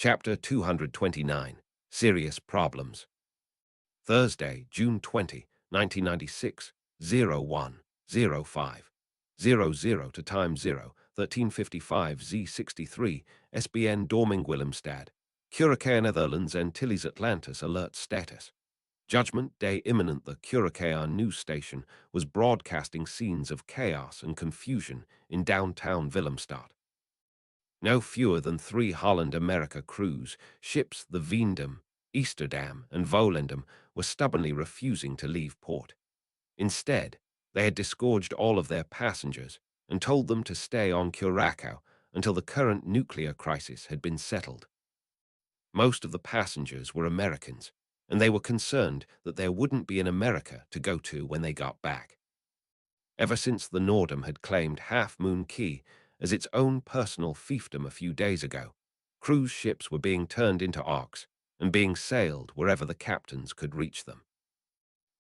Chapter 229, Serious Problems. Thursday, June 20, 1996, 0105 00 to time 0, 1355 Z63, SBN Dorming Willemstad, Curacao Netherlands Antilles Atlantis alert status. Judgment Day imminent. The Curacao news station was broadcasting scenes of chaos and confusion in downtown Willemstad. No fewer than 3 Holland America cruise ships, the Veendam, Easterdam, and Volendam, were stubbornly refusing to leave port. Instead, they had disgorged all of their passengers and told them to stay on Curacao until the current nuclear crisis had been settled. Most of the passengers were Americans, and they were concerned that there wouldn't be an America to go to when they got back. Ever since the Nordam had claimed Half Moon Key as its own personal fiefdom a few days ago, cruise ships were being turned into arks and being sailed wherever the captains could reach them.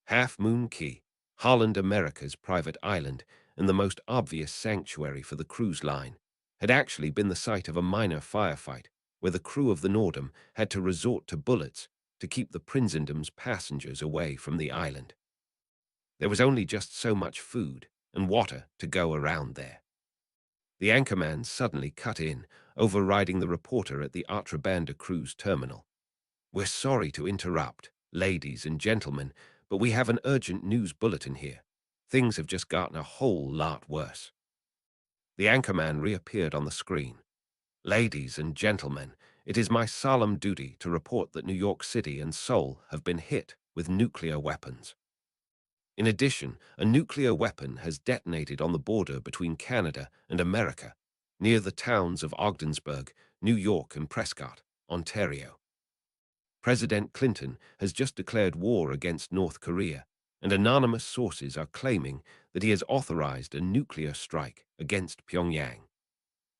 Half Moon Key, Holland America's private island and the most obvious sanctuary for the cruise line, had actually been the site of a minor firefight where the crew of the Nordam had to resort to bullets to keep the Prinsendam's passengers away from the island. There was only just so much food and water to go around there. The anchorman suddenly cut in, overriding the reporter at the Artrabanda cruise terminal. "We're sorry to interrupt, ladies and gentlemen, but we have an urgent news bulletin here. Things have just gotten a whole lot worse." The anchorman reappeared on the screen. "Ladies and gentlemen, it is my solemn duty to report that New York City and Seoul have been hit with nuclear weapons. In addition, a nuclear weapon has detonated on the border between Canada and America, near the towns of Ogdensburg, New York, and Prescott, Ontario. President Clinton has just declared war against North Korea, and anonymous sources are claiming that he has authorized a nuclear strike against Pyongyang.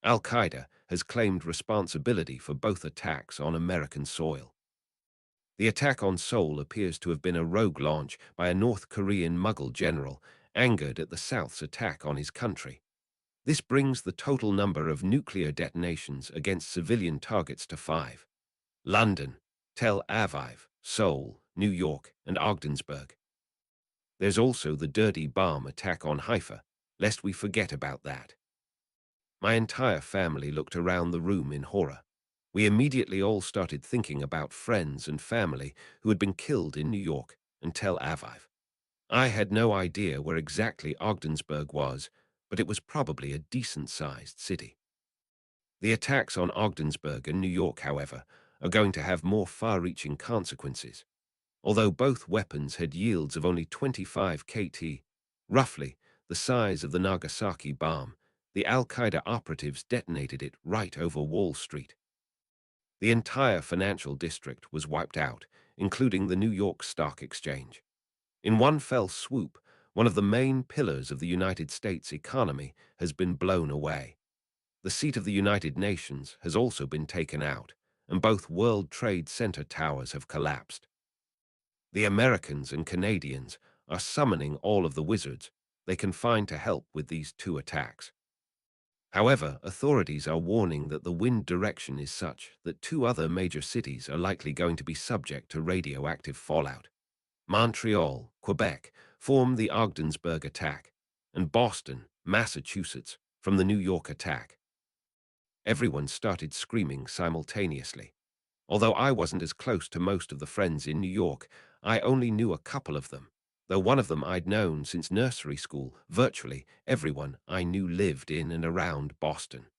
Al-Qaeda has claimed responsibility for both attacks on American soil. The attack on Seoul appears to have been a rogue launch by a North Korean Muggle general, angered at the South's attack on his country. This brings the total number of nuclear detonations against civilian targets to 5. London, Tel Aviv, Seoul, New York, and Ogdensburg. There's also the dirty bomb attack on Haifa, lest we forget about that." My entire family looked around the room in horror. We immediately all started thinking about friends and family who had been killed in New York and Tel Aviv. I had no idea where exactly Ogdensburg was, but it was probably a decent-sized city. The attacks on Ogdensburg and New York, however, are going to have more far-reaching consequences. Although both weapons had yields of only 25 kt, roughly the size of the Nagasaki bomb, the Al-Qaeda operatives detonated it right over Wall Street. The entire financial district was wiped out, including the New York Stock Exchange. In one fell swoop, one of the main pillars of the United States economy has been blown away. The seat of the United Nations has also been taken out, and both World Trade Center towers have collapsed. The Americans and Canadians are summoning all of the wizards they can find to help with these 2 attacks. However, authorities are warning that the wind direction is such that 2 other major cities are likely going to be subject to radioactive fallout. Montreal, Quebec, from the Ogdensburg attack, and Boston, Massachusetts, from the New York attack. Everyone started screaming simultaneously. Although I wasn't as close to most of the friends in New York, I only knew a couple of them. Though one of them I'd known since nursery school, virtually everyone I knew lived in and around Boston.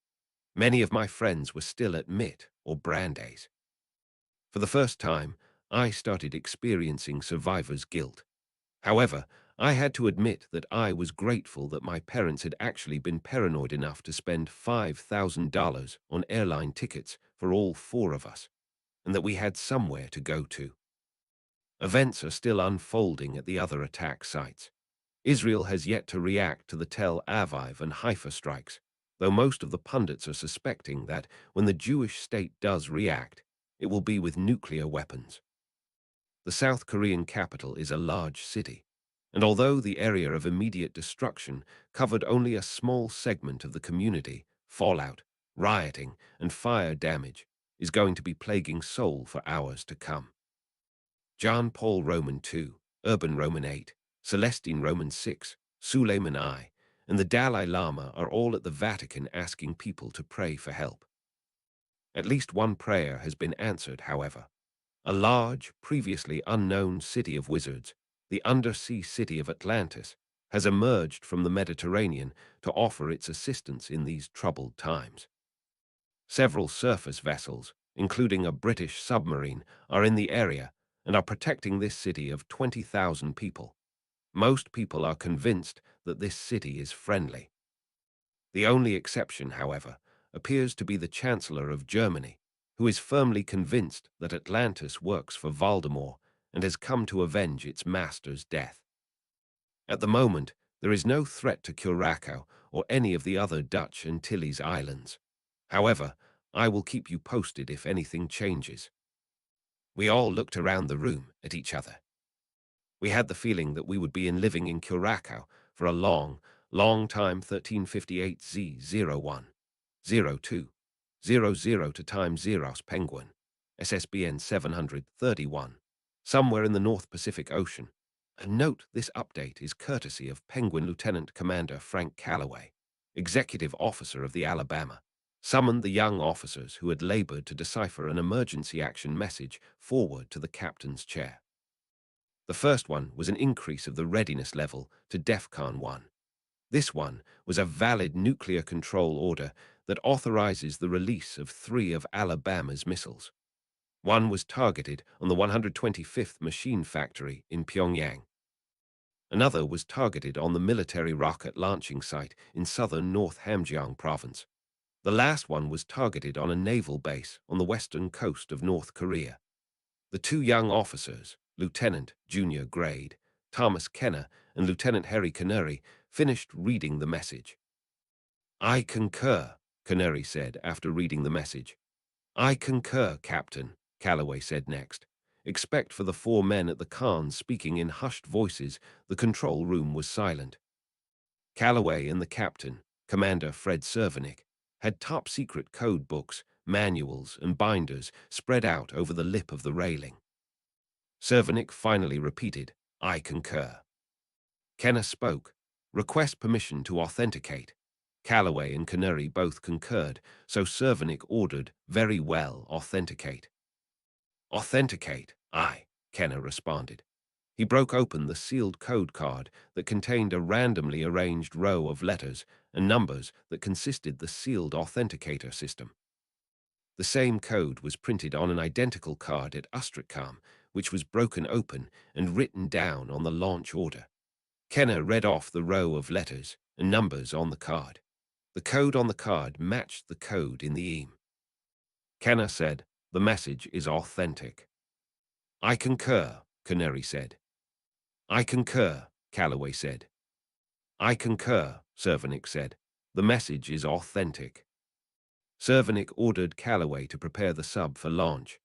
Many of my friends were still at MIT or Brandeis. For the first time, I started experiencing survivor's guilt. However, I had to admit that I was grateful that my parents had actually been paranoid enough to spend $5,000 on airline tickets for all 4 of us, and that we had somewhere to go to. Events are still unfolding at the other attack sites. Israel has yet to react to the Tel Aviv and Haifa strikes, though most of the pundits are suspecting that when the Jewish state does react, it will be with nuclear weapons. The South Korean capital is a large city, and although the area of immediate destruction covered only a small segment of the community, fallout, rioting, and fire damage is going to be plaguing Seoul for hours to come. John Paul Roman II, Urban Roman VIII, Celestine Roman VI, Suleiman I, and the Dalai Lama are all at the Vatican asking people to pray for help. At least one prayer has been answered, however. A large, previously unknown city of wizards, the undersea city of Atlantis, has emerged from the Mediterranean to offer its assistance in these troubled times. Several surface vessels, including a British submarine, are in the area and are protecting this city of 20,000 people. Most people are convinced that this city is friendly. The only exception, however, appears to be the Chancellor of Germany, who is firmly convinced that Atlantis works for Voldemort and has come to avenge its master's death. At the moment, there is no threat to Curacao or any of the other Dutch Antilles islands. However, I will keep you posted if anything changes. We all looked around the room at each other. We had the feeling that we would be living in Curacao for a long time. 1358 Z01 02 00 to time Zeros Penguin, SSBN 731, somewhere in the North Pacific Ocean. And note, this update is courtesy of Penguin Lieutenant Commander Frank Calloway, Executive Officer of the Alabama, summoned the young officers who had labored to decipher an emergency action message forward to the captain's chair. The first one was an increase of the readiness level to DEFCON 1. This one was a valid nuclear control order that authorizes the release of 3 of Alabama's missiles. One was targeted on the 125th Machine Factory in Pyongyang. Another was targeted on the military rocket launching site in southern North Hamgyong province. The last one was targeted on a naval base on the western coast of North Korea. The 2 young officers, Lieutenant Junior Grade Thomas Kenner and Lieutenant Harry Canary, finished reading the message. "I concur," Canary said after reading the message. "I concur, Captain," Calloway said next. Except for the 4 men at the Khan speaking in hushed voices, the control room was silent. Calloway and the captain, Commander Fred Cervenik, had top-secret code books, manuals, and binders spread out over the lip of the railing. Cervenik finally repeated, "I concur." Kenner spoke, "Request permission to authenticate." Calloway and Canary both concurred, so Cervenik ordered, "Very well, authenticate." "Authenticate, aye," Kenner responded. He broke open the sealed code card that contained a randomly arranged row of letters and numbers that consisted the sealed authenticator system. The same code was printed on an identical card at Ustricam, which was broken open and written down on the launch order. Kenner read off the row of letters and numbers on the card. The code on the card matched the code in the EAM. Kenner said, "The message is authentic." "I concur," Canary said. "I concur," Calloway said. "I concur," Cervenik said. "The message is authentic." Cervenik ordered Calloway to prepare the sub for launch.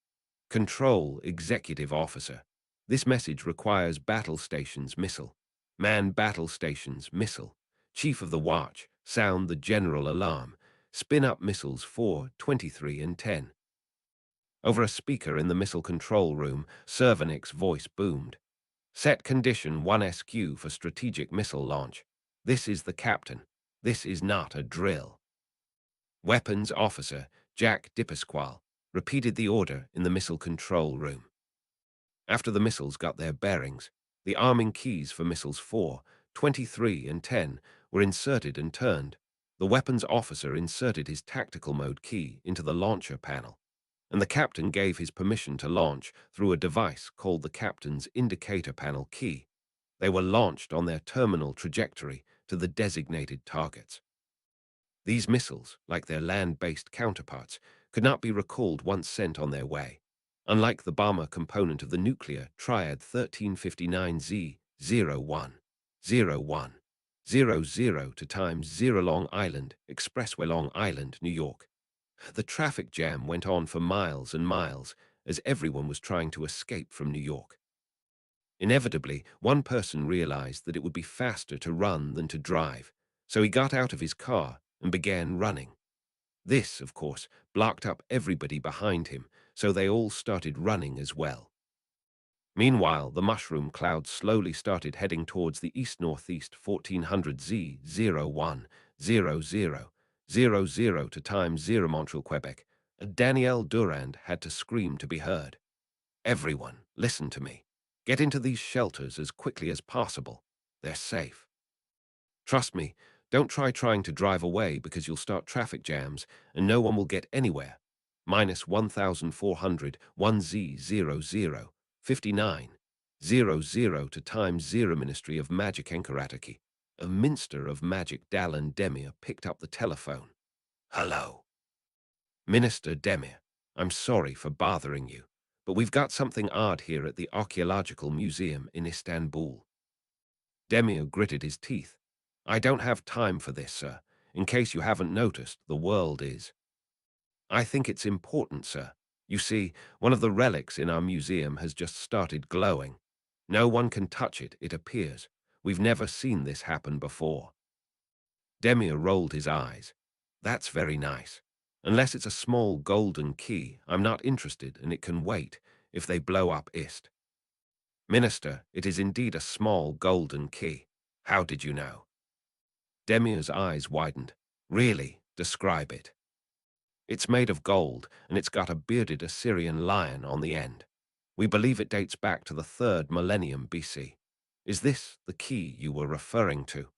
"Control, Executive Officer. This message requires battle stations missile. Man battle stations missile. Chief of the Watch, sound the general alarm. Spin up missiles 4, 23, and 10. Over a speaker in the missile control room, Cervenik's voice boomed. "Set condition 1SQ for strategic missile launch. This is the captain. This is not a drill." Weapons Officer Jack DiPasquale repeated the order in the missile control room. After the missiles got their bearings, the arming keys for missiles 4, 23, and 10 were inserted and turned. The weapons officer inserted his tactical mode key into the launcher panel, and the captain gave his permission to launch through a device called the captain's indicator panel key. They were launched on their terminal trajectory to the designated targets. These missiles, like their land-based counterparts, could not be recalled once sent on their way. Unlike the bomber component of the nuclear Triad 1359Z01, 01, 00 to times 0 Long Island Expressway, Long Island, New York. The traffic jam went on for miles and miles as everyone was trying to escape from New York. Inevitably, one person realized that it would be faster to run than to drive, so he got out of his car and began running. This, of course, blocked up everybody behind him, so they all started running as well. Meanwhile, the mushroom cloud slowly started heading towards the east-northeast 1400 Z 010000 to time 0 Montreal, Quebec. Danielle Durand had to scream to be heard. Everyone, listen to me. Get into these shelters as quickly as possible. They're safe. Trust me, don't try trying to drive away because you'll start traffic jams and no one will get anywhere. Minus 1400 1Z00 59 00 to time 0 Ministry of Magic Enkarataki. A Minster of Magic Dallin Demir picked up the telephone. Hello. Minister Demir, I'm sorry for bothering you, but we've got something odd here at the Archaeological Museum in Istanbul. Demir gritted his teeth. I don't have time for this, sir. In case you haven't noticed, the world is. I think it's important, sir. You see, one of the relics in our museum has just started glowing. No one can touch it, it appears. We've never seen this happen before. Demir rolled his eyes. That's very nice. Unless it's a small golden key, I'm not interested and it can wait if they blow up Ist. Minister, it is indeed a small golden key. How did you know? Demir's eyes widened. Really? Describe it. It's made of gold, and it's got a bearded Assyrian lion on the end. We believe it dates back to the 3rd millennium BC. Is this the key you were referring to?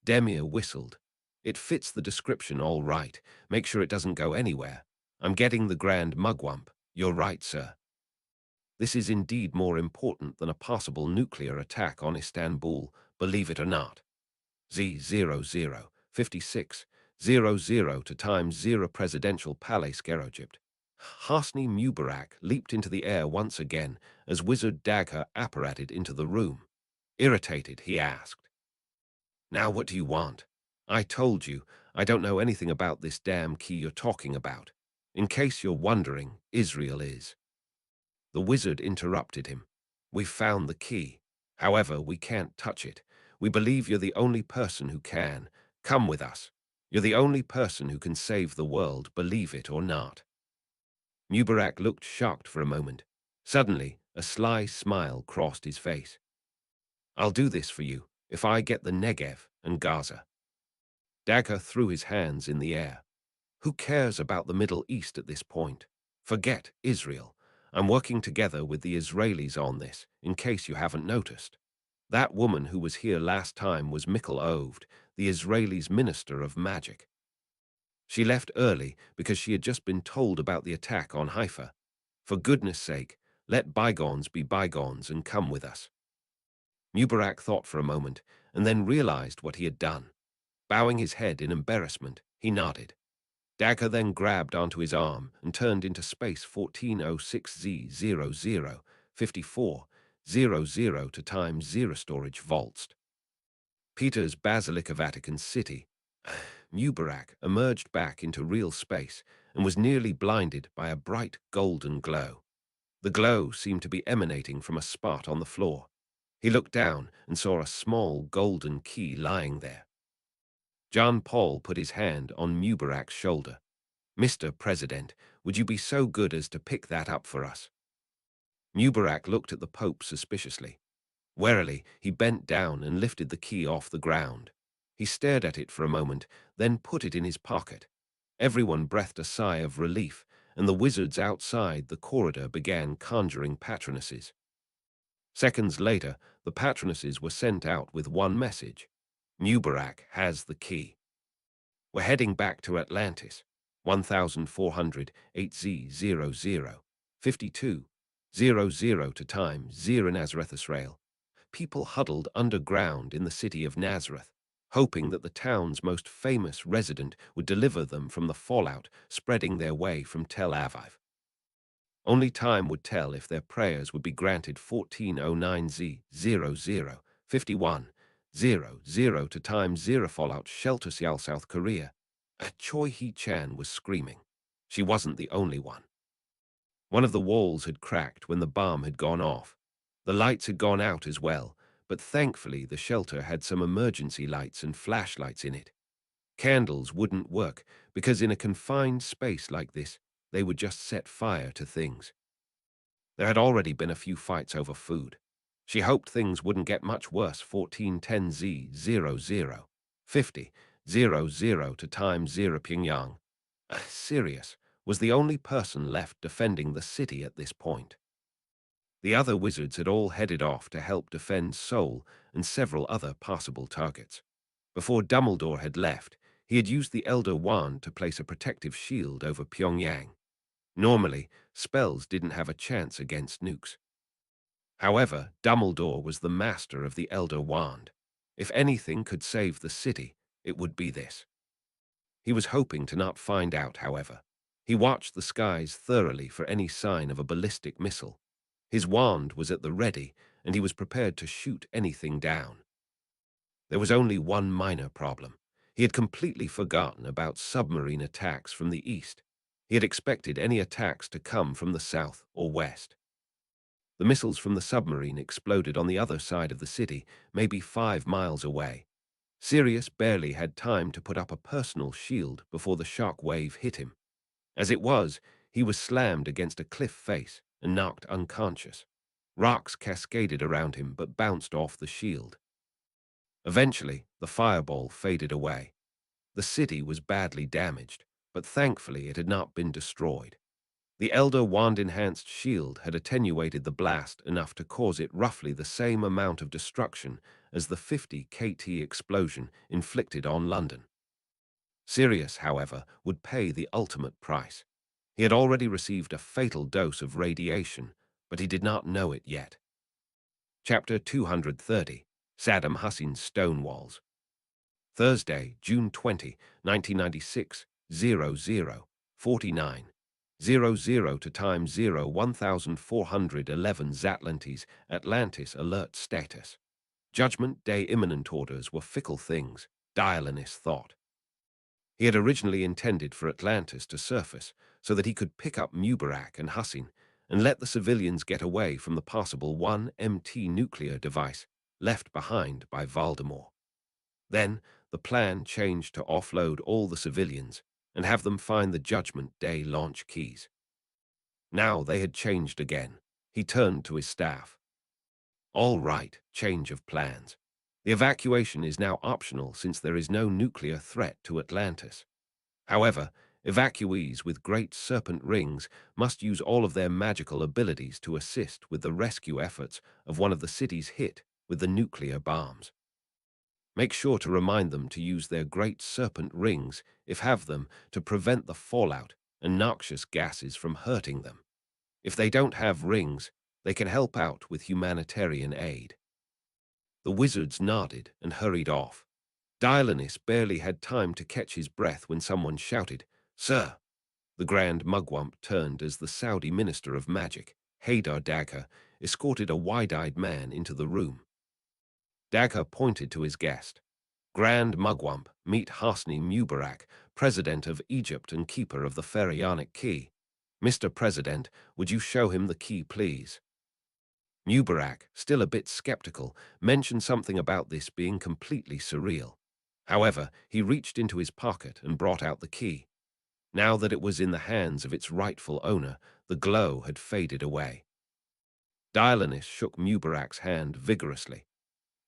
Demir whistled. It fits the description all right. Make sure it doesn't go anywhere. I'm getting the grand mugwump. You're right, sir. This is indeed more important than a possible nuclear attack on Istanbul, believe it or not. Z00 56 00 to time 0 Presidential Palace, Egypt. Hosni Mubarak leaped into the air once again as Wizard Dagher apparated into the room. Irritated, he asked, Now what do you want? I told you, I don't know anything about this damn key you're talking about. In case you're wondering, Israel is. The wizard interrupted him. We've found the key. However, we can't touch it. We believe you're the only person who can. Come with us. You're the only person who can save the world, believe it or not. Mubarak looked shocked for a moment. Suddenly, a sly smile crossed his face. I'll do this for you, if I get the Negev and Gaza. Dagher threw his hands in the air. Who cares about the Middle East at this point? Forget Israel. I'm working together with the Israelis on this, in case you haven't noticed. That woman who was here last time was Mikkel Oved, the Israelis' Minister of Magic. She left early because she had just been told about the attack on Haifa. For goodness sake, let bygones be bygones and come with us. Mubarak thought for a moment and then realized what he had done. Bowing his head in embarrassment, he nodded. Dagger then grabbed onto his arm and turned into space 1406Z00 5400 to time 0 storage vaults. Peter's Basilica, Vatican City. Mubarak emerged back into real space and was nearly blinded by a bright golden glow. The glow seemed to be emanating from a spot on the floor. He looked down and saw a small golden key lying there. John Paul put his hand on Mubarak's shoulder. Mr. President, would you be so good as to pick that up for us? Mubarak looked at the Pope suspiciously. Warily, he bent down and lifted the key off the ground. He stared at it for a moment, then put it in his pocket. Everyone breathed a sigh of relief, and the wizards outside the corridor began conjuring patronesses. Seconds later, the patronesses were sent out with one message. Mubarak has the key. We're heading back to Atlantis. 1400 8Z00 52 00 to time 0 Nazareth, Israel. People huddled underground in the city of Nazareth, hoping that the town's most famous resident would deliver them from the fallout spreading their way from Tel Aviv. Only time would tell if their prayers would be granted. 1409Z00 51 00 to time 0 Fallout Shelter, Seoul, South Korea. Choi Hee-chan was screaming. She wasn't the only one. One of the walls had cracked when the bomb had gone off. The lights had gone out as well, but thankfully the shelter had some emergency lights and flashlights in it. Candles wouldn't work because in a confined space like this, they would just set fire to things. There had already been a few fights over food. She hoped things wouldn't get much worse. 1410Z00 50 00 to times 0 Pyongyang. Sirius was the only person left defending the city at this point. The other wizards had all headed off to help defend Seoul and several other possible targets. Before Dumbledore had left, he had used the Elder Wand to place a protective shield over Pyongyang. Normally, spells didn't have a chance against nukes. However, Dumbledore was the master of the Elder Wand. If anything could save the city, it would be this. He was hoping to not find out, however. He watched the skies thoroughly for any sign of a ballistic missile. His wand was at the ready, and he was prepared to shoot anything down. There was only one minor problem. He had completely forgotten about submarine attacks from the east. He had expected any attacks to come from the south or west. The missiles from the submarine exploded on the other side of the city, maybe 5 miles away. Sirius barely had time to put up a personal shield before the shock wave hit him. As it was, he was slammed against a cliff face and knocked unconscious. Rocks cascaded around him but bounced off the shield. Eventually, the fireball faded away. The city was badly damaged, but thankfully it had not been destroyed. The Elder Wand-enhanced shield had attenuated the blast enough to cause it roughly the same amount of destruction as the 50 KT explosion inflicted on London. Sirius, however, would pay the ultimate price. He had already received a fatal dose of radiation, but he did not know it yet. Chapter 230, Saddam Hussein's Stonewalls. Thursday, June 20, 1996, 0049. 00 to times 0 1411 Atlantis, Atlantis alert status. Judgment Day imminent orders were fickle things, Atlantis thought. He had originally intended for Atlantis to surface so that he could pick up Mubarak and Hussein and let the civilians get away from the possible 1MT nuclear device left behind by Voldemort. Then the plan changed to offload all the civilians and have them find the Judgment Day launch keys. Now they had changed again. He turned to his staff. All right, change of plans. The evacuation is now optional since there is no nuclear threat to Atlantis. However, evacuees with great serpent rings must use all of their magical abilities to assist with the rescue efforts of one of the cities hit with the nuclear bombs. Make sure to remind them to use their great serpent rings, if have them, to prevent the fallout and noxious gases from hurting them. If they don't have rings, they can help out with humanitarian aid. The wizards nodded and hurried off. Dionysus barely had time to catch his breath when someone shouted, "Sir!" The Grand Mugwump turned as the Saudi Minister of Magic, Haydar Dagher, escorted a wide-eyed man into the room. Dagher pointed to his guest. "Grand Mugwump, meet Hosni Mubarak, President of Egypt and keeper of the Pharaonic Key. Mr. President, would you show him the key, please?" Mubarak, still a bit skeptical, mentioned something about this being completely surreal. However, he reached into his pocket and brought out the key. Now that it was in the hands of its rightful owner, the glow had faded away. Dionysus shook Mubarak's hand vigorously.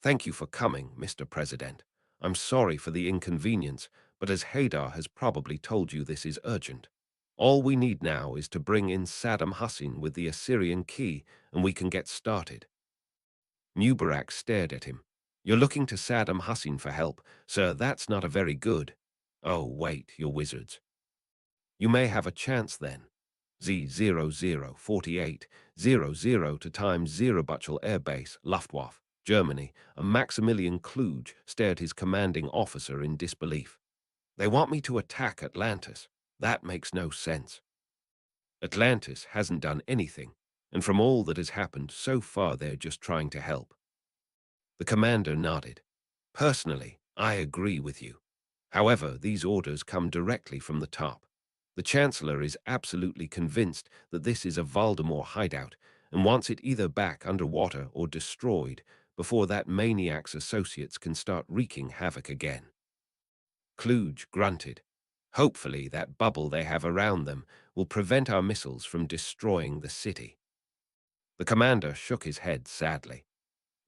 "Thank you for coming, Mr. President. I'm sorry for the inconvenience, but as Haydar has probably told you, this is urgent. All we need now is to bring in Saddam Hussein with the Assyrian key, and we can get started." Mubarak stared at him. "You're looking to Saddam Hussein for help, sir. That's not a very good—" "Oh, wait, you're wizards. You may have a chance then." Z0048 00 to times 0 Butchel Air Base, Luftwaffe, Germany, and Maximilian Kluge stared his commanding officer in disbelief. "They want me to attack Atlantis. That makes no sense. Atlantis hasn't done anything, and from all that has happened so far, they're just trying to help." The commander nodded. "Personally, I agree with you. However, these orders come directly from the top. The Chancellor is absolutely convinced that this is a Voldemort hideout and wants it either back underwater or destroyed before that maniac's associates can start wreaking havoc again." Kluge grunted. Hopefully, that bubble they have around them will prevent our missiles from destroying the city. The commander shook his head sadly.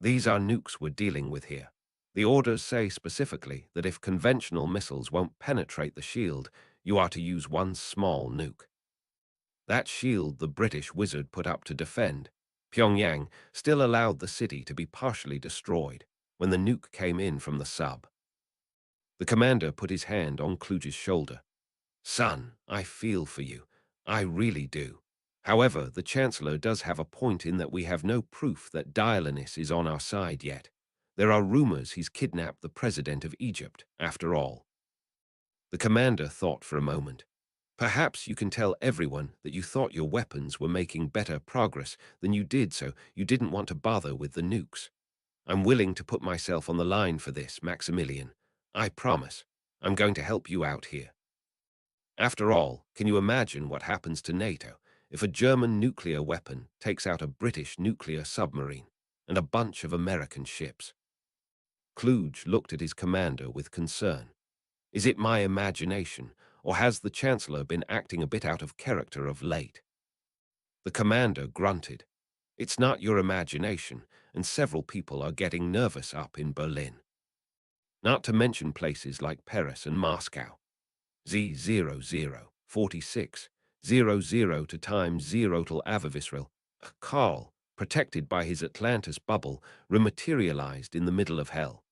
These are nukes we're dealing with here. The orders say specifically that if conventional missiles won't penetrate the shield, you are to use one small nuke. That shield the British wizard put up to defend Pyongyang still allowed the city to be partially destroyed when the nuke came in from the sub. The commander put his hand on Kluge's shoulder. Son, I feel for you. I really do. However, the Chancellor does have a point in that we have no proof that Atlantis is on our side yet. There are rumors he's kidnapped the president of Egypt, after all. The commander thought for a moment. Perhaps you can tell everyone that you thought your weapons were making better progress than you did, so you didn't want to bother with the nukes. I'm willing to put myself on the line for this, Maximilian. I promise. I'm going to help you out here. After all, can you imagine what happens to NATO if a German nuclear weapon takes out a British nuclear submarine and a bunch of American ships? Kluge looked at his commander with concern. Is it my imagination, or has the Chancellor been acting a bit out of character of late? The commander grunted. It's not your imagination, and several people are getting nervous up in Berlin. Not to mention places like Paris and Moscow. Z0046, 00 to times 0 till Avavisril. Karl, protected by his Atlantis bubble, rematerialized in the middle of hell.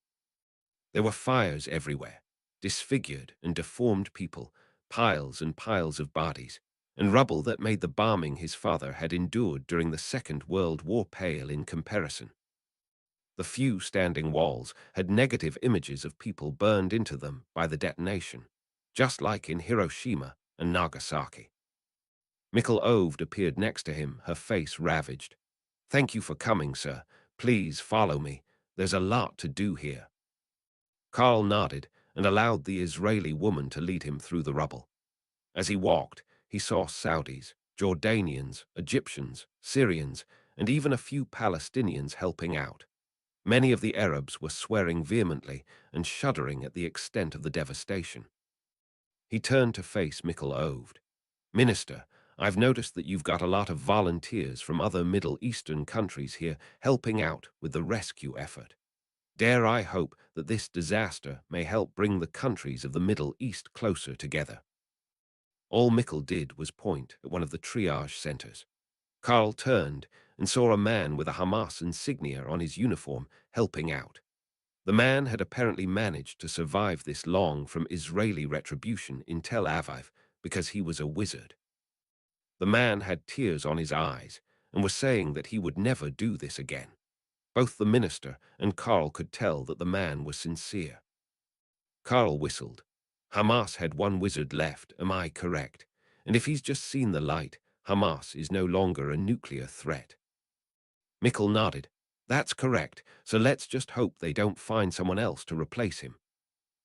There were fires everywhere, disfigured and deformed people, piles and piles of bodies, and rubble that made the bombing his father had endured during the Second World War pale in comparison. The few standing walls had negative images of people burned into them by the detonation, just like in Hiroshima and Nagasaki. Mikkel Oved appeared next to him, her face ravaged. Thank you for coming, sir. Please follow me. There's a lot to do here. Karl nodded and allowed the Israeli woman to lead him through the rubble. As he walked, he saw Saudis, Jordanians, Egyptians, Syrians, and even a few Palestinians helping out. Many of the Arabs were swearing vehemently and shuddering at the extent of the devastation. He turned to face Mikkel Oved. Minister, I've noticed that you've got a lot of volunteers from other Middle Eastern countries here helping out with the rescue effort. Dare I hope that this disaster may help bring the countries of the Middle East closer together. All Mikkel did was point at one of the triage centers. Karl turned and saw a man with a Hamas insignia on his uniform helping out. The man had apparently managed to survive this long from Israeli retribution in Tel Aviv because he was a wizard. The man had tears on his eyes and was saying that he would never do this again. Both the minister and Karl could tell that the man was sincere. Karl whistled. Hamas had one wizard left, am I correct? And if he's just seen the light, Hamas is no longer a nuclear threat. Mikkel nodded. That's correct, so let's just hope they don't find someone else to replace him.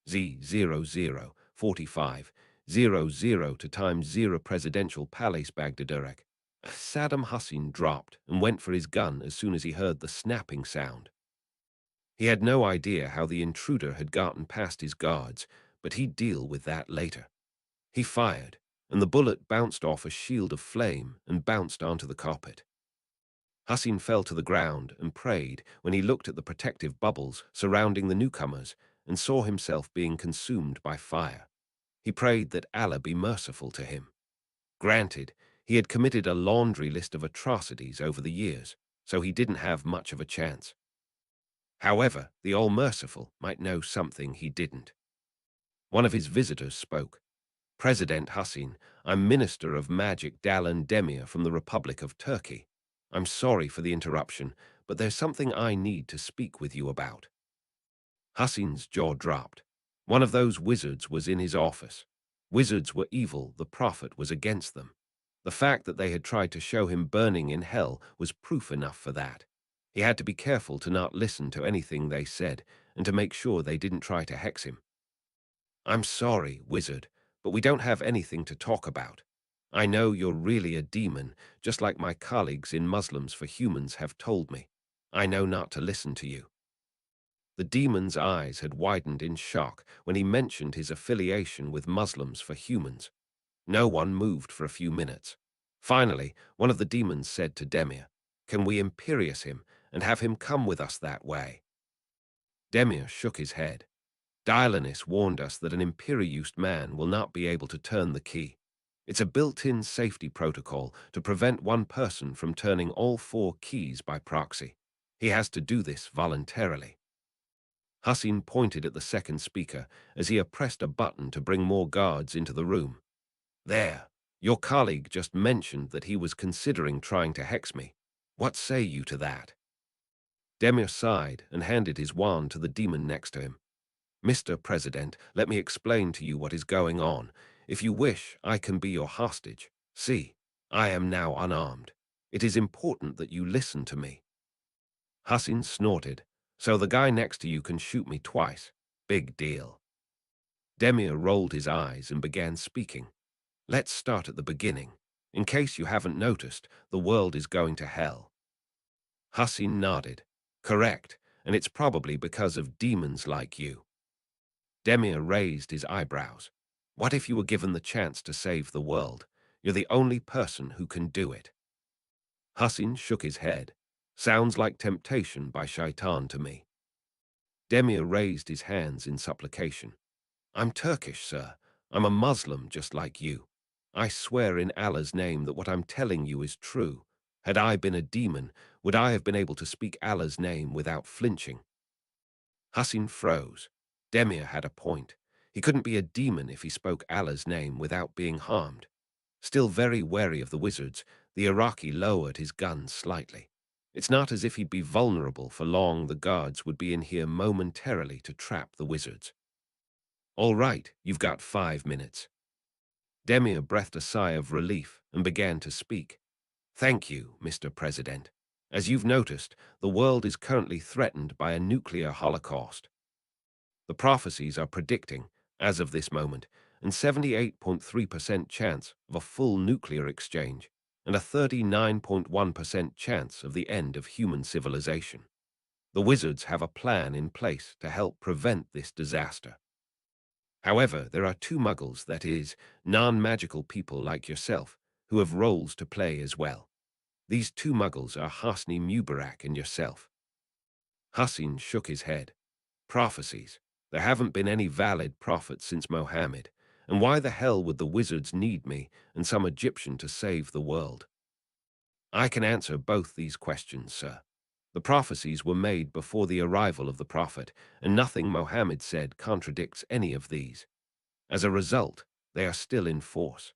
Z0045, 00 to times 0 Presidential Palace Bagdadurek. Saddam Hussein dropped and went for his gun as soon as he heard the snapping sound. He had no idea how the intruder had gotten past his guards, but he'd deal with that later. He fired, and the bullet bounced off a shield of flame and bounced onto the carpet. Hussein fell to the ground and prayed when he looked at the protective bubbles surrounding the newcomers and saw himself being consumed by fire. He prayed that Allah be merciful to him. Granted, he had committed a laundry list of atrocities over the years, so he didn't have much of a chance. However, the All-Merciful might know something he didn't. One of his visitors spoke. President Hussein, I'm Minister of Magic Dalan Demir from the Republic of Turkey. I'm sorry for the interruption, but there's something I need to speak with you about. Hussein's jaw dropped. One of those wizards was in his office. Wizards were evil, the Prophet was against them. The fact that they had tried to show him burning in hell was proof enough for that. He had to be careful to not listen to anything they said and to make sure they didn't try to hex him. I'm sorry, wizard, but we don't have anything to talk about. I know you're really a demon, just like my colleagues in Muslims for Humans have told me. I know not to listen to you. The demon's eyes had widened in shock when he mentioned his affiliation with Muslims for humans. No one moved for a few minutes. Finally, one of the demons said to Demir, "Can we imperious him and have him come with us that way?" Demir shook his head. Dialonis warned us that an imperiused man will not be able to turn the key. It's a built-in safety protocol to prevent one person from turning all 4 keys by proxy. He has to do this voluntarily. Hassin pointed at the second speaker as he pressed a button to bring more guards into the room. "There, your colleague just mentioned that he was considering trying to hex me. What say you to that?" Demir sighed and handed his wand to the demon next to him. "Mr. President, let me explain to you what is going on. If you wish, I can be your hostage. See, I am now unarmed. It is important that you listen to me." Hassin snorted. "So the guy next to you can shoot me twice. Big deal." Demir rolled his eyes and began speaking. "Let's start at the beginning. In case you haven't noticed, the world is going to hell." Hassin nodded. "Correct, and it's probably because of demons like you." Demir raised his eyebrows. "What if you were given the chance to save the world? You're the only person who can do it." Hassin shook his head. "Sounds like temptation by Shaitan to me." Demir raised his hands in supplication. "I'm Turkish, sir. I'm a Muslim just like you. I swear in Allah's name that what I'm telling you is true. Had I been a demon, would I have been able to speak Allah's name without flinching?" Hassin froze. Demir had a point. He couldn't be a demon if he spoke Allah's name without being harmed. Still very wary of the wizards, the Iraqi lowered his gun slightly. It's not as if he'd be vulnerable for long. The guards would be in here momentarily to trap the wizards. "All right, you've got 5 minutes." Demir breathed a sigh of relief and began to speak. "Thank you, Mr. President. As you've noticed, the world is currently threatened by a nuclear holocaust. The prophecies are predicting, as of this moment, a 78.3% chance of a full nuclear exchange and a 39.1% chance of the end of human civilization. The wizards have a plan in place to help prevent this disaster. However, there are 2 Muggles, that is, non-magical people like yourself, who have roles to play as well. These 2 Muggles are Hosni Mubarak and yourself." Hassin shook his head. "Prophecies. There haven't been any valid prophets since Mohammed, and why the hell would the wizards need me and some Egyptian to save the world?" "I can answer both these questions, sir. The prophecies were made before the arrival of the prophet, and nothing Mohammed said contradicts any of these. As a result, they are still in force.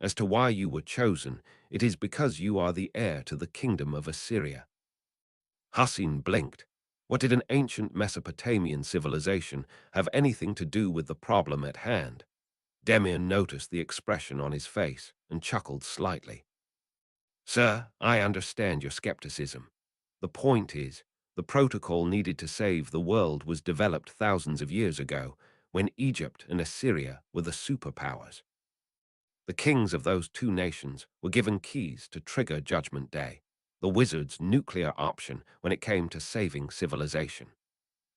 As to why you were chosen, it is because you are the heir to the kingdom of Assyria." Hassin blinked. What did an ancient Mesopotamian civilization have anything to do with the problem at hand? Demir noticed the expression on his face and chuckled slightly. "Sir, I understand your skepticism. The point is, the protocol needed to save the world was developed thousands of years ago, when Egypt and Assyria were the superpowers. The kings of those 2 nations were given keys to trigger Judgment Day, the wizards' nuclear option when it came to saving civilization.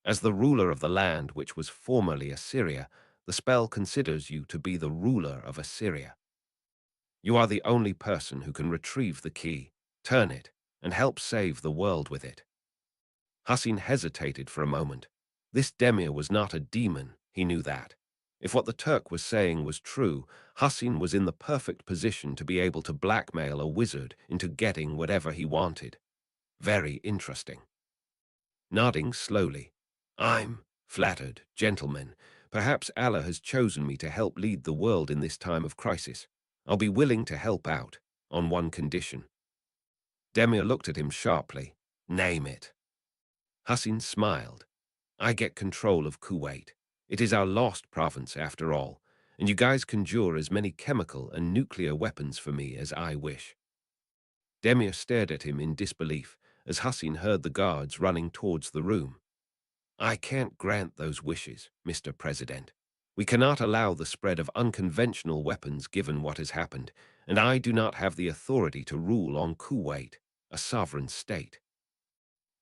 As the ruler of the land which was formerly Assyria, the spell considers you to be the ruler of Assyria. You are the only person who can retrieve the key, turn it, and help save the world with it." Hassin hesitated for a moment. This Demir was not a demon, he knew that. If what the Turk was saying was true, Hassin was in the perfect position to be able to blackmail a wizard into getting whatever he wanted. Very interesting. Nodding slowly, "I'm flattered, gentlemen. Perhaps Allah has chosen me to help lead the world in this time of crisis. I'll be willing to help out, on one condition." Demir looked at him sharply. "Name it." Hassin smiled. "I get control of Kuwait. It is our lost province, after all, and you guys conjure as many chemical and nuclear weapons for me as I wish." Demir stared at him in disbelief as Hassin heard the guards running towards the room. "I can't grant those wishes, Mr. President. We cannot allow the spread of unconventional weapons given what has happened, and I do not have the authority to rule on Kuwait, a sovereign state."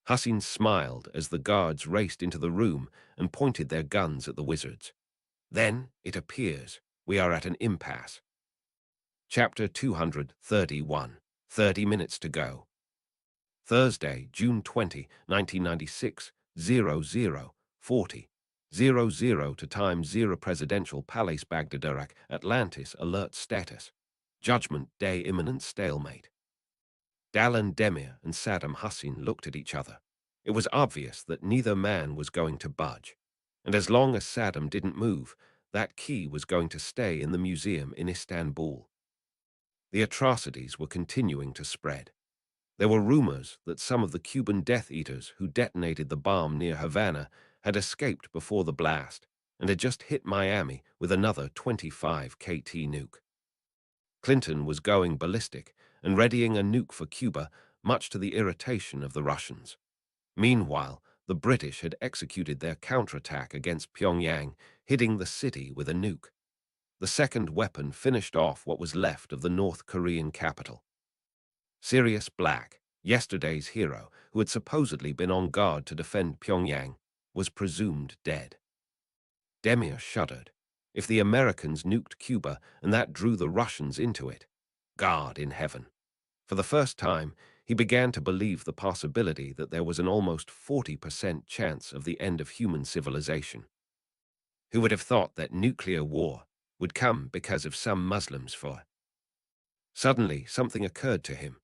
Hassin smiled as the guards raced into the room and pointed their guns at the wizards. Then, it appears, we are at an impasse. Chapter 231. 30 minutes to go. Thursday, June 20, 1996, 00:40. 00 to time 0 Presidential Palace Bagdadarak, Atlantis alert status. Judgment Day imminent stalemate. Dallin Demir and Saddam Hussein looked at each other. It was obvious that neither man was going to budge. And as long as Saddam didn't move, that key was going to stay in the museum in Istanbul. The atrocities were continuing to spread. There were rumors that some of the Cuban Death Eaters who detonated the bomb near Havana had escaped before the blast and had just hit Miami with another 25 KT nuke. Clinton was going ballistic and readying a nuke for Cuba, much to the irritation of the Russians. Meanwhile, the British had executed their counterattack against Pyongyang, hitting the city with a nuke. The second weapon finished off what was left of the North Korean capital. Sirius Black, yesterday's hero, who had supposedly been on guard to defend Pyongyang, was presumed dead. Demir shuddered. If the Americans nuked Cuba and that drew the Russians into it, God in heaven. For the first time, he began to believe the possibility that there was an almost 40% chance of the end of human civilization. Who would have thought that nuclear war would come because of some Muslims for? Suddenly, something occurred to him.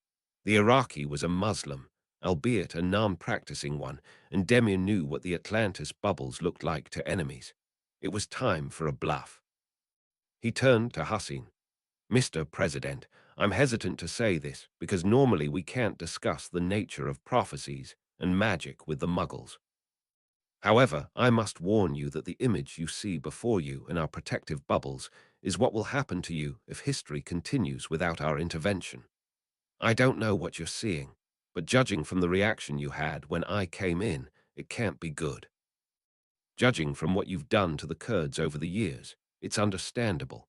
The Iraqi was a Muslim, albeit a non-practicing one, and Demir knew what the Atlantis bubbles looked like to enemies. It was time for a bluff. He turned to Hassin. Mr. President, I'm hesitant to say this because normally we can't discuss the nature of prophecies and magic with the Muggles. However, I must warn you that the image you see before you in our protective bubbles is what will happen to you if history continues without our intervention. I don't know what you're seeing, but judging from the reaction you had when I came in, it can't be good. Judging from what you've done to the Kurds over the years, it's understandable.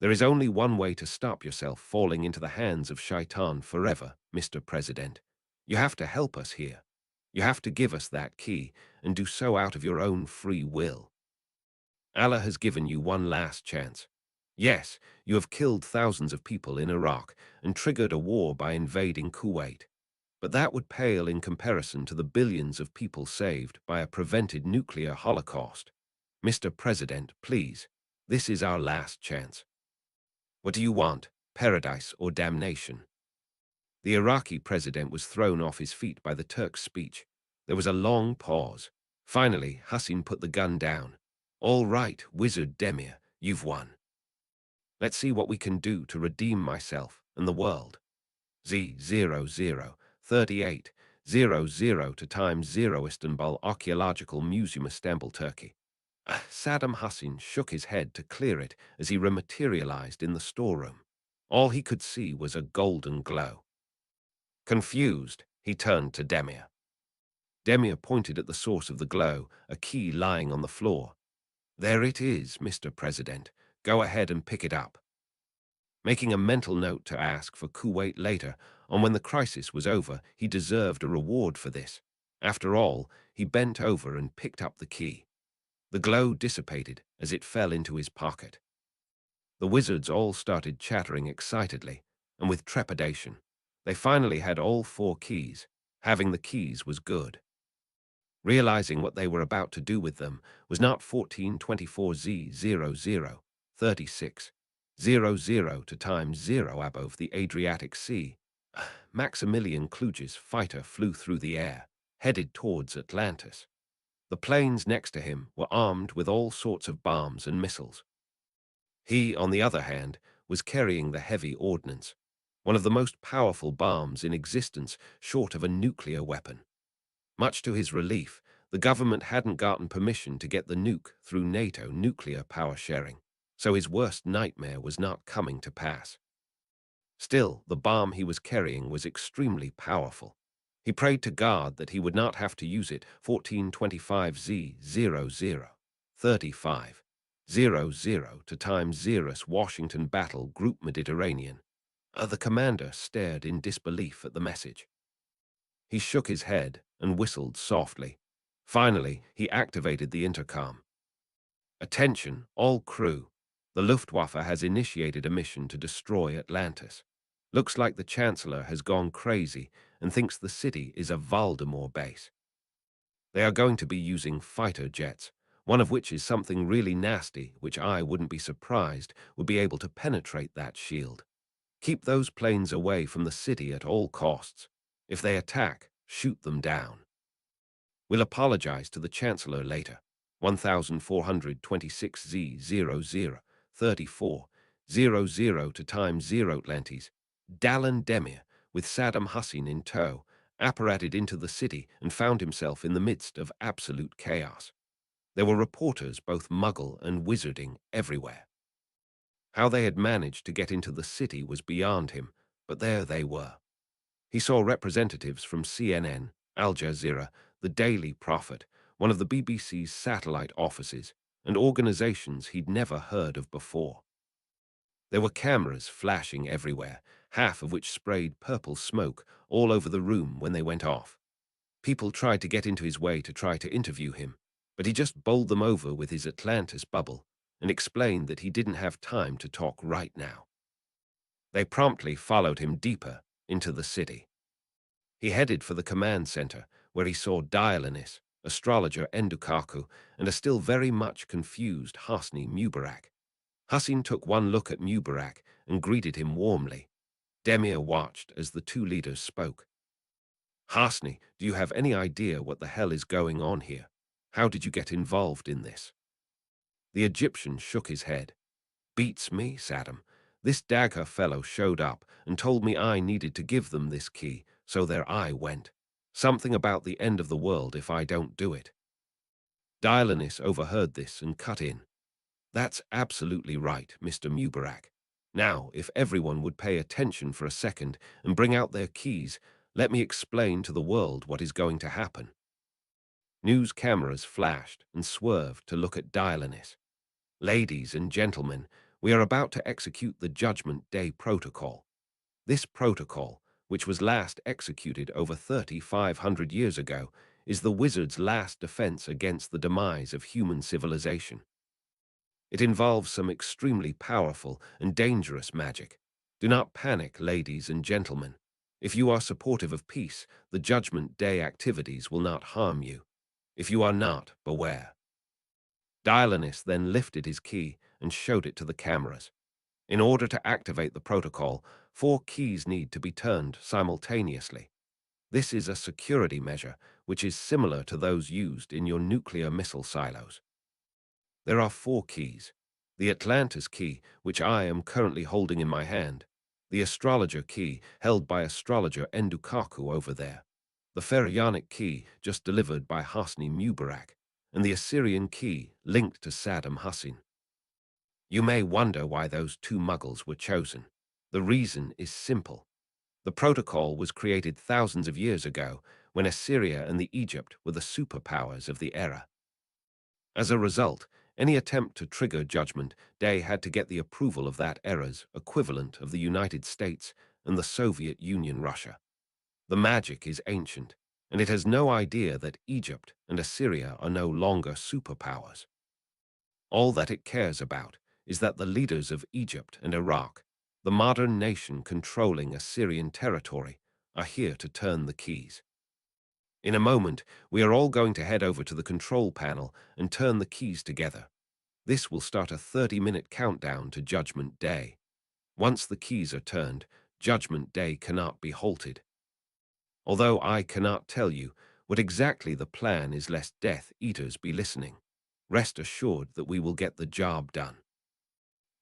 There is only one way to stop yourself falling into the hands of Shaitan forever, Mr. President. You have to help us here. You have to give us that key, and do so out of your own free will. Allah has given you one last chance. Yes, you have killed thousands of people in Iraq and triggered a war by invading Kuwait. But that would pale in comparison to the billions of people saved by a prevented nuclear holocaust. Mr. President, please, this is our last chance. What do you want, paradise or damnation? The Iraqi president was thrown off his feet by the Turk's speech. There was a long pause. Finally, Hassin put the gun down. All right, Wizard Demir, you've won. Let's see what we can do to redeem myself and the world. Z0038 00 to time 0 Istanbul Archaeological Museum, Istanbul, Turkey. Saddam Hussein shook his head to clear it as he rematerialized in the storeroom. All he could see was a golden glow. Confused, he turned to Demir. Demir pointed at the source of the glow, a key lying on the floor. There it is, Mr. President. Go ahead and pick it up. Making a mental note to ask for Kuwait later, on when the crisis was over, he deserved a reward for this. After all, he bent over and picked up the key. The glow dissipated as it fell into his pocket. The wizards all started chattering excitedly, and with trepidation. They finally had all 4 keys. Having the keys was good. Realizing what they were about to do with them was not 1424Z0036 00 to time 0 above the Adriatic Sea. Maximilian Kluge's fighter flew through the air, headed towards Atlantis. The planes next to him were armed with all sorts of bombs and missiles. He, on the other hand, was carrying the heavy ordnance, one of the most powerful bombs in existence short of a nuclear weapon. Much to his relief, the government hadn't gotten permission to get the nuke through NATO nuclear power sharing, so his worst nightmare was not coming to pass. Still, the bomb he was carrying was extremely powerful. He prayed to God that he would not have to use it. 1425Z0035 00 to time 0 Washington Battle Group Mediterranean. The commander stared in disbelief at the message. He shook his head, and whistled softly. Finally, he activated the intercom. Attention, all crew. The Luftwaffe has initiated a mission to destroy Atlantis. Looks like the Chancellor has gone crazy and thinks the city is a Voldemort base. They are going to be using fighter jets, one of which is something really nasty, which I wouldn't be surprised would be able to penetrate that shield. Keep those planes away from the city at all costs. If they attack, shoot them down. We'll apologize to the Chancellor later. 1400Z003400 to time 0 Atlantis. Dallin Demir, with Saddam Hussein in tow, apparated into the city and found himself in the midst of absolute chaos. There were reporters, both Muggle and wizarding, everywhere. How they had managed to get into the city was beyond him, but there they were. He saw representatives from CNN, Al Jazeera, the Daily Prophet, one of the BBC's satellite offices, and organizations he'd never heard of before. There were cameras flashing everywhere, half of which sprayed purple smoke all over the room when they went off. People tried to get into his way to try to interview him, but he just bowled them over with his Atlantis bubble and explained that he didn't have time to talk right now. They promptly followed him deeper into the city. He headed for the command center, where he saw Dialanis, astrologer Endukaku, and a still very much confused Hosni Mubarak. Hassin took one look at Mubarak and greeted him warmly. Demir watched as the two leaders spoke. Hosni, do you have any idea what the hell is going on here? How did you get involved in this? The Egyptian shook his head. Beats me, Saddam. This Dagger fellow showed up and told me I needed to give them this key, so there I went. Something about the end of the world if I don't do it. Dialanis overheard this and cut in. That's absolutely right, Mr. Mubarak. Now, if everyone would pay attention for a second and bring out their keys, let me explain to the world what is going to happen. News cameras flashed and swerved to look at Dialanis. Ladies and gentlemen, we are about to execute the Judgment Day Protocol. This protocol, which was last executed over 3,500 years ago, is the wizard's last defense against the demise of human civilization. It involves some extremely powerful and dangerous magic. Do not panic, ladies and gentlemen. If you are supportive of peace, the Judgment Day activities will not harm you. If you are not, beware. Dialanis then lifted his key and showed it to the cameras. In order to activate the protocol, 4 keys need to be turned simultaneously. This is a security measure which is similar to those used in your nuclear missile silos. There are 4 keys. The Atlantis key, which I am currently holding in my hand. The astrologer key, held by astrologer Endukaku over there. The pharaonic key, just delivered by Hosni Mubarak. And the Assyrian key, linked to Saddam Hussein. You may wonder why those 2 Muggles were chosen. The reason is simple. The protocol was created thousands of years ago, when Assyria and the Egypt were the superpowers of the era. As a result, any attempt to trigger Judgment Day had to get the approval of that era's equivalent of the United States and the Soviet Union Russia. The magic is ancient, and it has no idea that Egypt and Assyria are no longer superpowers. All that it cares about is that the leaders of Egypt and Iraq, the modern nation controlling Assyrian territory, are here to turn the keys. In a moment, we are all going to head over to the control panel and turn the keys together. This will start a 30-minute countdown to Judgment Day. Once the keys are turned, Judgment Day cannot be halted. Although I cannot tell you what exactly the plan is lest Death Eaters be listening, rest assured that we will get the job done.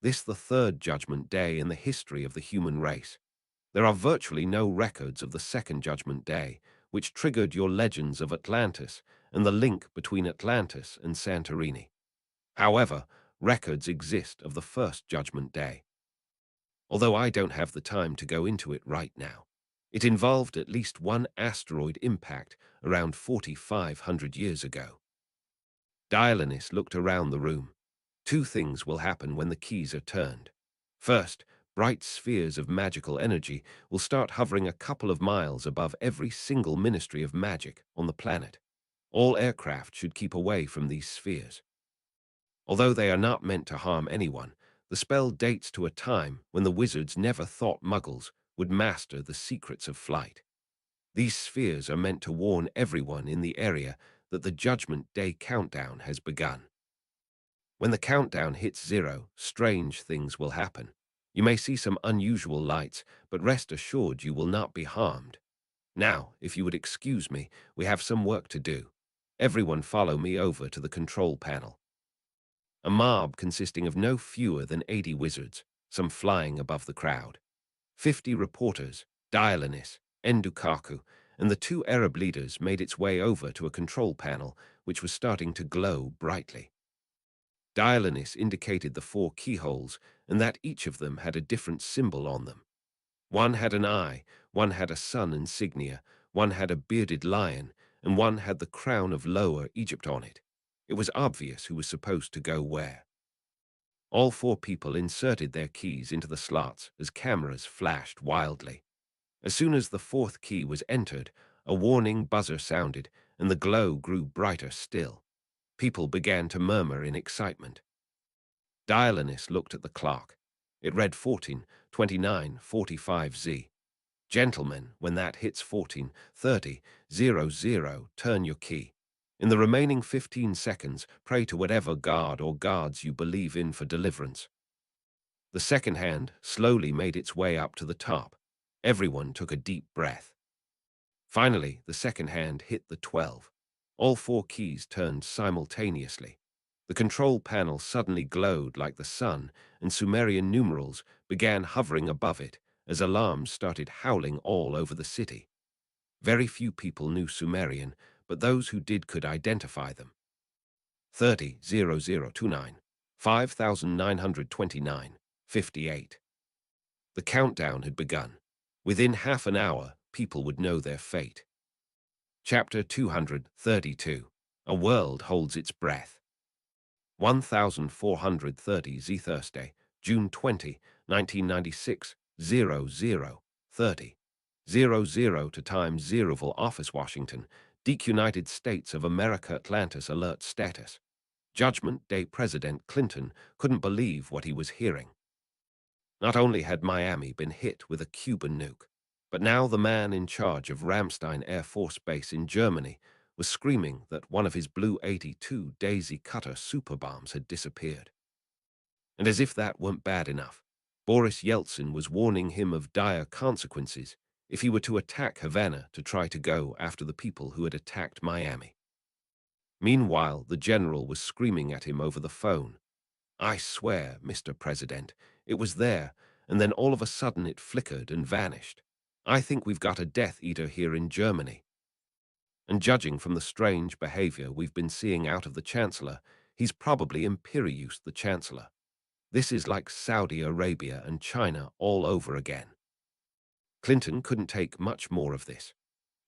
This the 3rd Judgment Day in the history of the human race. There are virtually no records of the 2nd Judgment Day, which triggered your legends of Atlantis and the link between Atlantis and Santorini. However, records exist of the 1st Judgment Day. Although I don't have the time to go into it right now. It involved at least one asteroid impact around 4,500 years ago. Dialanis looked around the room. 2 things will happen when the keys are turned. First, Bright spheres of magical energy will start hovering a couple of miles above every single ministry of magic on the planet. All aircraft should keep away from these spheres. Although they are not meant to harm anyone, the spell dates to a time when the wizards never thought Muggles would master the secrets of flight. These spheres are meant to warn everyone in the area that the Judgment Day countdown has begun. When the countdown hits 0, strange things will happen. You may see some unusual lights, but rest assured you will not be harmed. Now, if you would excuse me, we have some work to do. Everyone follow me over to the control panel. A mob consisting of no fewer than 80 wizards, some flying above the crowd. 50 reporters, Dialanis, Endukaku, and the 2 Arab leaders made its way over to a control panel which was starting to glow brightly. Dialanis indicated the 4 keyholes and that each of them had a different symbol on them. One had an eye, one had a sun insignia, one had a bearded lion, and one had the crown of Lower Egypt on it. It was obvious who was supposed to go where. All 4 people inserted their keys into the slots as cameras flashed wildly. As soon as the 4th key was entered, a warning buzzer sounded, and the glow grew brighter still. People began to murmur in excitement. Dialanis looked at the clock. It read 14:29:45Z. Gentlemen, when that hits 14:30:00, turn your key. In the remaining 15 seconds, pray to whatever god or gods you believe in for deliverance. The second hand slowly made its way up to the top. Everyone took a deep breath. Finally, the second hand hit the 12. All 4 keys turned simultaneously. The control panel suddenly glowed like the sun, and Sumerian numerals began hovering above it as alarms started howling all over the city. Very few people knew Sumerian, but those who did could identify them. 30:0029, 5929, 58. The countdown had begun. Within half an hour, people would know their fate. Chapter 232. A World Holds Its Breath. 1430 Thursday, June 20, 1996, 00:30. 00 to time 0 Office, Washington, DEC United States of America, Atlantis alert status. Judgment Day. President Clinton couldn't believe what he was hearing. Not only had Miami been hit with a Cuban nuke, but now the man in charge of Ramstein Air Force Base in Germany was screaming that one of his Blue 82 Daisy Cutter superbombs had disappeared. And as if that weren't bad enough, Boris Yeltsin was warning him of dire consequences if he were to attack Havana to try to go after the people who had attacked Miami. Meanwhile, the general was screaming at him over the phone. I swear, Mr. President, it was there, and then all of a sudden it flickered and vanished. I think we've got a Death Eater here in Germany. And judging from the strange behavior we've been seeing out of the Chancellor, he's probably Imperius the Chancellor. This is like Saudi Arabia and China all over again. Clinton couldn't take much more of this.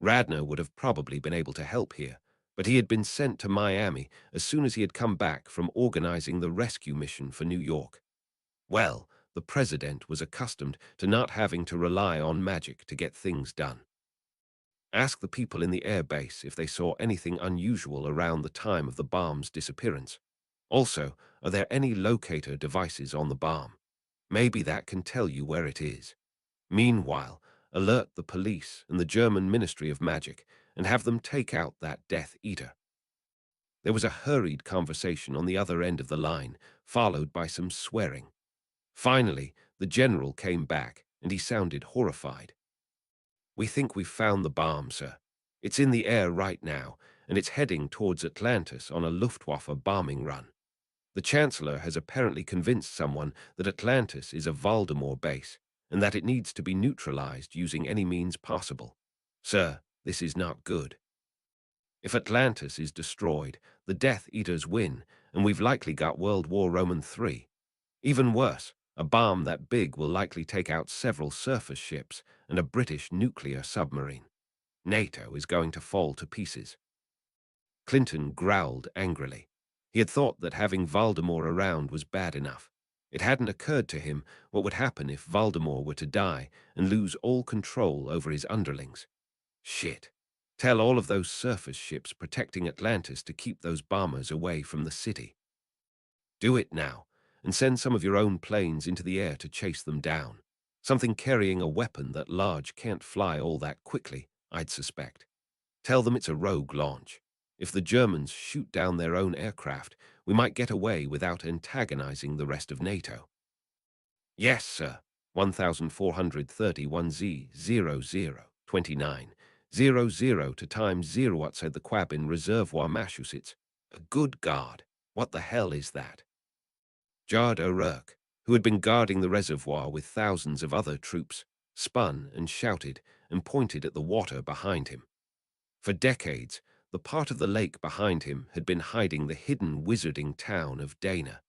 Radner would have probably been able to help here, but he had been sent to Miami as soon as he had come back from organizing the rescue mission for New York. Well, the president was accustomed to not having to rely on magic to get things done. Ask the people in the air base if they saw anything unusual around the time of the bomb's disappearance. Also, are there any locator devices on the bomb? Maybe that can tell you where it is. Meanwhile, alert the police and the German Ministry of Magic and have them take out that Death Eater. There was a hurried conversation on the other end of the line, followed by some swearing. Finally, the general came back, and he sounded horrified. We think we've found the bomb, sir. It's in the air right now, and it's heading towards Atlantis on a Luftwaffe bombing run. The Chancellor has apparently convinced someone that Atlantis is a Voldemort base, and that it needs to be neutralized using any means possible. Sir, this is not good. If Atlantis is destroyed, the Death Eaters win, and we've likely got World War Roman III. Even worse, a bomb that big will likely take out several surface ships and a British nuclear submarine. NATO is going to fall to pieces. Clinton growled angrily. He had thought that having Voldemort around was bad enough, It hadn't occurred to him what would happen if Voldemort were to die and lose all control over his underlings. Shit. Tell all of those surface ships protecting Atlantis to keep those bombers away from the city. Do it now, and send some of your own planes into the air to chase them down. Something carrying a weapon that large can't fly all that quickly, I'd suspect. Tell them it's a rogue launch. If the Germans shoot down their own aircraft, we might get away without antagonizing the rest of NATO. Yes, sir. 1431Z0029. 00 to times 0 outside the Quab in Reservoir, Massachusetts. Good God, what the hell is that? Jard O'Rourke, who had been guarding the reservoir with thousands of other troops, spun and shouted and pointed at the water behind him. For decades, the part of the lake behind him had been hiding the hidden wizarding town of Dana.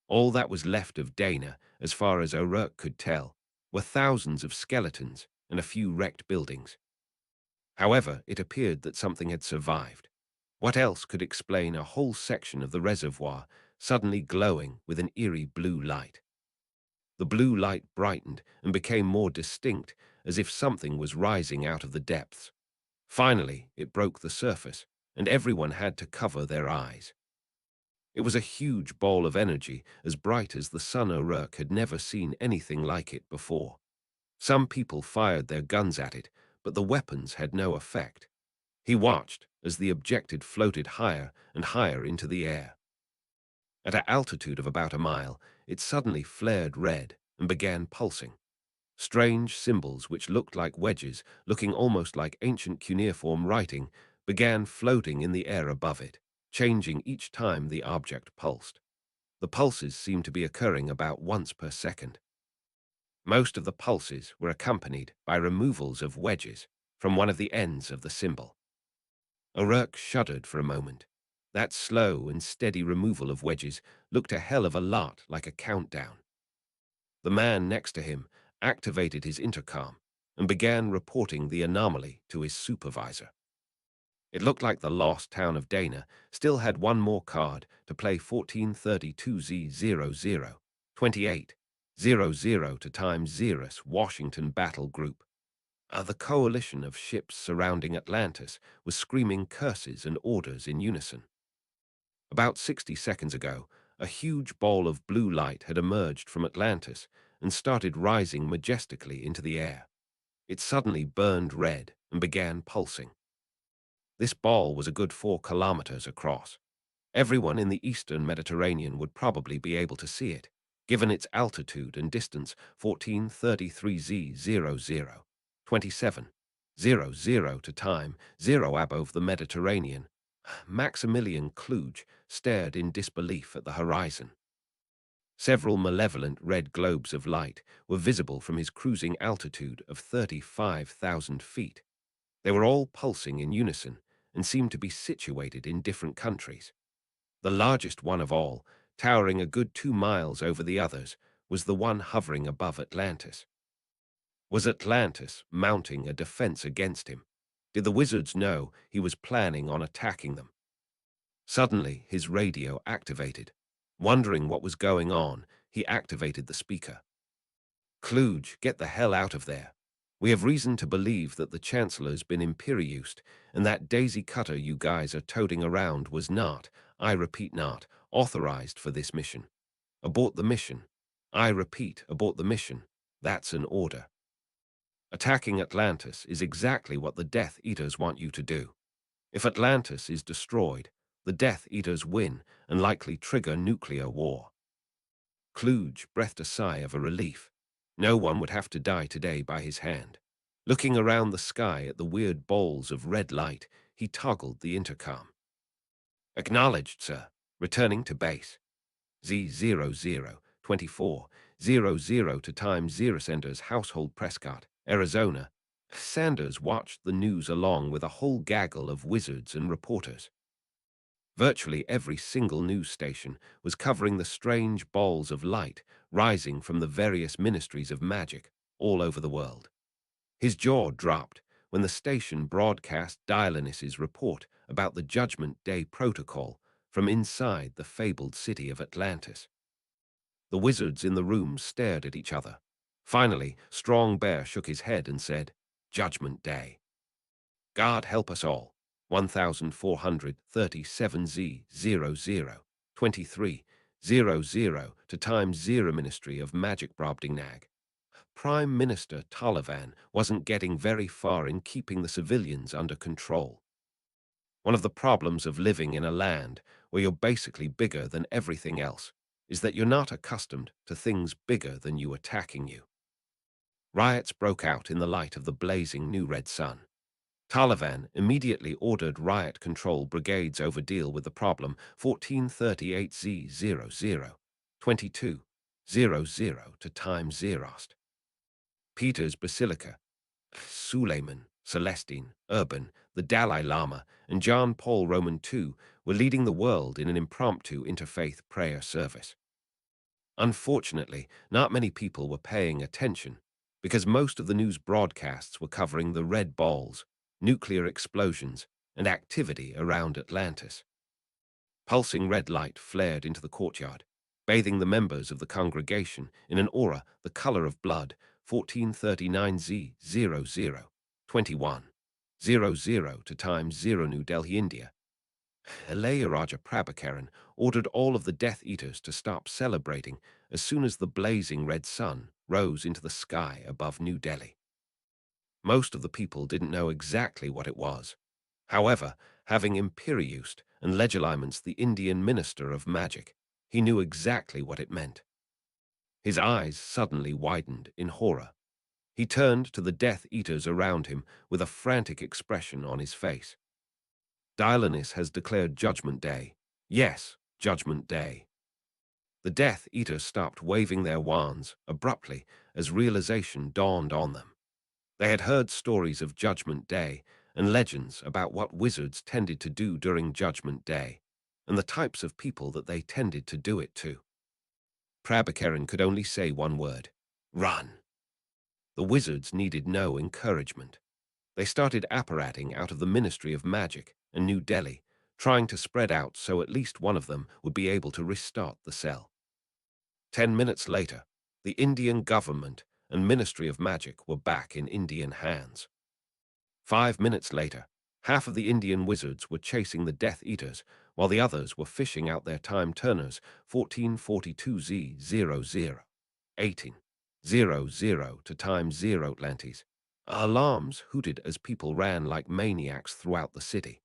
All that was left of Dana, as far as O'Rourke could tell, were thousands of skeletons and a few wrecked buildings. However, it appeared that something had survived. What else could explain a whole section of the reservoir suddenly glowing with an eerie blue light? The blue light brightened and became more distinct, as if something was rising out of the depths. Finally, it broke the surface, and everyone had to cover their eyes. It was a huge ball of energy, as bright as the sun. O'Rourke had never seen anything like it before. Some people fired their guns at it, but the weapons had no effect. He watched as the objective floated higher and higher into the air. At an altitude of about a mile, it suddenly flared red and began pulsing. Strange symbols which looked like wedges, looking almost like ancient cuneiform writing, began floating in the air above it, changing each time the object pulsed. The pulses seemed to be occurring about once per second. Most of the pulses were accompanied by removals of wedges from one of the ends of the symbol. O'Rourke shuddered for a moment. That slow and steady removal of wedges looked a hell of a lot like a countdown. The man next to him activated his intercom and began reporting the anomaly to his supervisor. It looked like the lost town of Dana still had one more card to play. 1432Z00 28 00 to times Xerus Washington Battle Group. The coalition of ships surrounding Atlantis was screaming curses and orders in unison. About 60 seconds ago, a huge ball of blue light had emerged from Atlantis and started rising majestically into the air. It suddenly burned red and began pulsing. This ball was a good 4 kilometers across. Everyone in the eastern Mediterranean would probably be able to see it, given its altitude and distance. 1433Z00 27 00 to time 0 above the Mediterranean. Maximilian Kluge stared in disbelief at the horizon. Several malevolent red globes of light were visible from his cruising altitude of 35,000 feet. They were all pulsing in unison and seemed to be situated in different countries. The largest one of all, towering a good 2 miles over the others, was the one hovering above Atlantis. Was Atlantis mounting a defense against him? Did the wizards know he was planning on attacking them? Suddenly, his radio activated. Wondering what was going on, he activated the speaker. Kluge, get the hell out of there. We have reason to believe that the Chancellor's been imperieused, and that daisy cutter you guys are toting around was not, I repeat not, authorized for this mission. Abort the mission. I repeat, abort the mission. That's an order. Attacking Atlantis is exactly what the Death Eaters want you to do. If Atlantis is destroyed, the Death Eaters win and likely trigger nuclear war. Kluge breathed a sigh of relief. No one would have to die today by his hand. Looking around the sky at the weird balls of red light, he toggled the intercom. Acknowledged, sir. Returning to base. Z00 24 00 to time 0 Sanders Household Prescott, Arizona. Sanders watched the news along with a whole gaggle of wizards and reporters. Virtually every single news station was covering the strange balls of light rising from the various ministries of magic all over the world. His jaw dropped when the station broadcast Dionysus' report about the Judgment Day Protocol from inside the fabled city of Atlantis. The wizards in the room stared at each other. Finally, Strong Bear shook his head and said, "Judgment Day. God help us all. 1437Z00 2300 to times 0 Ministry of Magic Brobdingnag. Prime Minister Taliban wasn't getting very far in keeping the civilians under control. One of the problems of living in a land where you're basically bigger than everything else is that you're not accustomed to things bigger than you attacking you. Riots broke out in the light of the blazing new red sun. Taliban immediately ordered riot control brigades over deal with the problem 1438Z00 2200 to times 0. Peter's Basilica, Suleiman, Celestine, Urban, the Dalai Lama, and John Paul Roman II were leading the world in an impromptu interfaith prayer service. Unfortunately, not many people were paying attention because most of the news broadcasts were covering the red balls, nuclear explosions, and activity around Atlantis. Pulsing red light flared into the courtyard, bathing the members of the congregation in an aura the color of blood 1439Z00 2100 to times 0 New Delhi, India. Ilayaraja Prabhakaran ordered all of the Death Eaters to stop celebrating as soon as the blazing red sun rose into the sky above New Delhi. Most of the people didn't know exactly what it was. However, having imperieused and legilimens the Indian Minister of Magic, he knew exactly what it meant. His eyes suddenly widened in horror. He turned to the Death Eaters around him with a frantic expression on his face. Atlantis has declared Judgment Day. Yes, Judgment Day. The Death Eaters stopped waving their wands abruptly as realization dawned on them. They had heard stories of Judgment Day and legends about what wizards tended to do during Judgment Day, and the types of people that they tended to do it to. Prabhakaran could only say one word: run. The wizards needed no encouragement. They started apparating out of the Ministry of Magic and New Delhi, trying to spread out so at least one of them would be able to restart the cell. 10 minutes later, the Indian government and Ministry of Magic were back in Indian hands. 5 minutes later, half of the Indian wizards were chasing the Death Eaters, while the others were fishing out their time turners 1442Z00 1800 to times 0 Atlantis. Alarms hooted as people ran like maniacs throughout the city.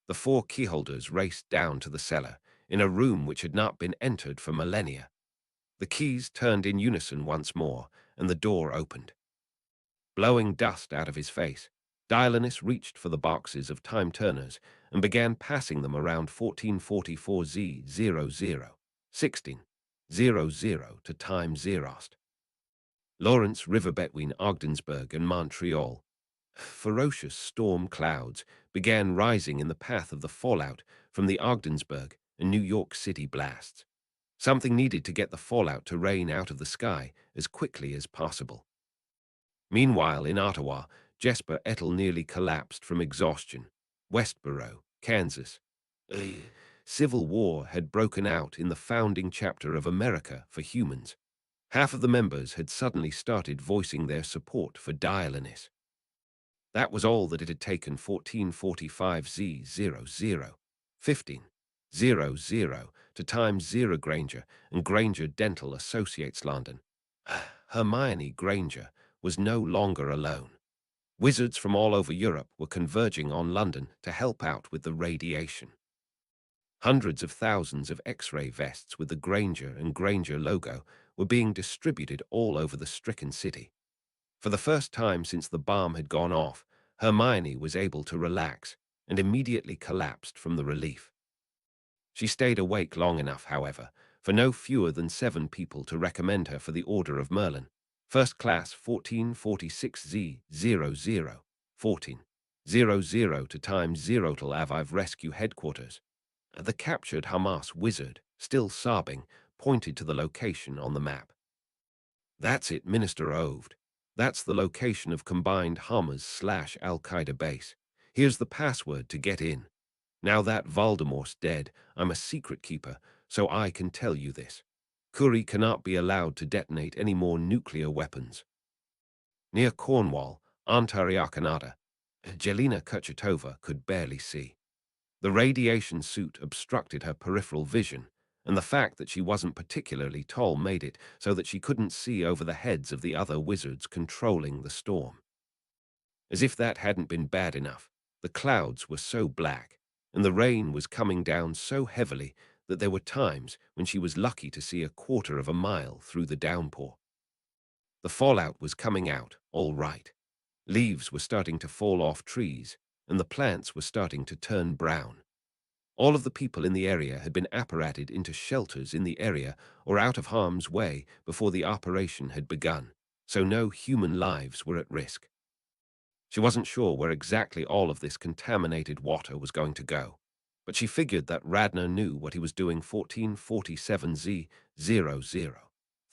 The 4 keyholders raced down to the cellar, in a room which had not been entered for millennia. The keys turned in unison once more, and the door opened. Blowing dust out of his face, Dionysus reached for the boxes of time turners and began passing them around 1444Z00 1600 to times 0. Lawrence River between Ogdensburg and Montreal. Ferocious storm clouds began rising in the path of the fallout from the Ogdensburg and New York City blasts. Something needed to get the fallout to rain out of the sky as quickly as possible. Meanwhile, in Ottawa, Jesper Ettel nearly collapsed from exhaustion. Westboro, Kansas. A civil war had broken out in the founding chapter of America for Humans. Half of the members had suddenly started voicing their support for Dionysus. That was all that it had taken 1445Z00 1500 to times 0 Granger and Granger Dental Associates London. Hermione Granger was no longer alone. Wizards from all over Europe were converging on London to help out with the radiation. Hundreds of thousands of X-ray vests with the Granger and Granger logo were being distributed all over the stricken city. For the first time since the bomb had gone off, Hermione was able to relax and immediately collapsed from the relief. She stayed awake long enough, however, for no fewer than 7 people to recommend her for the Order of Merlin. First Class 1446Z00 1400 to times 0 Tel Aviv Rescue Headquarters. The captured Hamas wizard, still sobbing, pointed to the location on the map. That's it, Minister Oved. That's the location of combined Hamas/Al-Qaeda base. Here's the password to get in. Now that Voldemort's dead, I'm a secret keeper, so I can tell you this. Curie cannot be allowed to detonate any more nuclear weapons. Near Cornwall, Antariakanada, Jelena Kurchatova could barely see. The radiation suit obstructed her peripheral vision, and the fact that she wasn't particularly tall made it so that she couldn't see over the heads of the other wizards controlling the storm. As if that hadn't been bad enough, the clouds were so black, and the rain was coming down so heavily that there were times when she was lucky to see a quarter of a mile through the downpour. The fallout was coming out, all right. Leaves were starting to fall off trees, and the plants were starting to turn brown. All of the people in the area had been apparated into shelters in the area or out of harm's way before the operation had begun, so no human lives were at risk. She wasn't sure where exactly all of this contaminated water was going to go, but she figured that Radner knew what he was doing. 1447Z00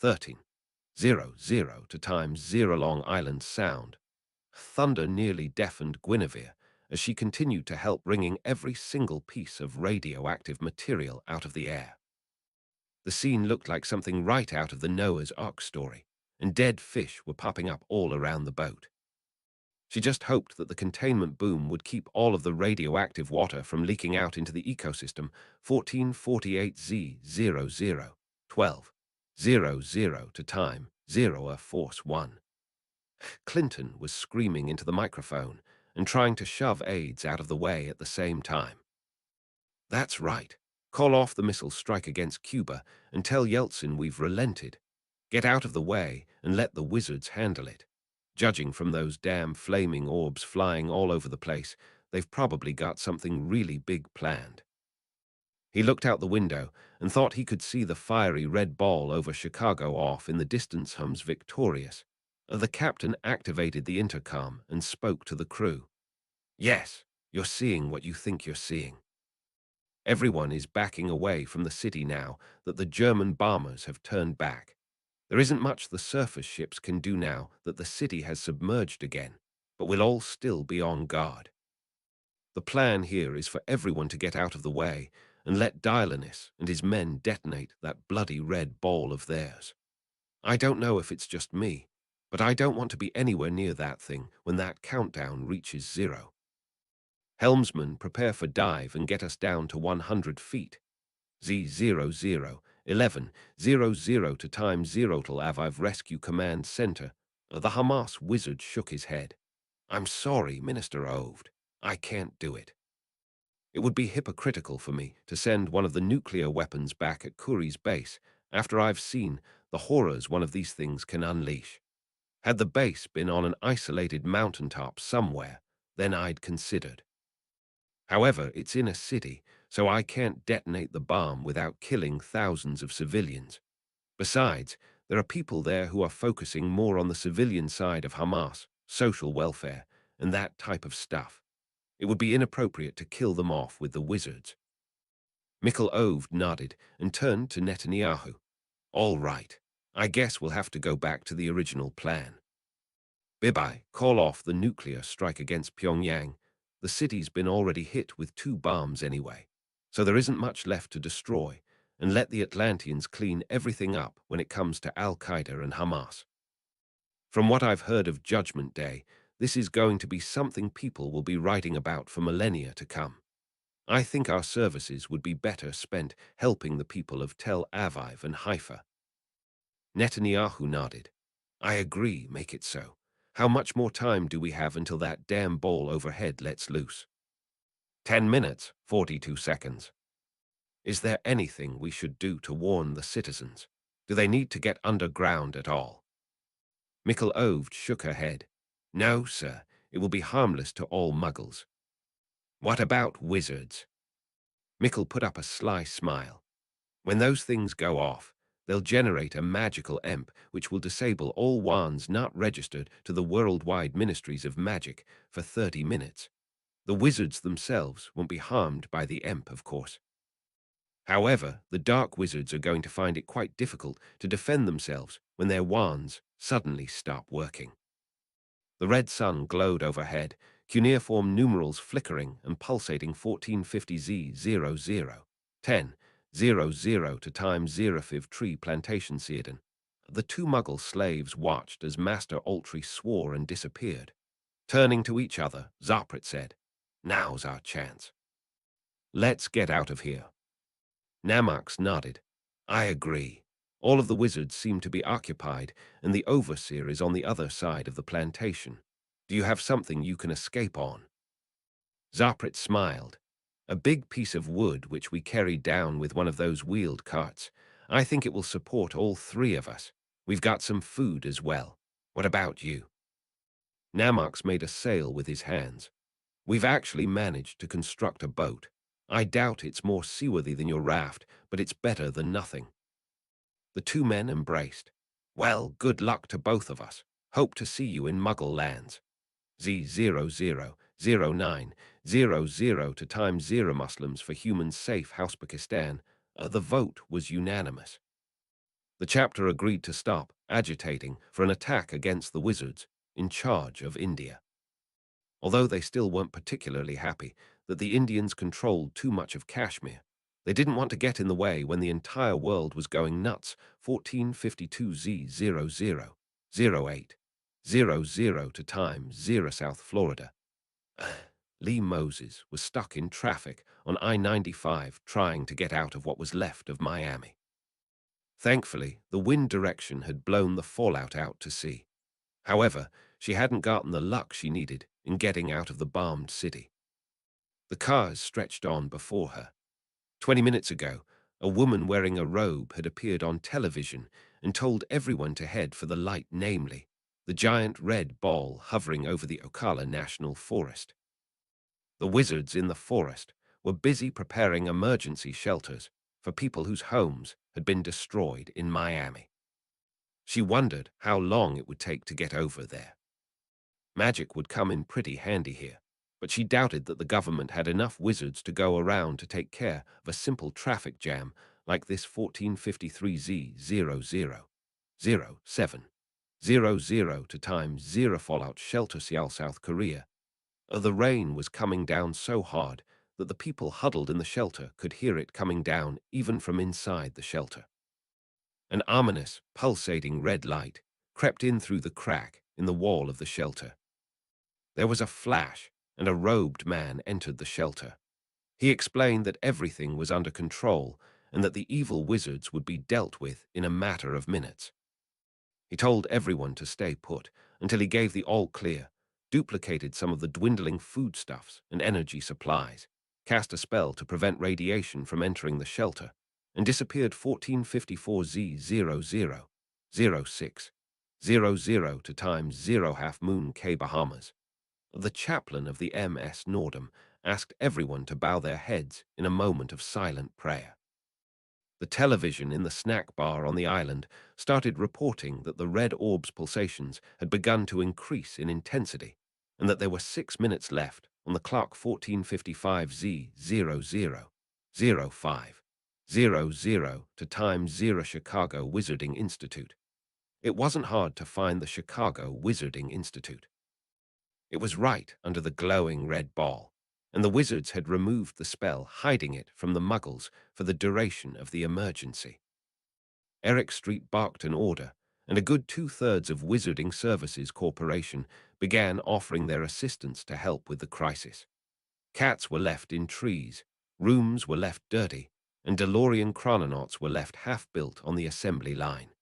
1300 to times 0 Long Island Sound. Thunder nearly deafened Guinevere as she continued to help wringing every single piece of radioactive material out of the air. The scene looked like something right out of the Noah's Ark story, and dead fish were popping up all around the boat. She just hoped that the containment boom would keep all of the radioactive water from leaking out into the ecosystem. 1448Z00 1200 to time 0 Force 1. Clinton was screaming into the microphone and trying to shove aides out of the way at the same time. That's right. Call off the missile strike against Cuba and tell Yeltsin we've relented. Get out of the way and let the wizards handle it. Judging from those damn flaming orbs flying all over the place, they've probably got something really big planned. He looked out the window and thought he could see the fiery red ball over Chicago off in the distance. Hums victorious. The captain activated the intercom and spoke to the crew. Yes, you're seeing what you think you're seeing. Everyone is backing away from the city now that the German bombers have turned back. There isn't much the surface ships can do now that the city has submerged again, but we'll all still be on guard. The plan here is for everyone to get out of the way and let Dialenus and his men detonate that bloody red ball of theirs. I don't know if it's just me, but I don't want to be anywhere near that thing when that countdown reaches 0. Helmsman, prepare for dive and get us down to 100 feet. Z00 1100 to time 0 till Aviv Rescue Command Center. The Hamas wizard shook his head. I'm sorry, Minister Oved. I can't do it. It would be hypocritical for me to send one of the nuclear weapons back at Curie's base after I've seen the horrors one of these things can unleash. Had the base been on an isolated mountaintop somewhere, then I'd considered. However, it's in a city, so I can't detonate the bomb without killing thousands of civilians. Besides, there are people there who are focusing more on the civilian side of Hamas, social welfare, and that type of stuff. It would be inappropriate to kill them off with the wizards. Mikkel Oved nodded and turned to Netanyahu. All right, I guess we'll have to go back to the original plan. Bibi, call off the nuclear strike against Pyongyang. The city's been already hit with 2 bombs anyway, so there isn't much left to destroy, and let the Atlanteans clean everything up when it comes to Al-Qaeda and Hamas. From what I've heard of Judgment Day, this is going to be something people will be writing about for millennia to come. I think our services would be better spent helping the people of Tel Aviv and Haifa. Netanyahu nodded. I agree, make it so. How much more time do we have until that damn ball overhead lets loose? 10 minutes, 42 seconds. Is there anything we should do to warn the citizens? Do they need to get underground at all? Mikkel Oved shook her head. No, sir, it will be harmless to all Muggles. What about wizards? Mikkel put up a sly smile. When those things go off, they'll generate a magical EMP which will disable all wands not registered to the worldwide ministries of magic for 30 minutes. The wizards themselves won't be harmed by the EMP, of course. However, the dark wizards are going to find it quite difficult to defend themselves when their wands suddenly stop working. The red sun glowed overhead, cuneiform numerals flickering and pulsating. 1450Z00 10 00 to times 0 fiv tree plantation Seaden. The two Muggle slaves watched as Master Altry swore and disappeared. Turning to each other, Zarprit said, "Now's our chance. Let's get out of here." Namax nodded. "I agree. All of the wizards seem to be occupied, and the overseer is on the other side of the plantation. Do you have something you can escape on?" Zarprit smiled. "A big piece of wood which we carried down with one of those wheeled carts. I think it will support all three of us. We've got some food as well. What about you?" Namax made a sail with his hands. "We've actually managed to construct a boat. I doubt it's more seaworthy than your raft, but it's better than nothing." The two men embraced. "Well, good luck to both of us. Hope to see you in Muggle lands." Z000900 to times 0 Muslims for Humans Safe House Pakistan. The vote was unanimous. The chapter agreed to stop agitating for an attack against the wizards in charge of India. Although they still weren't particularly happy that the Indians controlled too much of Kashmir, they didn't want to get in the way when the entire world was going nuts. 1452 Z000800 to times 0 South Florida. Lee Moses was stuck in traffic on I-95 trying to get out of what was left of Miami. Thankfully, the wind direction had blown the fallout out to sea. However, she hadn't gotten the luck she needed in getting out of the bombed city. The cars stretched on before her. 20 minutes ago, a woman wearing a robe had appeared on television and told everyone to head for the light, namely, the giant red ball hovering over the Ocala National Forest. The wizards in the forest were busy preparing emergency shelters for people whose homes had been destroyed in Miami. She wondered how long it would take to get over there. Magic would come in pretty handy here, but she doubted that the government had enough wizards to go around to take care of a simple traffic jam like this. 1453 Z000700 to times 0 Fallout Shelter Seoul, South Korea. The rain was coming down so hard that the people huddled in the shelter could hear it coming down even from inside the shelter. An ominous, pulsating red light crept in through the crack in the wall of the shelter. There was a flash, and a robed man entered the shelter. He explained that everything was under control and that the evil wizards would be dealt with in a matter of minutes. He told everyone to stay put until he gave the all-clear, duplicated some of the dwindling foodstuffs and energy supplies, cast a spell to prevent radiation from entering the shelter, and disappeared. 1454 Z000600 to times 0 Half Moon K Bahamas. The chaplain of the MS Nordum asked everyone to bow their heads in a moment of silent prayer. The television in the snack bar on the island started reporting that the red orb's pulsations had begun to increase in intensity and that there were 6 minutes left on the clock. 1455 Z000500 to times 0 Chicago Wizarding Institute. It wasn't hard to find the Chicago Wizarding Institute. It was right under the glowing red ball, and the wizards had removed the spell, hiding it from the Muggles for the duration of the emergency. Eric Street barked an order, and a good 2/3 of Wizarding Services Corporation began offering their assistance to help with the crisis. Cats were left in trees, rooms were left dirty, and DeLorean chrononauts were left half-built on the assembly line.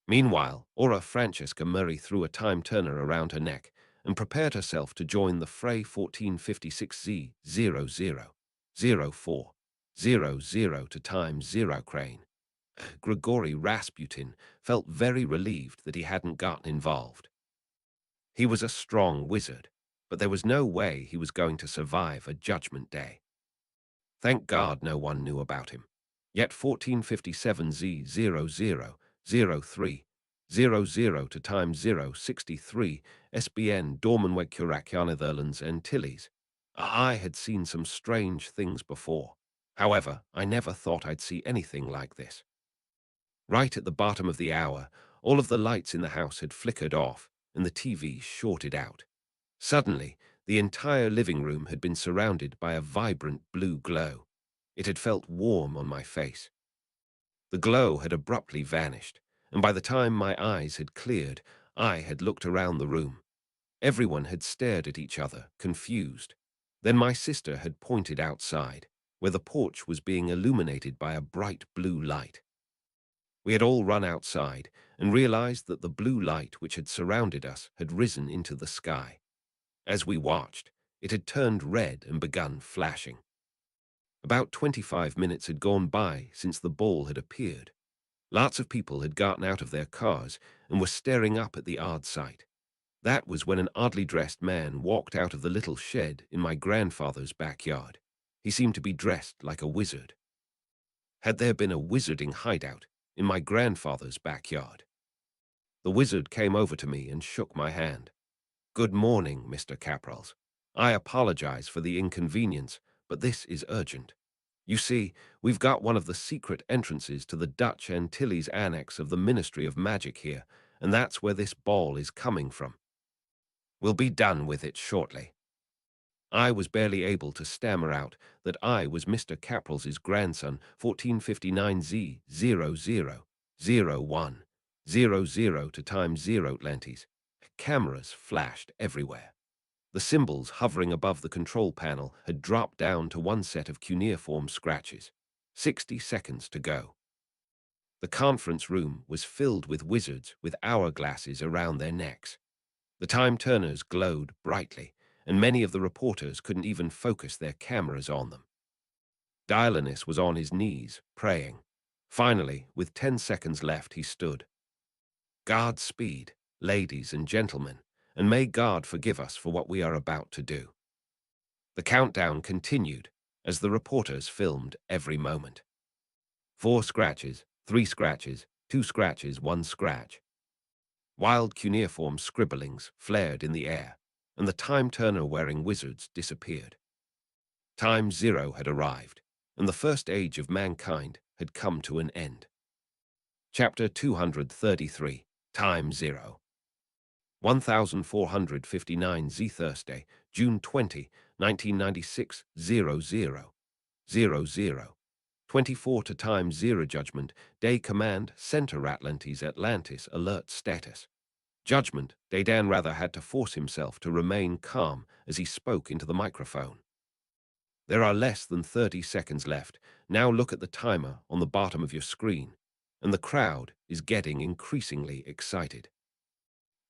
Meanwhile, Aura Francesca Murray threw a time turner around her neck and prepared herself to join the fray. 1456 Z000400 to times 0 Crane. Grigory Rasputin felt very relieved that he hadn't gotten involved. He was a strong wizard, but there was no way he was going to survive a Judgment Day. Thank God no one knew about him. Yet 1457 Z000300 to times 063 SBN Dormanweg Curacia Netherlands Antilles. I had seen some strange things before. However, I never thought I'd see anything like this. Right at the bottom of the hour, all of the lights in the house had flickered off and the TV shorted out. Suddenly, the entire living room had been surrounded by a vibrant blue glow. It had felt warm on my face. The glow had abruptly vanished, and by the time my eyes had cleared, I had looked around the room. Everyone had stared at each other, confused. Then my sister had pointed outside, where the porch was being illuminated by a bright blue light. We had all run outside and realized that the blue light which had surrounded us had risen into the sky. As we watched, it had turned red and begun flashing. About 25 minutes had gone by since the ball had appeared. Lots of people had gotten out of their cars and were staring up at the odd sight. That was when an oddly dressed man walked out of the little shed in my grandfather's backyard. He seemed to be dressed like a wizard. Had there been a wizarding hideout in my grandfather's backyard? The wizard came over to me and shook my hand. "Good morning, Mr. Caprals. I apologize for the inconvenience, but this is urgent. You see, we've got one of the secret entrances to the Dutch Antilles annex of the Ministry of Magic here, and that's where this ball is coming from. We'll be done with it shortly." I was barely able to stammer out that I was Mr. Caprals's grandson, 1459Z000100 to times 0 Atlantis. Cameras flashed everywhere. The symbols hovering above the control panel had dropped down to one set of cuneiform scratches. 60 seconds to go. The conference room was filled with wizards with hourglasses around their necks. The time-turners glowed brightly, and many of the reporters couldn't even focus their cameras on them. Dialanus was on his knees, praying. Finally, with 10 seconds left, he stood. "Godspeed, ladies and gentlemen, and may God forgive us for what we are about to do." The countdown continued as the reporters filmed every moment. 4 scratches, 3 scratches, 2 scratches, 1 scratch. Wild cuneiform scribblings flared in the air, and the time-turner-wearing wizards disappeared. Time 0 had arrived, and the first age of mankind had come to an end. Chapter 233, Time 0. 1459 Z Thursday, June 20, 1996, 0000. 24 to time 0 Judgment, Day Command, Center Atlantis Alert Status. Judgment, Day Dan rather had to force himself to remain calm as he spoke into the microphone. "There are less than 30 seconds left. Now look at the timer on the bottom of your screen, and the crowd is getting increasingly excited.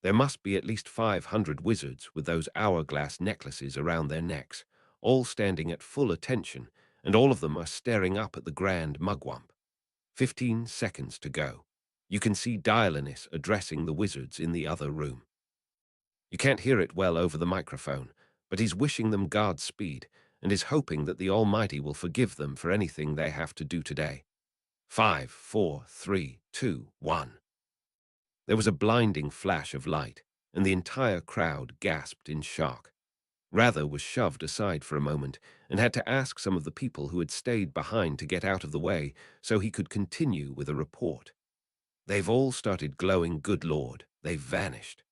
There must be at least 500 wizards with those hourglass necklaces around their necks, all standing at full attention, and all of them are staring up at the grand mugwump. 15 seconds to go. You can see Dialanus addressing the wizards in the other room. You can't hear it well over the microphone, but he's wishing them Godspeed and is hoping that the Almighty will forgive them for anything they have to do today. 5, 4, 3, 2, 1. There was a blinding flash of light, and the entire crowd gasped in shock. Rather was shoved aside for a moment and had to ask some of the people who had stayed behind to get out of the way so he could continue with a report. "They've all started glowing, good Lord, they've vanished."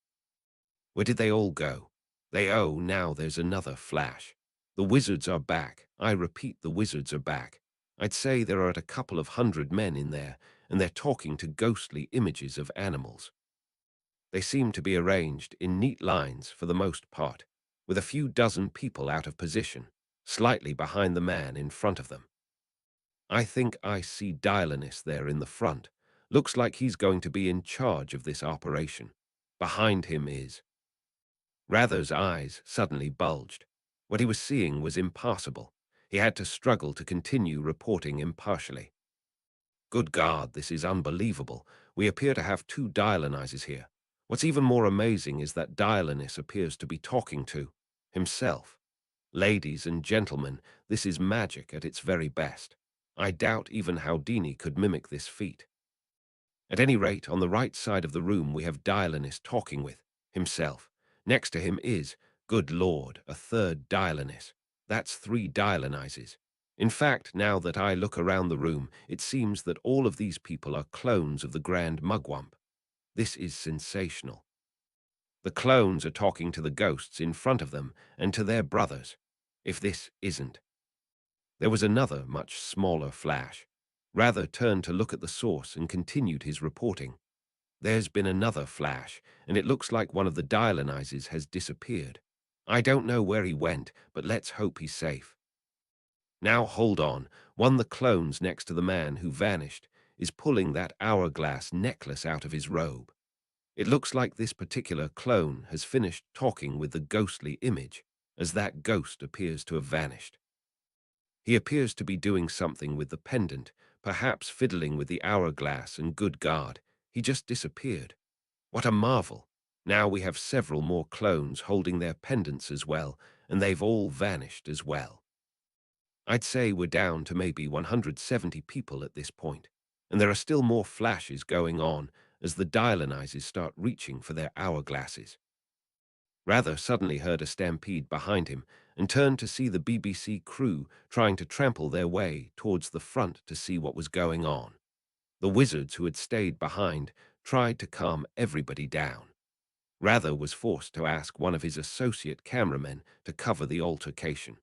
Where did they all go? Now there's another flash. The wizards are back. I repeat, the wizards are back. I'd say there are a couple of 100 men in there, and they're talking to ghostly images of animals. They seem to be arranged in neat lines for the most part, with a few dozen people out of position, slightly behind the man in front of them. I think I see Dialanus there in the front. Looks like he's going to be in charge of this operation. Behind him is... Rather's eyes suddenly bulged. What he was seeing was impossible. He had to struggle to continue reporting impartially. "Good God, this is unbelievable. We appear to have 2 Dialanizes here. What's even more amazing is that Dialanus appears to be talking to himself. Ladies and gentlemen, this is magic at its very best. I doubt even Houdini could mimic this feat. At any rate, on the right side of the room we have Dialanus talking with himself. Next to him is, good Lord, a third Dialanus. That's 3 Dialanizes. In fact, now that I look around the room, it seems that all of these people are clones of the Grand Mugwump. This is sensational. The clones are talking to the ghosts in front of them and to their brothers. If this isn't... There was another, much smaller flash. Rather turned to look at the source and continued his reporting. There's been another flash, and it looks like one of the Dionysus has disappeared. I don't know where he went, but let's hope he's safe. Now hold on. One of the clones next to the man who vanished is pulling that hourglass necklace out of his robe. It looks like this particular clone has finished talking with the ghostly image, as that ghost appears to have vanished. He appears to be doing something with the pendant, perhaps fiddling with the hourglass, and good God, he just disappeared. What a marvel! Now we have several more clones holding their pendants as well, and they've all vanished as well. I'd say we're down to maybe 170 people at this point, and there are still more flashes going on as the Dionysus start reaching for their hourglasses. Rather suddenly heard a stampede behind him and turned to see the BBC crew trying to trample their way towards the front to see what was going on. The wizards who had stayed behind tried to calm everybody down. Rather was forced to ask one of his associate cameramen to cover the altercation.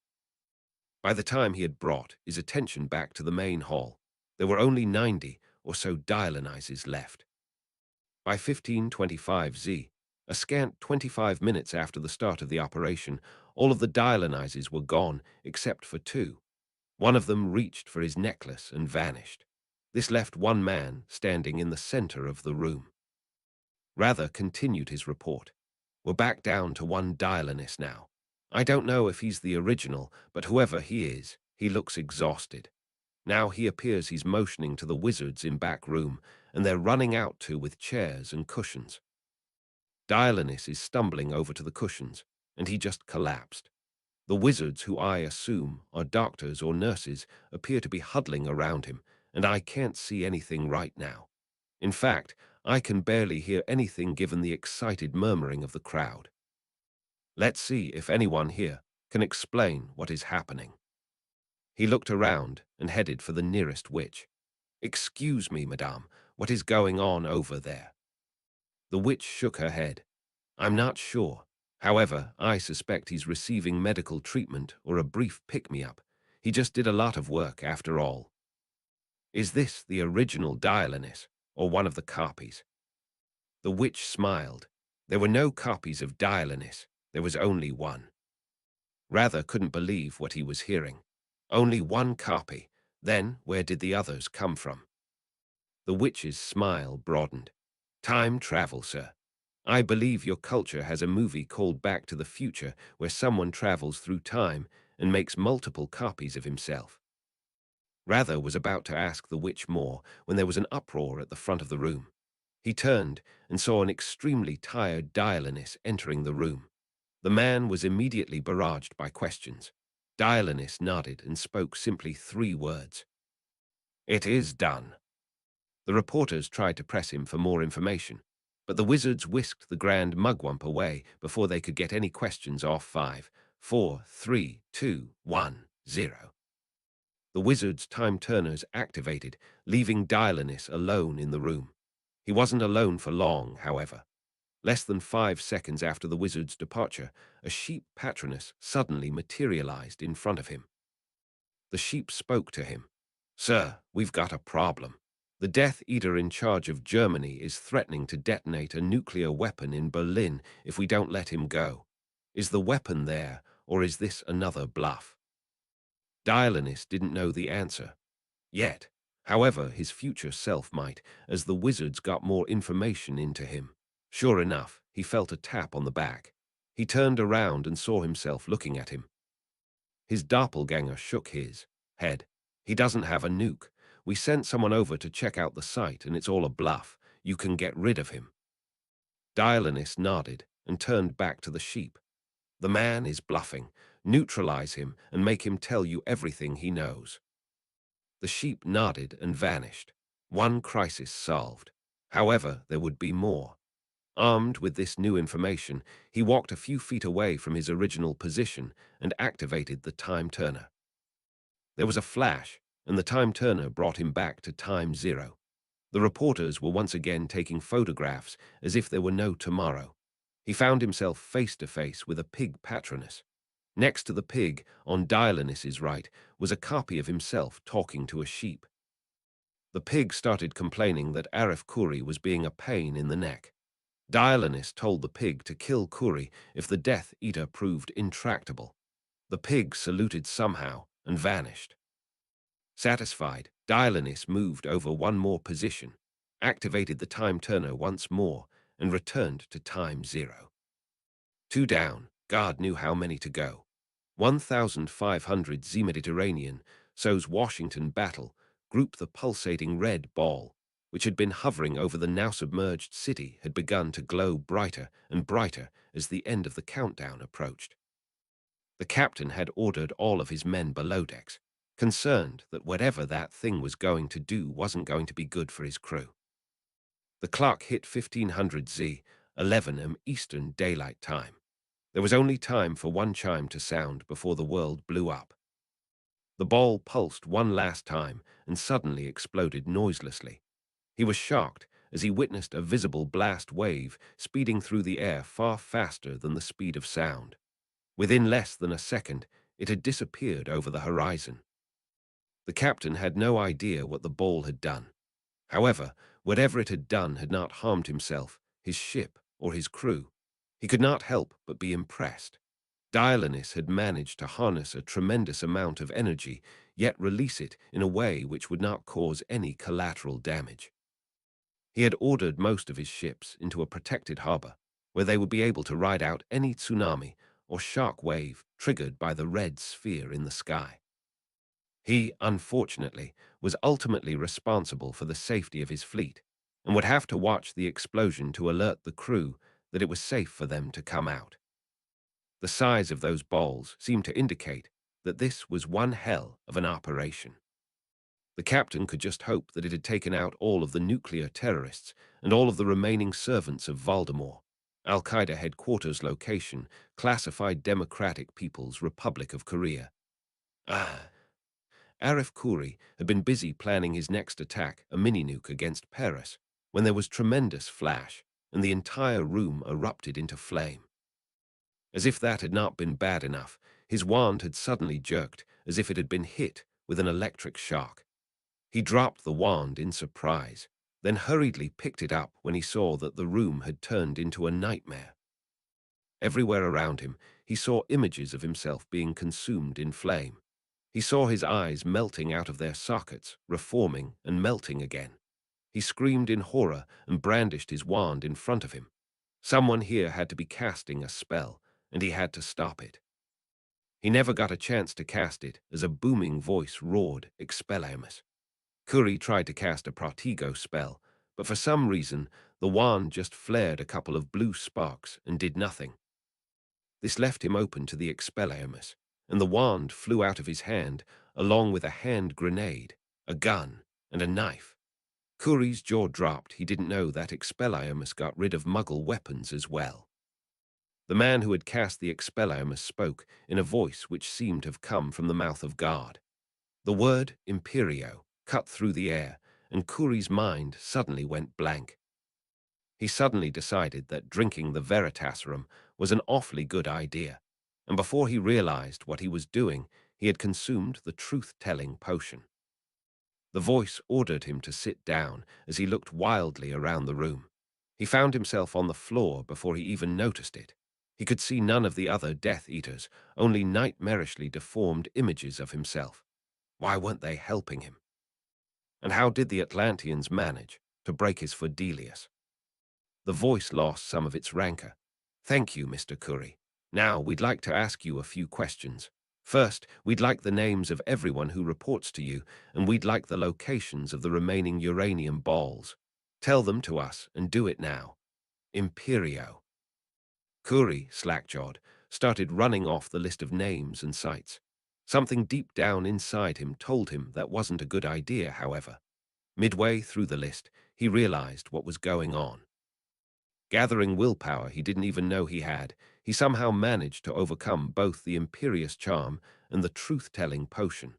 By the time he had brought his attention back to the main hall, there were only 90 or so Dionysus left. By 1525Z, a scant 25 minutes after the start of the operation, all of the Dionysus were gone except for two. One of them reached for his necklace and vanished. This left one man standing in the center of the room. Rather continued his report. We're back down to one Dionysus now. I don't know if he's the original, but whoever he is, he looks exhausted. Now he appears he's motioning to the wizards in back room, and they're running out with chairs and cushions. Dionysus is stumbling over to the cushions, and he just collapsed. The wizards, who I assume are doctors or nurses, appear to be huddling around him, and I can't see anything right now. In fact, I can barely hear anything given the excited murmuring of the crowd. Let's see if anyone here can explain what is happening. He looked around and headed for the nearest witch. Excuse me, madame, what is going on over there? The witch shook her head. I'm not sure. However, I suspect he's receiving medical treatment or a brief pick-me-up. He just did a lot of work after all. Is this the original Dionysus or one of the copies? The witch smiled. There were no copies of Dionysus. There was only one. Rather couldn't believe what he was hearing. Only one copy. Then where did the others come from? The witch's smile broadened. Time travel, sir. I believe your culture has a movie called Back to the Future where someone travels through time and makes multiple copies of himself. Rather was about to ask the witch more when there was an uproar at the front of the room. He turned and saw an extremely tired Dionysus entering the room. The man was immediately barraged by questions. Dionysus nodded and spoke simply 3 words. It is done. The reporters tried to press him for more information, but the wizards whisked the grand mugwump away before they could get any questions off. 5, 4, 3, 2, 1, 0. The wizard's time-turners activated, leaving Dionysus alone in the room. He wasn't alone for long, however. Less than 5 seconds after the wizard's departure, a sheep patroness suddenly materialized in front of him. The sheep spoke to him. Sir, we've got a problem. The Death Eater in charge of Germany is threatening to detonate a nuclear weapon in Berlin if we don't let him go. Is the weapon there, or is this another bluff? Dionysus didn't know the answer. Yet. However, his future self might, as the wizards got more information into him. Sure enough, he felt a tap on the back. He turned around and saw himself looking at him. His doppelganger shook his head. He doesn't have a nuke. We sent someone over to check out the site, and it's all a bluff. You can get rid of him. Dionysus nodded and turned back to the sheep. The man is bluffing. Neutralize him and make him tell you everything he knows. The sheep nodded and vanished. One crisis solved. However, there would be more. Armed with this new information, he walked a few feet away from his original position and activated the time-turner. There was a flash, and the time-turner brought him back to time 0. The reporters were once again taking photographs as if there were no tomorrow. He found himself face to face with a pig patroness. Next to the pig, on Dionysus's right, was a copy of himself talking to a sheep. The pig started complaining that Arif Kuri was being a pain in the neck. Dionysus told the pig to kill Kuri if the Death Eater proved intractable. The pig saluted somehow and vanished. Satisfied, Dionysus moved over one more position, activated the time turner once more, and returned to time 0. 2 down, God knew how many to go. 1,500 Z Mediterranean, so's Washington battle, group the pulsating red ball, which had been hovering over the now-submerged city, had begun to glow brighter and brighter as the end of the countdown approached. The captain had ordered all of his men below decks, concerned that whatever that thing was going to do wasn't going to be good for his crew. The clock hit 1500 Z, 11 am Eastern Daylight Time. There was only time for one chime to sound before the world blew up. The ball pulsed one last time and suddenly exploded noiselessly. He was shocked as he witnessed a visible blast wave speeding through the air far faster than the speed of sound. Within less than a second, it had disappeared over the horizon. The captain had no idea what the ball had done. However, whatever it had done had not harmed himself, his ship, or his crew. He could not help but be impressed. Dionysus had managed to harness a tremendous amount of energy, yet release it in a way which would not cause any collateral damage. He had ordered most of his ships into a protected harbor, where they would be able to ride out any tsunami or shark wave triggered by the red sphere in the sky. He, unfortunately, was ultimately responsible for the safety of his fleet, and would have to watch the explosion to alert the crew that it was safe for them to come out. The size of those balls seemed to indicate that this was one hell of an operation. The captain could just hope that it had taken out all of the nuclear terrorists and all of the remaining servants of Voldemort, Al-Qaeda headquarters location, classified Democratic People's Republic of Korea. Arif Kuri had been busy planning his next attack, a mini-nuke against Paris, when there was tremendous flash and the entire room erupted into flame. As if that had not been bad enough, his wand had suddenly jerked as if it had been hit with an electric shock. He dropped the wand in surprise, then hurriedly picked it up when he saw that the room had turned into a nightmare. Everywhere around him, he saw images of himself being consumed in flame. He saw his eyes melting out of their sockets, reforming and melting again. He screamed in horror and brandished his wand in front of him. Someone here had to be casting a spell, and he had to stop it. He never got a chance to cast it as a booming voice roared, "Expelliarmus." Kuri tried to cast a Protego spell, but for some reason the wand just flared a couple of blue sparks and did nothing. This left him open to the Expelliarmus, and the wand flew out of his hand along with a hand grenade, a gun, and a knife. Kuri's jaw dropped. He didn't know that Expelliarmus got rid of Muggle weapons as well. The man who had cast the Expelliarmus spoke in a voice which seemed to have come from the mouth of God. The word Imperio cut through the air, and Kuri's mind suddenly went blank. He suddenly decided that drinking the Veritaserum was an awfully good idea, and before he realized what he was doing, he had consumed the truth-telling potion. The voice ordered him to sit down as he looked wildly around the room. He found himself on the floor before he even noticed it. He could see none of the other Death Eaters, only nightmarishly deformed images of himself. Why weren't they helping him? And how did the Atlanteans manage to break his Fordelius? The voice lost some of its rancor. "Thank you, Mr. Kuri. Now we'd like to ask you a few questions. First, we'd like the names of everyone who reports to you, and we'd like the locations of the remaining uranium balls. Tell them to us, and do it now." Imperio. Kuri, slack-jawed, started running off the list of names and sites. Something deep down inside him told him that wasn't a good idea, however. Midway through the list, he realized what was going on. Gathering willpower he didn't even know he had, he somehow managed to overcome both the imperious charm and the truth-telling potion.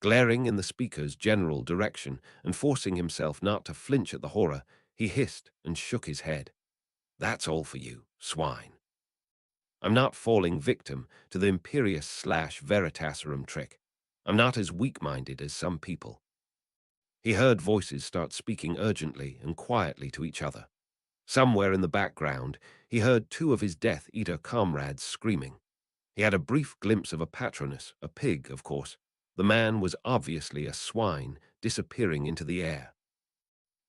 Glaring in the speaker's general direction and forcing himself not to flinch at the horror, he hissed and shook his head. "That's all for you, swine." I'm not falling victim to the imperious/veritaserum trick. I'm not as weak-minded as some people. He heard voices start speaking urgently and quietly to each other. Somewhere in the background, he heard two of his Death Eater comrades screaming. He had a brief glimpse of a patronus, a pig, of course. The man was obviously a swine, disappearing into the air.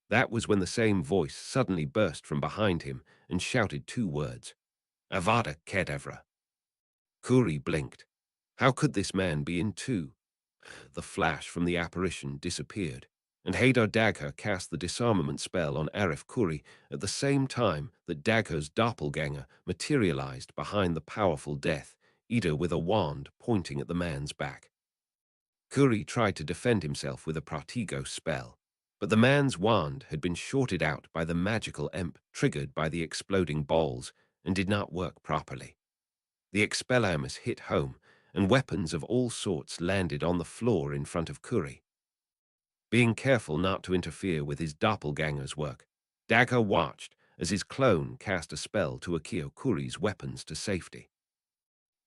That was when the same voice suddenly burst from behind him and shouted two words. Avada Kedavra. Kuri blinked. How could this man be in two? The flash from the apparition disappeared, and Hadar Dagher cast the disarmament spell on Arif Kuri at the same time that Dagher's doppelganger materialized behind the powerful Death Eater with a wand pointing at the man's back. Kuri tried to defend himself with a Pratigo spell, but the man's wand had been shorted out by the magical imp triggered by the exploding balls and did not work properly. The Expelliarmus hit home, and weapons of all sorts landed on the floor in front of Kuri. Being careful not to interfere with his doppelganger's work, Dagher watched as his clone cast a spell to Akio Kuri's weapons to safety.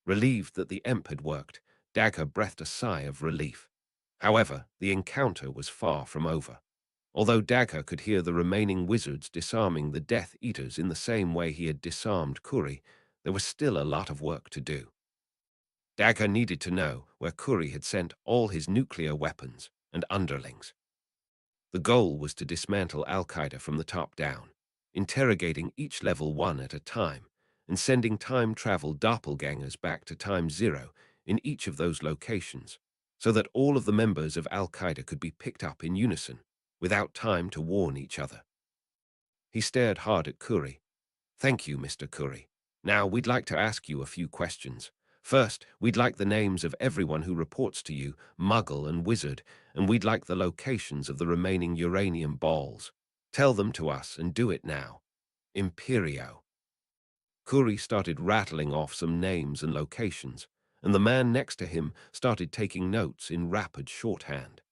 Relieved that the imp had worked, Dagher breathed a sigh of relief. However, the encounter was far from over. Although Dagher could hear the remaining wizards disarming the Death Eaters in the same way he had disarmed Kuri, there was still a lot of work to do. Dagher needed to know where Kuri had sent all his nuclear weapons and underlings. The goal was to dismantle Al-Qaeda from the top down, interrogating each level 1 at a time, and sending time-travel doppelgangers back to time 0 in each of those locations, so that all of the members of Al-Qaeda could be picked up in unison, without time to warn each other. He stared hard at Kuri. Thank you, Mr. Kuri. Now, we'd like to ask you a few questions. First, we'd like the names of everyone who reports to you, Muggle and Wizard, and we'd like the locations of the remaining uranium balls. Tell them to us, and do it now. Imperio. Kuri started rattling off some names and locations, and the man next to him started taking notes in rapid shorthand.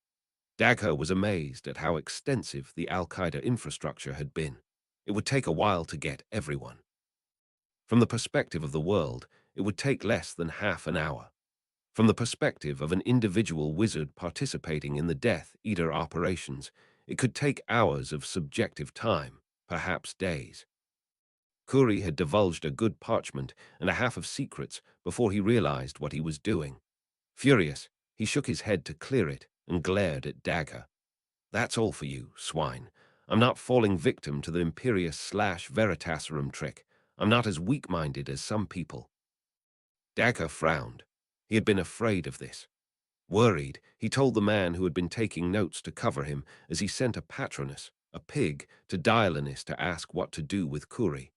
Dagher was amazed at how extensive the Al-Qaeda infrastructure had been. It would take a while to get everyone. From the perspective of the world, it would take less than half an hour. From the perspective of an individual wizard participating in the Death Eater operations, it could take hours of subjective time, perhaps days. Kuri had divulged a good parchment and a half of secrets before he realized what he was doing. Furious, he shook his head to clear it and glared at Dagher. That's all for you, swine. I'm not falling victim to the imperious/veritaserum trick. I'm not as weak-minded as some people. Dagher frowned. He had been afraid of this. Worried, he told the man who had been taking notes to cover him as he sent a patronus, a pig, to Atlantis to ask what to do with Kuri.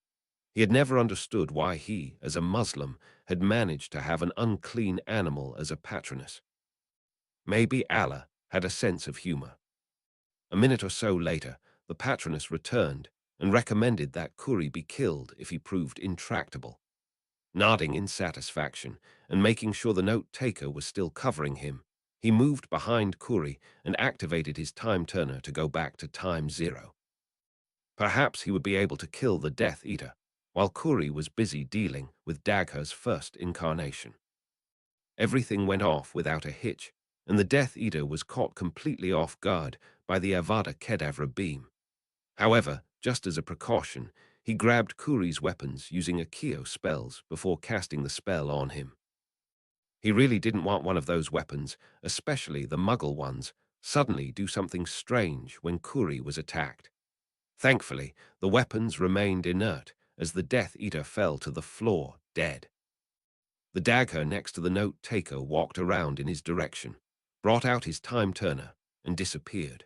He had never understood why he, as a Muslim, had managed to have an unclean animal as a patronus. Maybe Allah had a sense of humor. A minute or so later, the patronus returned and recommended that Kuri be killed if he proved intractable. Nodding in satisfaction and making sure the note-taker was still covering him, he moved behind Kuri and activated his time turner to go back to time 0. Perhaps he would be able to kill the Death Eater, while Kuri was busy dealing with Dagher's first incarnation. Everything went off without a hitch, and the Death Eater was caught completely off guard by the Avada Kedavra beam. However, just as a precaution, he grabbed Kuri's weapons using Akio spells before casting the spell on him. He really didn't want one of those weapons, especially the Muggle ones, suddenly do something strange when Kuri was attacked. Thankfully, the weapons remained inert as the Death Eater fell to the floor, dead. The Dagher next to the note-taker walked around in his direction, brought out his time turner, and disappeared.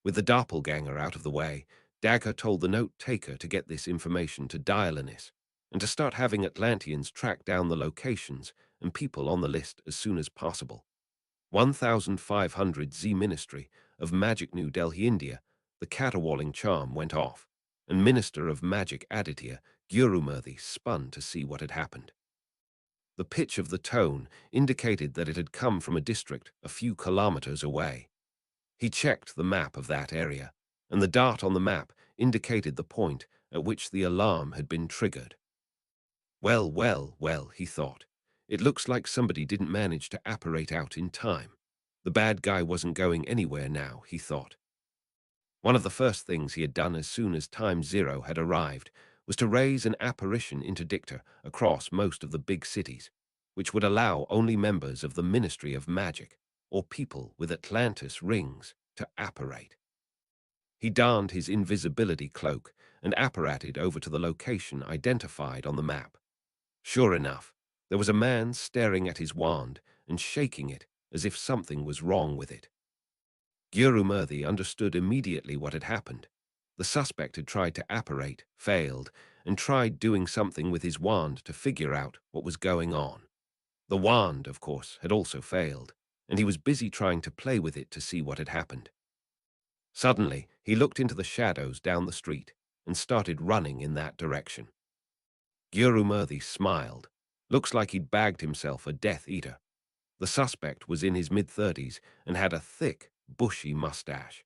With the doppelganger out of the way, Dagher told the note-taker to get this information to Atlantis, and to start having Atlanteans track down the locations and people on the list as soon as possible. 1500 Z Ministry of Magic New Delhi, India, the caterwauling charm went off, and Minister of Magic Aditya Gurumurthy spun to see what had happened. The pitch of the tone indicated that it had come from a district a few kilometers away. He checked the map of that area, and the dot on the map indicated the point at which the alarm had been triggered. Well, well, well, he thought. It looks like somebody didn't manage to apparate out in time. The bad guy wasn't going anywhere now, he thought. One of the first things he had done as soon as Time Zero had arrived was to raise an apparition interdictor across most of the big cities, which would allow only members of the Ministry of Magic or people with Atlantis rings to apparate. He donned his invisibility cloak and apparated over to the location identified on the map. Sure enough, there was a man staring at his wand and shaking it as if something was wrong with it. Gurumurthy understood immediately what had happened. The suspect had tried to apparate, failed, and tried doing something with his wand to figure out what was going on. The wand, of course, had also failed, and he was busy trying to play with it to see what had happened. Suddenly, he looked into the shadows down the street and started running in that direction. Gurumurthy smiled. Looks like he'd bagged himself a Death Eater. The suspect was in his mid-30s and had a thick, bushy mustache.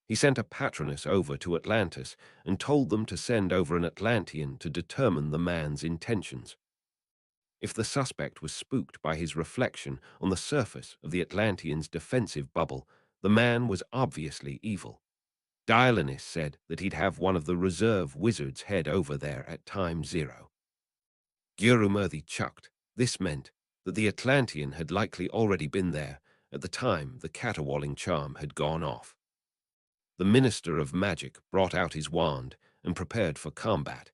He sent a patronus over to Atlantis and told them to send over an Atlantean to determine the man's intentions. If the suspect was spooked by his reflection on the surface of the Atlantean's defensive bubble, the man was obviously evil. DeLorean said that he'd have one of the reserve wizards head over there at Time Zero. Gurumurthy chucked. This meant that the Atlantean had likely already been there at the time the caterwauling charm had gone off. The Minister of Magic brought out his wand and prepared for combat.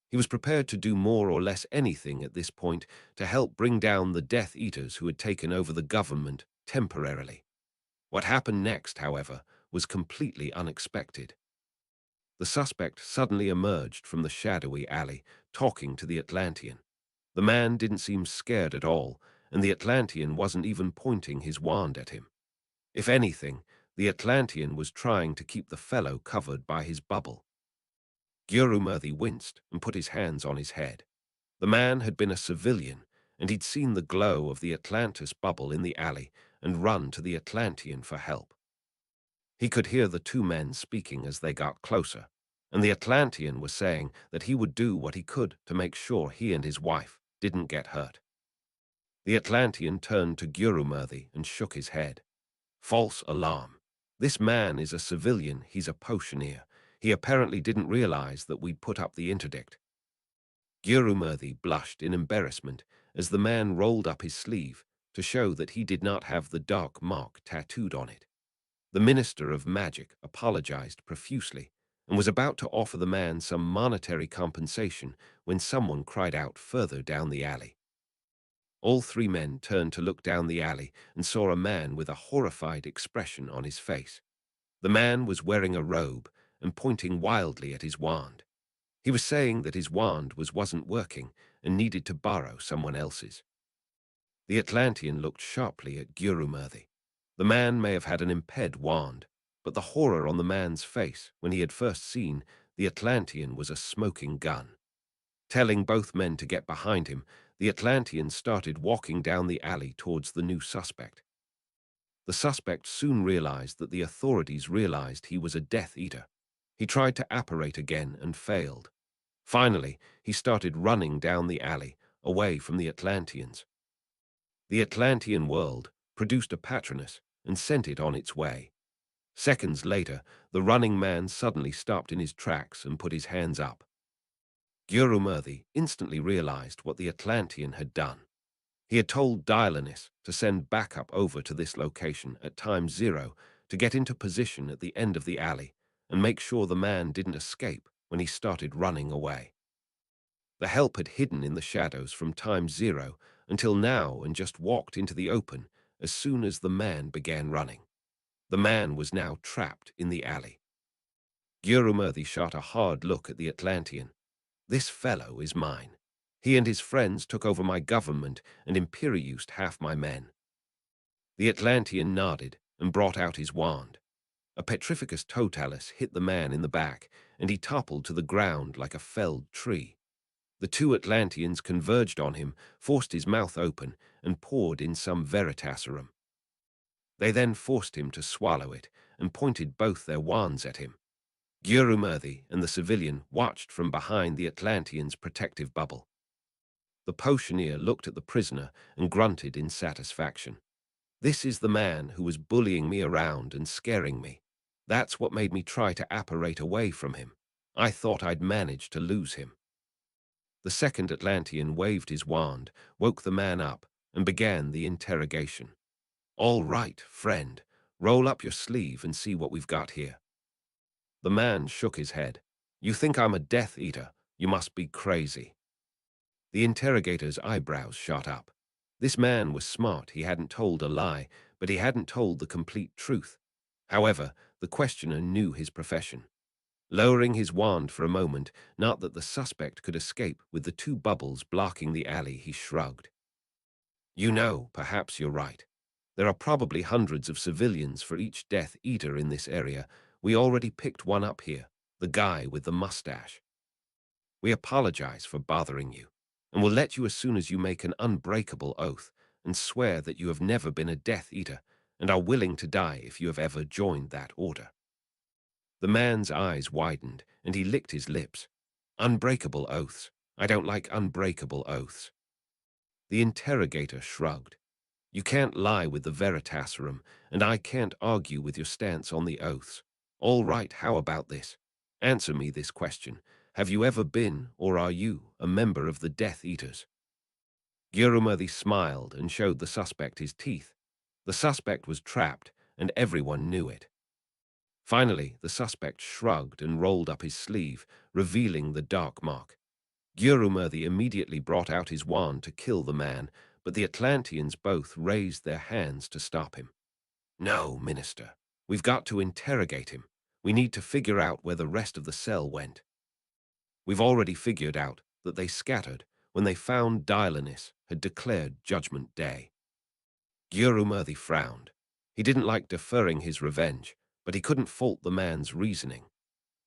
He was prepared to do more or less anything at this point to help bring down the Death Eaters who had taken over the government temporarily. What happened next, however, was completely unexpected. The suspect suddenly emerged from the shadowy alley, talking to the Atlantean. The man didn't seem scared at all, and the Atlantean wasn't even pointing his wand at him. If anything, the Atlantean was trying to keep the fellow covered by his bubble. Gurumurthy winced and put his hands on his head. The man had been a civilian, and he'd seen the glow of the Atlantis bubble in the alley and run to the Atlantean for help. He could hear the two men speaking as they got closer, and the Atlantean was saying that he would do what he could to make sure he and his wife didn't get hurt. The Atlantean turned to Gurumurthy and shook his head. False alarm. This man is a civilian, he's a potioneer. He apparently didn't realize that we'd put up the interdict. Gurumurthy blushed in embarrassment as the man rolled up his sleeve to show that he did not have the dark mark tattooed on it. The Minister of Magic apologized profusely and was about to offer the man some monetary compensation when someone cried out further down the alley. All three men turned to look down the alley and saw a man with a horrified expression on his face. The man was wearing a robe and pointing wildly at his wand. He was saying that his wand wasn't working and needed to borrow someone else's. The Atlantean looked sharply at Gurumurthy. The man may have had an imped wand, but the horror on the man's face when he had first seen the Atlantean was a smoking gun. Telling both men to get behind him, the Atlantean started walking down the alley towards the new suspect. The suspect soon realized that the authorities realized he was a Death Eater. He tried to apparate again and failed. Finally, he started running down the alley, away from the Atlanteans. The Atlantean world produced a patronus and sent it on its way. Seconds later, the running man suddenly stopped in his tracks and put his hands up. Gurumurthy instantly realized what the Atlantean had done. He had told DeLorean to send backup over to this location at Time Zero to get into position at the end of the alley and make sure the man didn't escape when he started running away. The help had hidden in the shadows from Time Zero until now and just walked into the open as soon as the man began running. The man was now trapped in the alley. Gurumurthy shot a hard look at the Atlantean. This fellow is mine. He and his friends took over my government and imperiused half my men. The Atlantean nodded and brought out his wand. A petrificus totalis hit the man in the back, and he toppled to the ground like a felled tree. The two Atlanteans converged on him, forced his mouth open, and poured in some veritaserum. They then forced him to swallow it and pointed both their wands at him. Gurumurthy and the civilian watched from behind the Atlantean's protective bubble. The potioneer looked at the prisoner and grunted in satisfaction. This is the man who was bullying me around and scaring me. That's what made me try to apparate away from him. I thought I'd managed to lose him. The second Atlantean waved his wand, woke the man up, and began the interrogation. All right, friend, roll up your sleeve and see what we've got here. The man shook his head. You think I'm a Death Eater? You must be crazy. The interrogator's eyebrows shot up. This man was smart. He hadn't told a lie, but he hadn't told the complete truth. However, the questioner knew his profession. Lowering his wand for a moment, not that the suspect could escape with the two bubbles blocking the alley, he shrugged. You know, perhaps you're right. There are probably hundreds of civilians for each Death Eater in this area. We already picked one up here, the guy with the mustache. We apologize for bothering you, and will let you as soon as you make an unbreakable oath and swear that you have never been a Death Eater and are willing to die if you have ever joined that order. The man's eyes widened, and he licked his lips. Unbreakable oaths. I don't like unbreakable oaths. The interrogator shrugged. You can't lie with the Veritaserum, and I can't argue with your stance on the oaths. All right, how about this? Answer me this question. Have you ever been, or are you, a member of the Death Eaters? Gurumurthy smiled and showed the suspect his teeth. The suspect was trapped, and everyone knew it. Finally, the suspect shrugged and rolled up his sleeve, revealing the dark mark. Gurumurthy immediately brought out his wand to kill the man, but the Atlanteans both raised their hands to stop him. No, Minister. We've got to interrogate him. We need to figure out where the rest of the cell went. We've already figured out that they scattered when they found Dilanis had declared Judgment Day. Gurumurthy frowned. He didn't like deferring his revenge, but he couldn't fault the man's reasoning.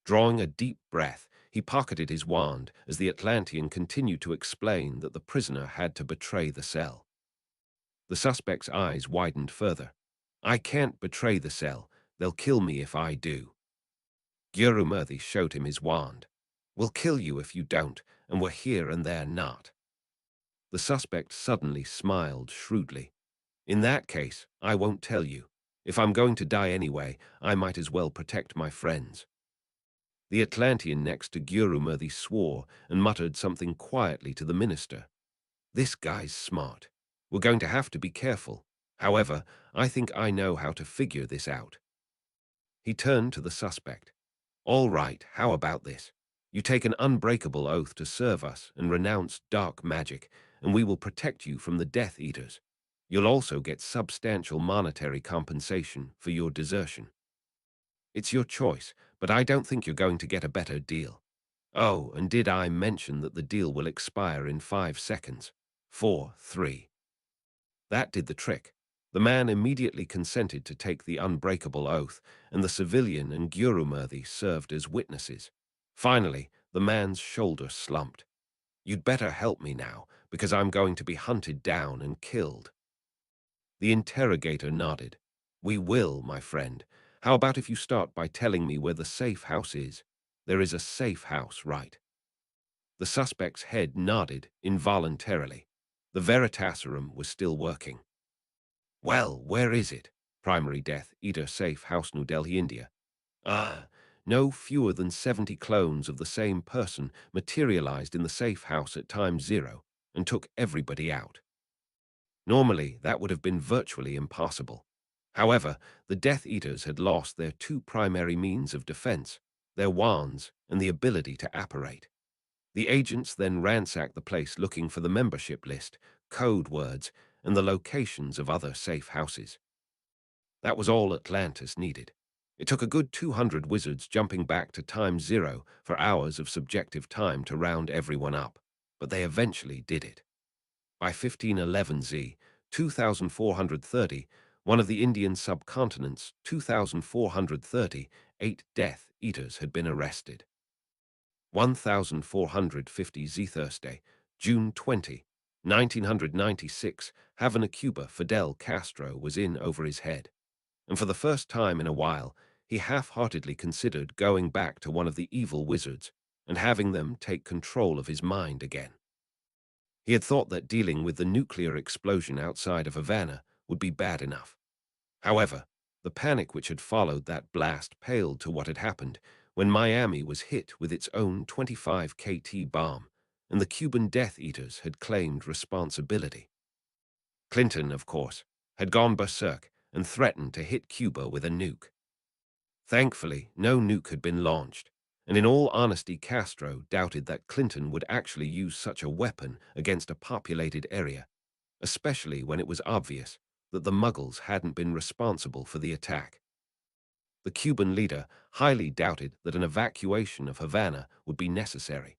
Drawing a deep breath, he pocketed his wand as the Atlantean continued to explain that the prisoner had to betray the cell. The suspect's eyes widened further. I can't betray the cell. They'll kill me if I do. Gurumurthy showed him his wand. We'll kill you if you don't, and we're here and they're not. The suspect suddenly smiled shrewdly. In that case, I won't tell you. If I'm going to die anyway, I might as well protect my friends. The Atlantean next to Gurumurthy swore and muttered something quietly to the minister. This guy's smart. We're going to have to be careful. However, I think I know how to figure this out. He turned to the suspect. All right, how about this? You take an unbreakable oath to serve us and renounce dark magic, and we will protect you from the Death Eaters. You'll also get substantial monetary compensation for your desertion. It's your choice, but I don't think you're going to get a better deal. Oh, and did I mention that the deal will expire in 5 seconds? 4, 3. That did the trick. The man immediately consented to take the unbreakable oath, and the civilian and Gurumurthy served as witnesses. Finally, the man's shoulder slumped. You'd better help me now, because I'm going to be hunted down and killed. The interrogator nodded. We will, my friend. How about if you start by telling me where the safe house is? There is a safe house, right? The suspect's head nodded involuntarily. The Veritaserum was still working. Well, where is it? Primary Death Eater Safe House, New Delhi, India. No fewer than 70 clones of the same person materialized in the safe house at time 0 and took everybody out. Normally, that would have been virtually impossible. However, the Death Eaters had lost their two primary means of defense, their wands and the ability to apparate. The agents then ransacked the place looking for the membership list, code words, and the locations of other safe houses. That was all Atlantis needed. It took a good 200 wizards jumping back to time 0 for hours of subjective time to round everyone up, but they eventually did it. By 1511 Z, 2430, one of the Indian subcontinent's 2430, 8 Death Eaters had been arrested. 1450 Z Thursday, June 20, 1996, Havana, Cuba, Fidel Castro was in over his head, and for the first time in a while, he half-heartedly considered going back to one of the evil wizards and having them take control of his mind again. He had thought that dealing with the nuclear explosion outside of Havana would be bad enough. However, the panic which had followed that blast paled to what had happened when Miami was hit with its own 25 KT bomb, and the Cuban Death Eaters had claimed responsibility. Clinton, of course, had gone berserk and threatened to hit Cuba with a nuke. Thankfully, no nuke had been launched, and in all honesty, Castro doubted that Clinton would actually use such a weapon against a populated area, especially when it was obvious that the Muggles hadn't been responsible for the attack. The Cuban leader highly doubted that an evacuation of Havana would be necessary,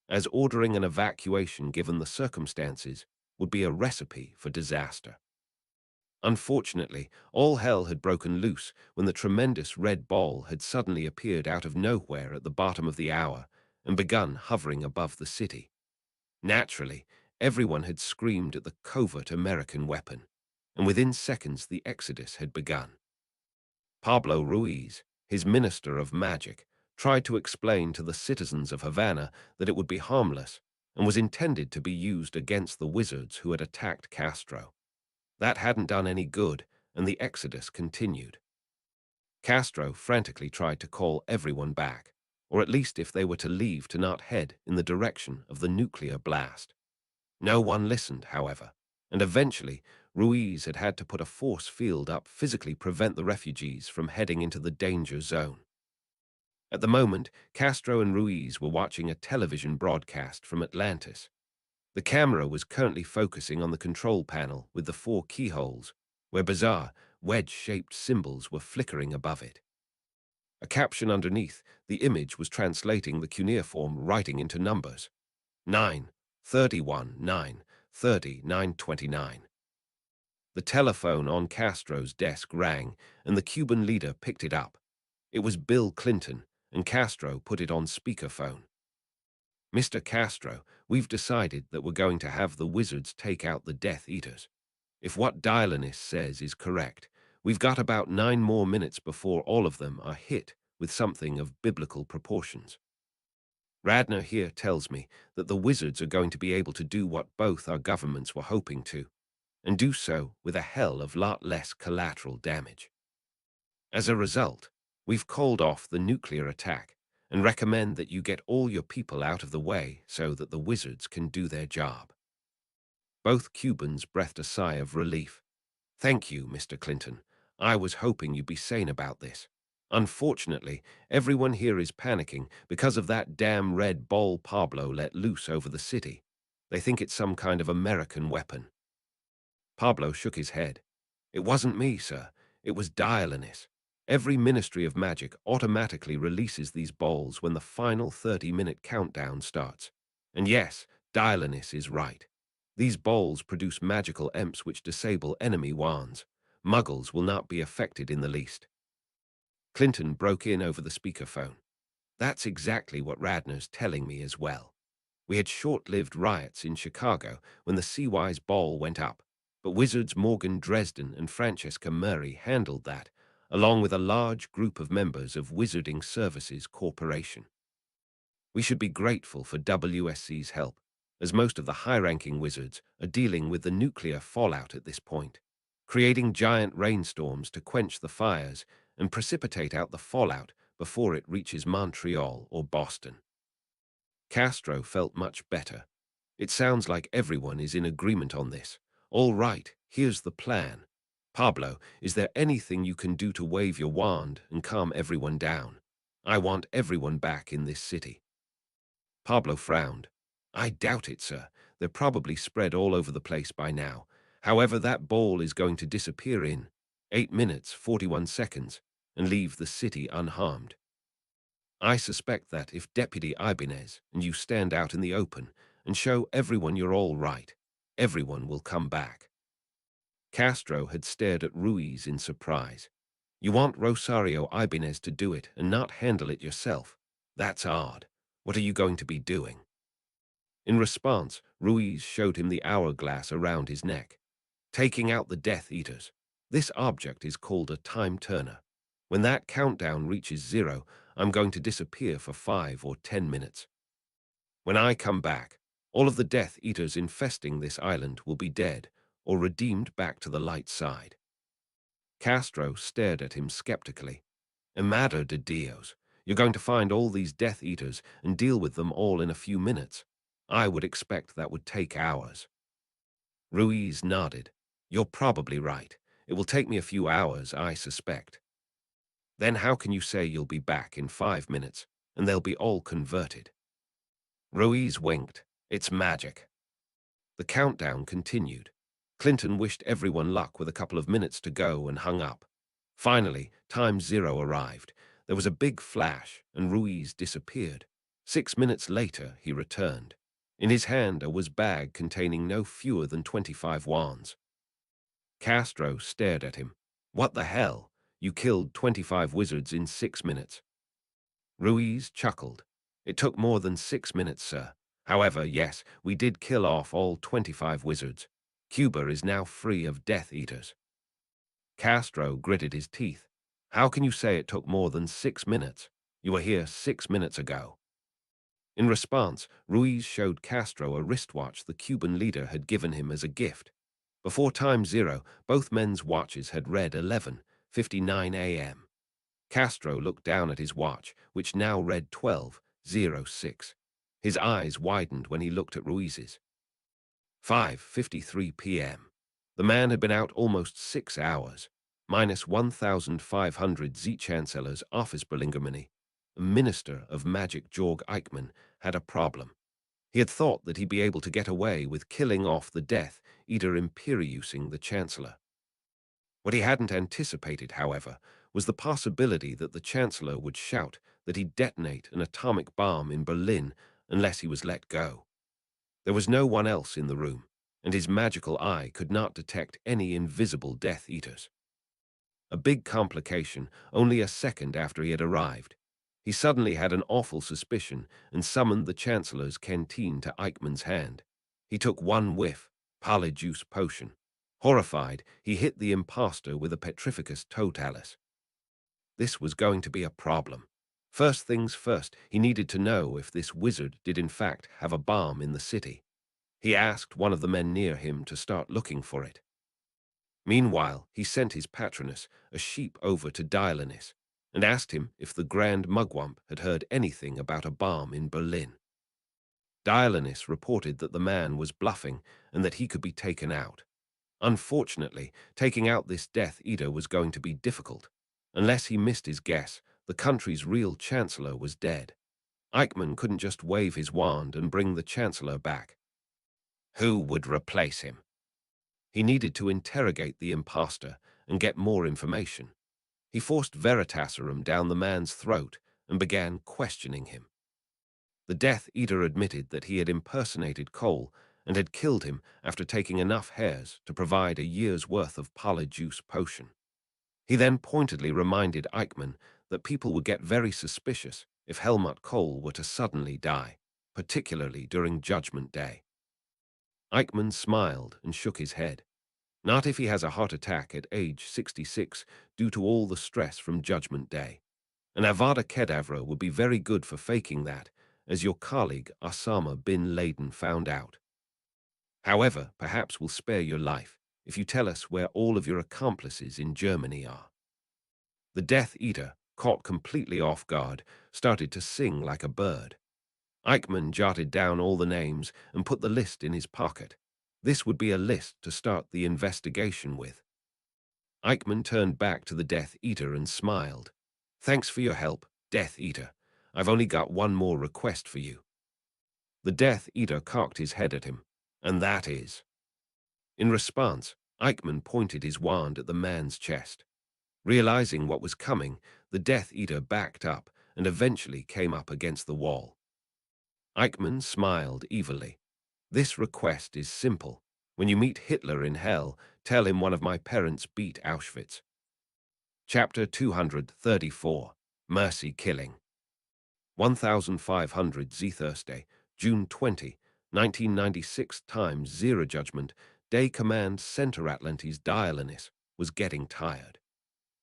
as ordering an evacuation given the circumstances would be a recipe for disaster. Unfortunately, all hell had broken loose when the tremendous red ball had suddenly appeared out of nowhere at the bottom of the hour and begun hovering above the city. Naturally, everyone had screamed at the covert American weapon, and within seconds the exodus had begun. Pablo Ruiz, his minister of magic, tried to explain to the citizens of Havana that it would be harmless and was intended to be used against the wizards who had attacked Castro. That hadn't done any good, and the exodus continued. Castro frantically tried to call everyone back, or at least if they were to leave, to not head in the direction of the nuclear blast. No one listened, however, and eventually Ruiz had to put a force field up physically prevent the refugees from heading into the danger zone. At the moment, Castro and Ruiz were watching a television broadcast from Atlantis. The camera was currently focusing on the control panel with the 4 keyholes, where bizarre, wedge-shaped symbols were flickering above it. A caption underneath the image was translating the cuneiform writing into numbers: 9, 31, 9, 30, 929. The telephone on Castro's desk rang, and the Cuban leader picked it up. It was Bill Clinton, and Castro put it on speakerphone. "Mr. Castro, we've decided that we're going to have the wizards take out the Death Eaters. If what DeLorean says is correct, we've got about 9 more minutes before all of them are hit with something of biblical proportions. Radner here tells me that the wizards are going to be able to do what both our governments were hoping to, and do so with a hell of a lot less collateral damage. As a result, we've called off the nuclear attack and recommend that you get all your people out of the way so that the wizards can do their job." Both Cubans breathed a sigh of relief. "Thank you, Mr. Clinton. I was hoping you'd be sane about this. Unfortunately, everyone here is panicking because of that damn red ball Pablo let loose over the city. They think it's some kind of American weapon." Pablo shook his head. "It wasn't me, sir. It was DeLorean. Every Ministry of Magic automatically releases these balls when the final 30-minute countdown starts. And yes, DeLorean is right. These balls produce magical imps which disable enemy wands. Muggles will not be affected in the least." Clinton broke in over the speakerphone. "That's exactly what Radner's telling me as well. We had short-lived riots in Chicago when the CY's ball went up, but wizards Morgan Dresden and Francesca Murray handled that, along with a large group of members of Wizarding Services Corporation. We should be grateful for WSC's help, as most of the high-ranking wizards are dealing with the nuclear fallout at this point, creating giant rainstorms to quench the fires and precipitate out the fallout before it reaches Montreal or Boston." Castro felt much better. "It sounds like everyone is in agreement on this. All right, here's the plan. Pablo, is there anything you can do to wave your wand and calm everyone down? I want everyone back in this city." Pablo frowned. "I doubt it, sir. They're probably spread all over the place by now. However, that ball is going to disappear in 8 minutes, 41 seconds, and leave the city unharmed. I suspect that if Deputy Ibanez and you stand out in the open and show everyone you're all right, everyone will come back." Castro had stared at Ruiz in surprise. "You want Rosario Ibanez to do it and not handle it yourself? That's odd. What are you going to be doing?" In response, Ruiz showed him the hourglass around his neck. "Taking out the Death Eaters. This object is called a time turner. When that countdown reaches 0, I'm going to disappear for 5 or 10 minutes. When I come back, All of the Death Eaters infesting this island will be dead or redeemed back to the light side. Castro stared at him skeptically. Madre de Dios, you're going to find all these Death Eaters and deal with them all in a few minutes. I would expect that would take hours. Ruiz nodded. You're probably right. It will take me a few hours, I suspect. Then how can you say you'll be back in 5 minutes and they'll be all converted? Ruiz winked. It's magic. The countdown continued. Clinton wished everyone luck with a couple of minutes to go and hung up. Finally, time zero arrived. There was a big flash, and Ruiz disappeared. 6 minutes later, he returned. In his hand was a bag containing no fewer than 25 wands. Castro stared at him. What the hell? You killed 25 wizards in 6 minutes. Ruiz chuckled. It took more than 6 minutes, sir. However, yes, we did kill off all 25 wizards. Cuba is now free of Death Eaters. Castro gritted his teeth. How can you say it took more than 6 minutes? You were here 6 minutes ago. In response, Ruiz showed Castro a wristwatch the Cuban leader had given him as a gift. Before time zero, both men's watches had read 11:59 a.m. Castro looked down at his watch, which now read 12:06. His eyes widened when he looked at Ruiz's. 5:53 p.m. The man had been out almost 6 hours, minus 1,500 Z-Chancellor's office Berlingermany. The Minister of Magic Georg Eichmann had a problem. He had thought that he'd be able to get away with killing off the Death Eater Imperiusing the Chancellor. What he hadn't anticipated, however, was the possibility that the Chancellor would shout that he'd detonate an atomic bomb in Berlin unless he was let go. There was no one else in the room, and his magical eye could not detect any invisible Death Eaters. A big complication only a second after he had arrived. He suddenly had an awful suspicion and summoned the Chancellor's canteen to Eichmann's hand. He took one whiff, polyjuice potion. Horrified, he hit the impostor with a petrificus totalis. This was going to be a problem. First things first, he needed to know if this wizard did in fact have a bomb in the city. He asked one of the men near him to start looking for it. Meanwhile, he sent his patroness, a sheep, over to Dialanis and asked him if the Grand Mugwump had heard anything about a bomb in Berlin. Dialanis reported that the man was bluffing and that he could be taken out. Unfortunately, taking out this Death Eater was going to be difficult. Unless he missed his guess, the country's real Chancellor was dead. Eichmann couldn't just wave his wand and bring the Chancellor back. Who would replace him? He needed to interrogate the impostor and get more information. He forced Veritaserum down the man's throat and began questioning him. The Death Eater admitted that he had impersonated Cole and had killed him after taking enough hairs to provide a year's worth of polyjuice potion. He then pointedly reminded Eichmann that people would get very suspicious if Helmut Cole were to suddenly die, particularly during Judgment Day. Eichmann smiled and shook his head. Not if he has a heart attack at age 66 due to all the stress from Judgment Day. An Avada Kedavra would be very good for faking that, as your colleague Osama bin Laden found out. However, perhaps we'll spare your life if you tell us where all of your accomplices in Germany are. The Death Eater, caught completely off guard, started to sing like a bird. Eichmann jotted down all the names and put the list in his pocket. This would be a list to start the investigation with. Eichmann turned back to the Death Eater and smiled. Thanks for your help, Death Eater. I've only got one more request for you. The Death Eater cocked his head at him, and that is. In response, Eichmann pointed his wand at the man's chest. Realizing what was coming, the Death Eater backed up and eventually came up against the wall. Eichmann smiled evilly. This request is simple. When you meet Hitler in hell, tell him one of my parents beat Auschwitz. Chapter 234, Mercy Killing. 1500 Z Thursday, June 20, 1996 times 0 Judgment Day. Command Center Atlantis Dialanis was getting tired.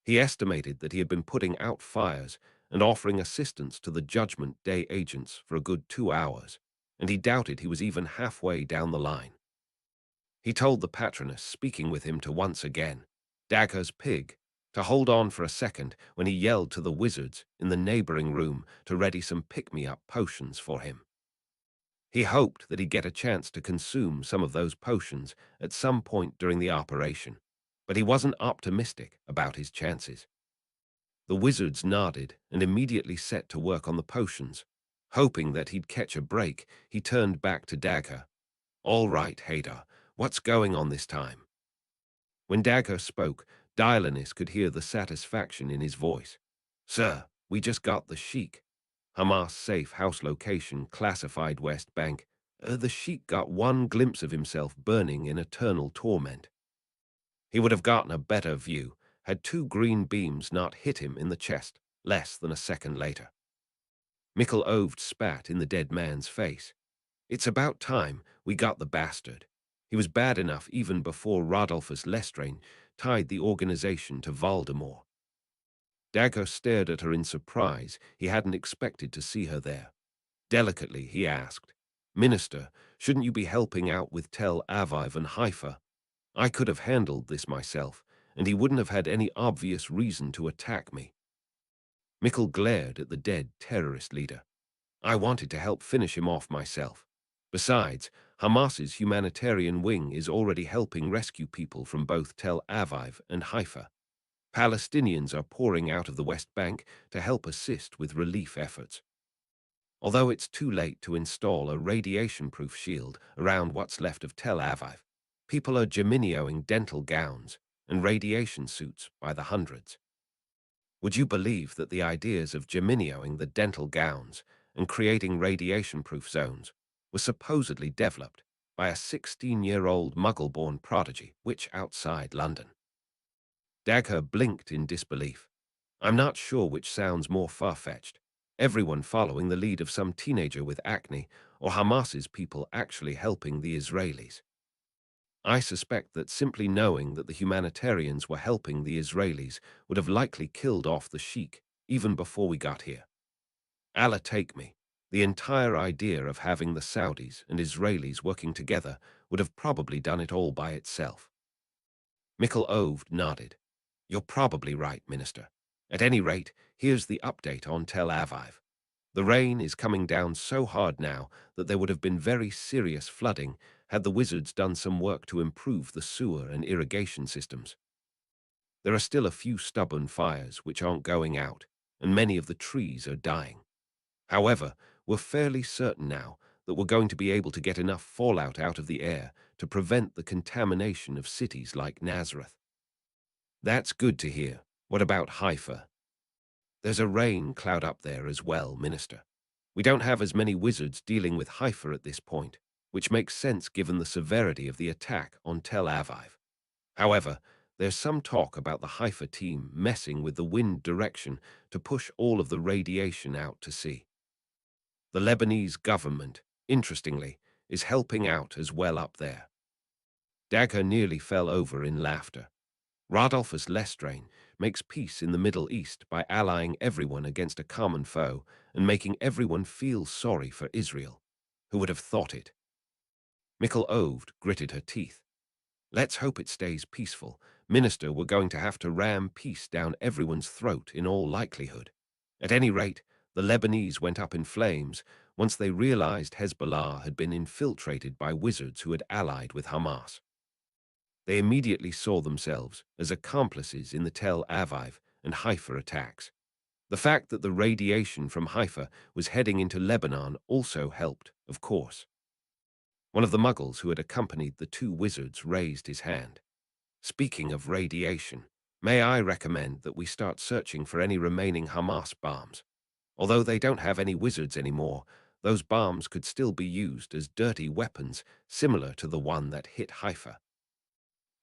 He estimated that he had been putting out fires and offering assistance to the Judgment Day agents for a good 2 hours, and he doubted he was even halfway down the line. He told the patroness speaking with him to once again, Dagger's pig, to hold on for a second when he yelled to the wizards in the neighboring room to ready some pick-me-up potions for him. He hoped that he'd get a chance to consume some of those potions at some point during the operation, but he wasn't optimistic about his chances. The wizards nodded and immediately set to work on the potions. Hoping that he'd catch a break, he turned back to Dagger. "All right, Hadar, what's going on this time?" When Dagger spoke, Dionysus could hear the satisfaction in his voice. "Sir, we just got the Sheik. Hamas safe house location classified West Bank. The Sheik got one glimpse of himself burning in eternal torment. He would have gotten a better view had two green beams not hit him in the chest less than a second later." Mikkel Oved spat in the dead man's face. "It's about time we got the bastard. He was bad enough even before Rodolphus Lestrange tied the organization to Voldemort." Dagger stared at her in surprise. He hadn't expected to see her there. Delicately, he asked, "Minister, shouldn't you be helping out with Tel Aviv and Haifa? I could have handled this myself, and he wouldn't have had any obvious reason to attack me." Mikkel glared at the dead terrorist leader. "I wanted to help finish him off myself. Besides, Hamas's humanitarian wing is already helping rescue people from both Tel Aviv and Haifa. Palestinians are pouring out of the West Bank to help assist with relief efforts. Although it's too late to install a radiation-proof shield around what's left of Tel Aviv, people are geminioing dental gowns and radiation suits by the hundreds. Would you believe that the ideas of geminioing the dental gowns and creating radiation-proof zones were supposedly developed by a 16-year-old Muggle-born prodigy witch outside London?" Dagger blinked in disbelief. "I'm not sure which sounds more far-fetched, everyone following the lead of some teenager with acne, or Hamas's people actually helping the Israelis. I suspect that simply knowing that the humanitarians were helping the Israelis would have likely killed off the Sheik even before we got here. Allah take me, the entire idea of having the Saudis and Israelis working together would have probably done it all by itself." Mikkel Oved nodded. "You're probably right, Minister. At any rate, here's the update on Tel Aviv. The rain is coming down so hard now that there would have been very serious flooding had the wizards done some work to improve the sewer and irrigation systems. There are still a few stubborn fires which aren't going out, and many of the trees are dying. However, we're fairly certain now that we're going to be able to get enough fallout out of the air to prevent the contamination of cities like Nazareth." "That's good to hear. What about Haifa?" "There's a rain cloud up there as well, Minister. We don't have as many wizards dealing with Haifa at this point, which makes sense given the severity of the attack on Tel Aviv. However, there's some talk about the Haifa team messing with the wind direction to push all of the radiation out to sea. The Lebanese government, interestingly, is helping out as well up there." Dagger nearly fell over in laughter. Rodolphus Lestrange makes peace in the Middle East by allying everyone against a common foe and making everyone feel sorry for Israel. Who would have thought it? Mikkel Oved gritted her teeth. "Let's hope it stays peaceful. Minister, we're going to have to ram peace down everyone's throat in all likelihood. At any rate, the Lebanese went up in flames once they realized Hezbollah had been infiltrated by wizards who had allied with Hamas. They immediately saw themselves as accomplices in the Tel Aviv and Haifa attacks. The fact that the radiation from Haifa was heading into Lebanon also helped, of course." One of the Muggles who had accompanied the two wizards raised his hand. "Speaking of radiation, may I recommend that we start searching for any remaining Hamas bombs? Although they don't have any wizards anymore, those bombs could still be used as dirty weapons similar to the one that hit Haifa.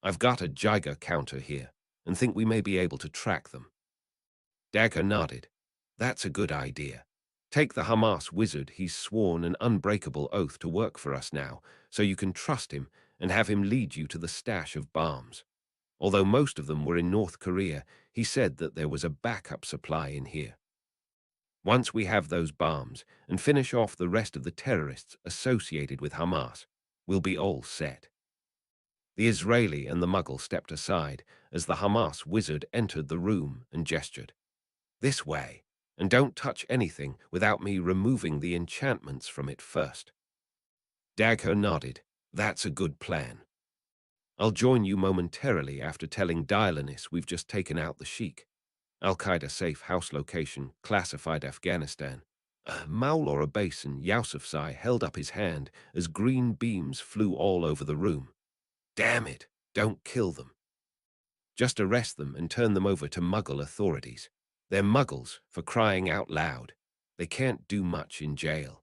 I've got a Geiger counter here and think we may be able to track them." Dagger nodded. "That's a good idea. Take the Hamas wizard. He's sworn an unbreakable oath to work for us now, so you can trust him and have him lead you to the stash of bombs. Although most of them were in North Korea, he said that there was a backup supply in here." Once we have those bombs and finish off the rest of the terrorists associated with Hamas, we'll be all set. The Israeli and the Muggle stepped aside as the Hamas wizard entered the room and gestured. This way, and don't touch anything without me removing the enchantments from it first. Dagher nodded. That's a good plan. I'll join you momentarily after telling Dialanis we've just taken out the Sheik. Al-Qaeda safe house location, classified Afghanistan. Maulora Basin, Yousafzai held up his hand as green beams flew all over the room. Damn it, don't kill them. Just arrest them and turn them over to Muggle authorities. They're Muggles, for crying out loud. They can't do much in jail.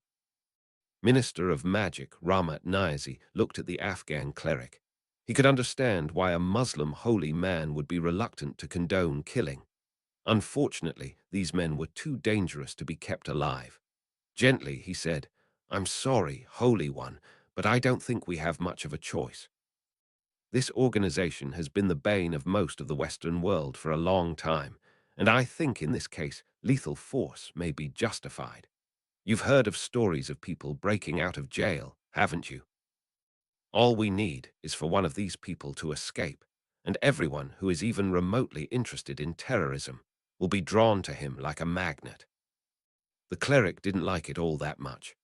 Minister of Magic Ramat Niazi looked at the Afghan cleric. He could understand why a Muslim holy man would be reluctant to condone killing. Unfortunately, these men were too dangerous to be kept alive. Gently, he said, I'm sorry, Holy One, but I don't think we have much of a choice. This organization has been the bane of most of the Western world for a long time, and I think in this case, lethal force may be justified. You've heard of stories of people breaking out of jail, haven't you? All we need is for one of these people to escape, and everyone who is even remotely interested in terrorism will be drawn to him like a magnet. The cleric didn't like it all that much.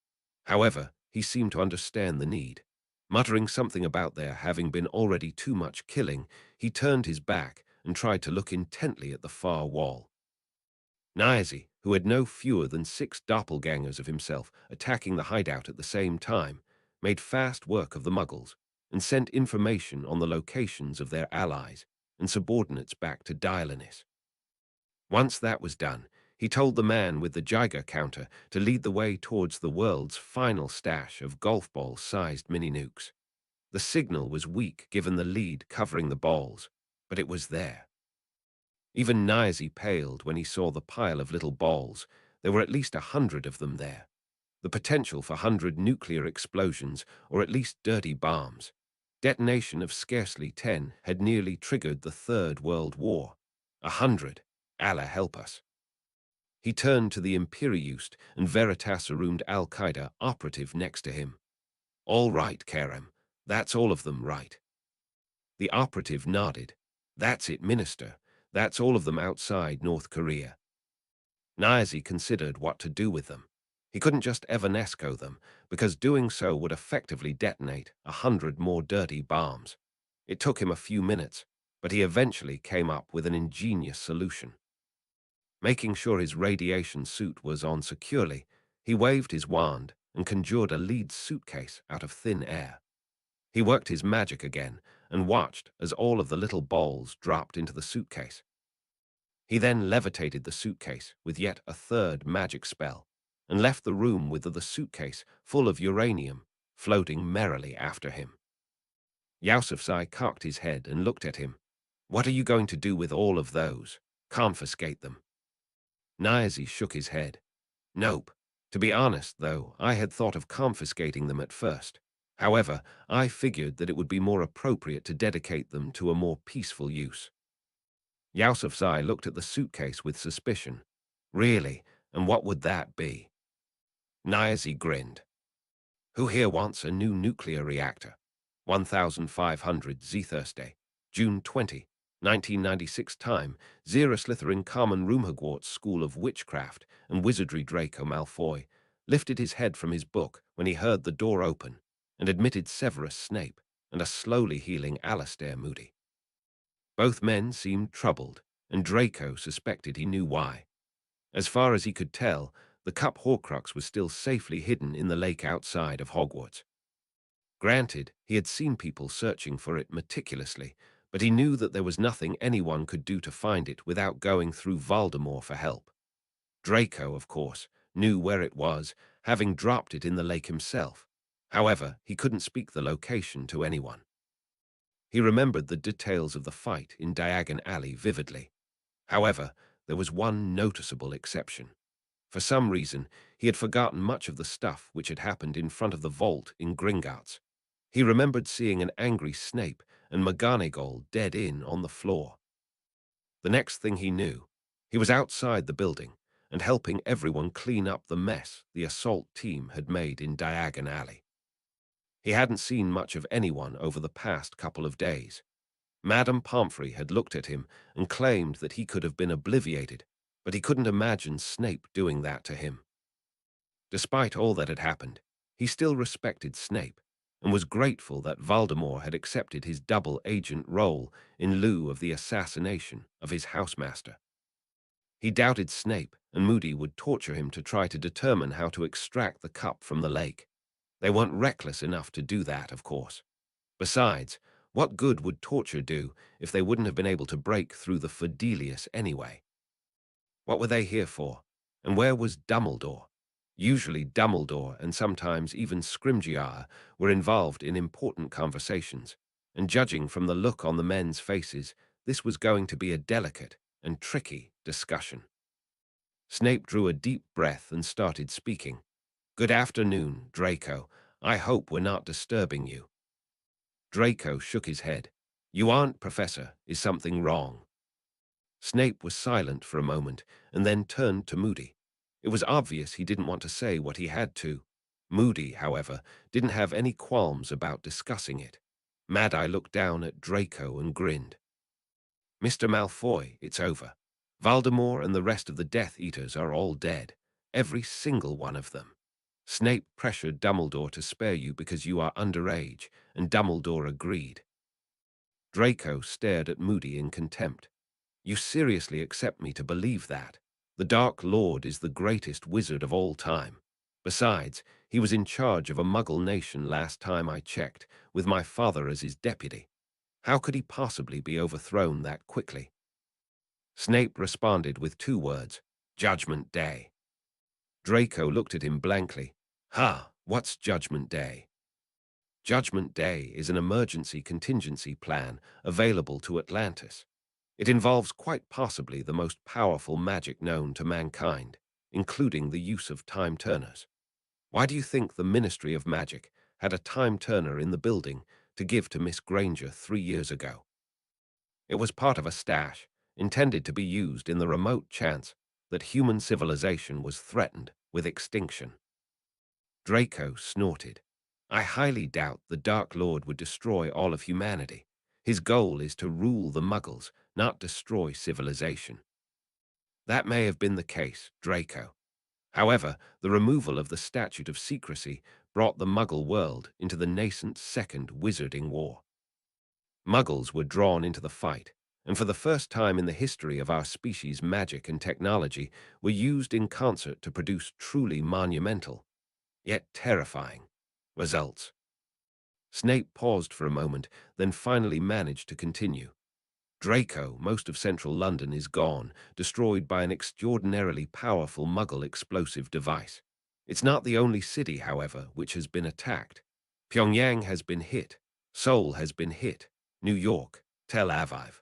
However, he seemed to understand the need. Muttering something about there having been already too much killing, he turned his back and tried to look intently at the far wall. Niazi, who had no fewer than 6 doppelgangers of himself attacking the hideout at the same time, made fast work of the Muggles and sent information on the locations of their allies and subordinates back to Dialanis. Once that was done, he told the man with the Geiger counter to lead the way towards the world's final stash of golf ball-sized mini-nukes. The signal was weak given the lead covering the balls, but it was there. Even Niazi paled when he saw the pile of little balls. There were at least 100 of them there. The potential for 100 nuclear explosions, or at least dirty bombs. Detonation of scarcely 10 had nearly triggered the Third World War. 100. Allah help us. He turned to the Imperiust and Veritas-roomed Al-Qaeda operative next to him. All right, Kerem. That's all of them, right? The operative nodded. That's it, Minister. That's all of them outside North Korea. Niazi considered what to do with them. He couldn't just Evanesco them, because doing so would effectively detonate 100 more dirty bombs. It took him a few minutes, but he eventually came up with an ingenious solution. Making sure his radiation suit was on securely, he waved his wand and conjured a lead suitcase out of thin air. He worked his magic again and watched as all of the little balls dropped into the suitcase. He then levitated the suitcase with yet a third magic spell and left the room with the suitcase full of uranium floating merrily after him. Yousafzai cocked his head and looked at him. What are you going to do with all of those? Confiscate them. Niazi shook his head. Nope. To be honest, though, I had thought of confiscating them at first. However, I figured that it would be more appropriate to dedicate them to a more peaceful use. Yousafzai looked at the suitcase with suspicion. Really? And what would that be? Niazi grinned. Who here wants a new nuclear reactor? 1500 Z Thursday, June 20, 1996 time, Zera Slytherin Common Room Hogwarts School of Witchcraft and Wizardry Draco Malfoy lifted his head from his book when he heard the door open and admitted Severus Snape and a slowly healing Alastair Moody. Both men seemed troubled, and Draco suspected he knew why. As far as he could tell, the Cup Horcrux was still safely hidden in the lake outside of Hogwarts. Granted, he had seen people searching for it meticulously, but he knew that there was nothing anyone could do to find it without going through Voldemort for help. Draco, of course, knew where it was, having dropped it in the lake himself. However, he couldn't speak the location to anyone. He remembered the details of the fight in Diagon Alley vividly. However, there was one noticeable exception. For some reason, he had forgotten much of the stuff which had happened in front of the vault in Gringotts. He remembered seeing an angry Snape and McGonagall dead in on the floor. The next thing he knew, he was outside the building, and helping everyone clean up the mess the assault team had made in Diagon Alley. He hadn't seen much of anyone over the past couple of days. Madame Pomfrey had looked at him and claimed that he could have been obliviated, but he couldn't imagine Snape doing that to him. Despite all that had happened, he still respected Snape and was grateful that Voldemort had accepted his double agent role in lieu of the assassination of his housemaster. He doubted Snape and Moody would torture him to try to determine how to extract the cup from the lake. They weren't reckless enough to do that, of course. Besides, what good would torture do if they wouldn't have been able to break through the Fidelius anyway? What were they here for? And where was Dumbledore? Usually Dumbledore and sometimes even Scrimgeour were involved in important conversations, and judging from the look on the men's faces, this was going to be a delicate and tricky discussion. Snape drew a deep breath and started speaking. "Good afternoon, Draco. I hope we're not disturbing you." Draco shook his head. "You aren't, Professor. Is something wrong?" Snape was silent for a moment and then turned to Moody. It was obvious he didn't want to say what he had to. Moody, however, didn't have any qualms about discussing it. Mad-Eye looked down at Draco and grinned. "Mr. Malfoy, it's over. Voldemort and the rest of the Death Eaters are all dead. Every single one of them. Snape pressured Dumbledore to spare you because you are underage, and Dumbledore agreed." Draco stared at Moody in contempt. "You seriously accept me to believe that? The Dark Lord is the greatest wizard of all time. Besides, he was in charge of a Muggle nation last time I checked, with my father as his deputy. How could he possibly be overthrown that quickly?" Snape responded with 2 words: Judgment Day. Draco looked at him blankly. What's Judgment Day?" Judgment Day is an emergency contingency plan available to Atlantis. It involves quite possibly the most powerful magic known to mankind, including the use of time turners. Why do you think the Ministry of Magic had a time turner in the building to give to Miss Granger 3 years ago? It was part of a stash, intended to be used in the remote chance that human civilization was threatened with extinction. Draco snorted. "I highly doubt the Dark Lord would destroy all of humanity. His goal is to rule the Muggles, not destroy civilization." "That may have been the case, Draco. However, the removal of the Statute of Secrecy brought the Muggle world into the nascent Second Wizarding War. Muggles were drawn into the fight, and for the first time in the history of our species, magic and technology were used in concert to produce truly monumental, yet terrifying, results." Snape paused for a moment, then finally managed to continue. "Draco, most of central London is gone, destroyed by an extraordinarily powerful Muggle explosive device. It's not the only city, however, which has been attacked. Pyongyang has been hit. Seoul has been hit. New York, Tel Aviv."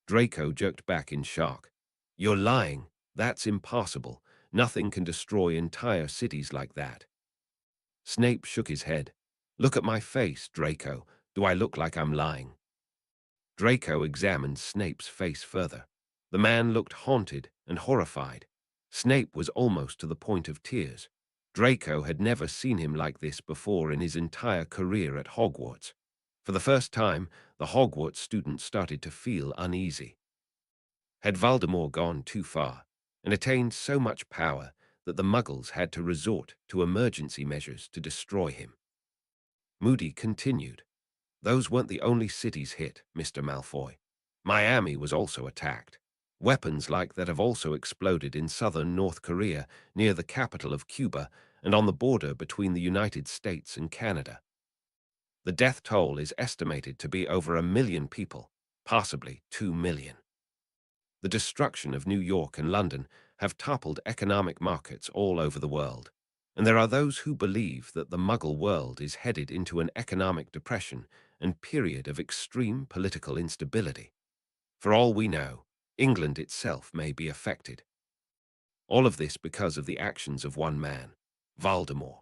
Draco jerked back in shock. "You're lying. That's impossible. Nothing can destroy entire cities like that." Snape shook his head. "Look at my face, Draco. Do I look like I'm lying?" Draco examined Snape's face further. The man looked haunted and horrified. Snape was almost to the point of tears. Draco had never seen him like this before in his entire career at Hogwarts. For the first time, the Hogwarts student started to feel uneasy. Had Voldemort gone too far and attained so much power that the Muggles had to resort to emergency measures to destroy him? Moody continued. "Those weren't the only cities hit, Mr. Malfoy. Miami was also attacked. Weapons like that have also exploded in southern North Korea, near the capital of Cuba, and on the border between the United States and Canada. The death toll is estimated to be over 1 million people, possibly 2 million. The destruction of New York and London have toppled economic markets all over the world, and there are those who believe that the Muggle world is headed into an economic depression and period of extreme political instability. For all we know, England itself may be affected. All of this because of the actions of one man, Voldemort.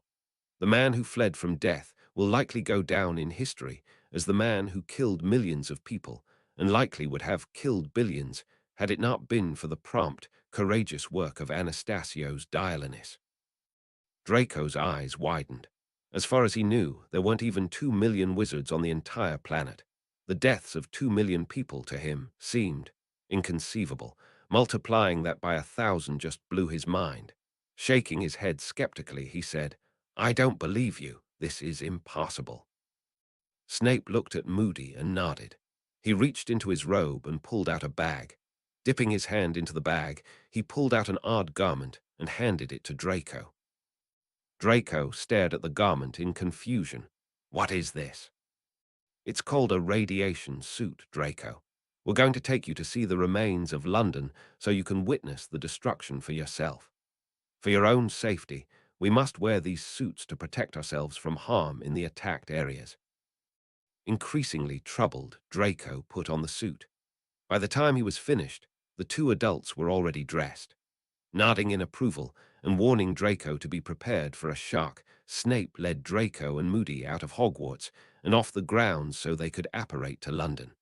The man who fled from death will likely go down in history as the man who killed millions of people and likely would have killed billions had it not been for the prompt, courageous work of Anastasio's Dialynis. Draco's eyes widened. As far as he knew, there weren't even 2 million wizards on the entire planet. The deaths of 2 million people to him seemed inconceivable. Multiplying that by 1,000 just blew his mind. Shaking his head skeptically, he said, "I don't believe you. This is impossible." Snape looked at Moody and nodded. He reached into his robe and pulled out a bag. Dipping his hand into the bag, he pulled out an odd garment and handed it to Draco. Draco stared at the garment in confusion. "What is this?" "It's called a radiation suit, Draco. We're going to take you to see the remains of London so you can witness the destruction for yourself. For your own safety, we must wear these suits to protect ourselves from harm in the attacked areas." Increasingly troubled, Draco put on the suit. By the time he was finished, the two adults were already dressed. Nodding in approval and warning Draco to be prepared for a shock, Snape led Draco and Moody out of Hogwarts and off the grounds so they could apparate to London.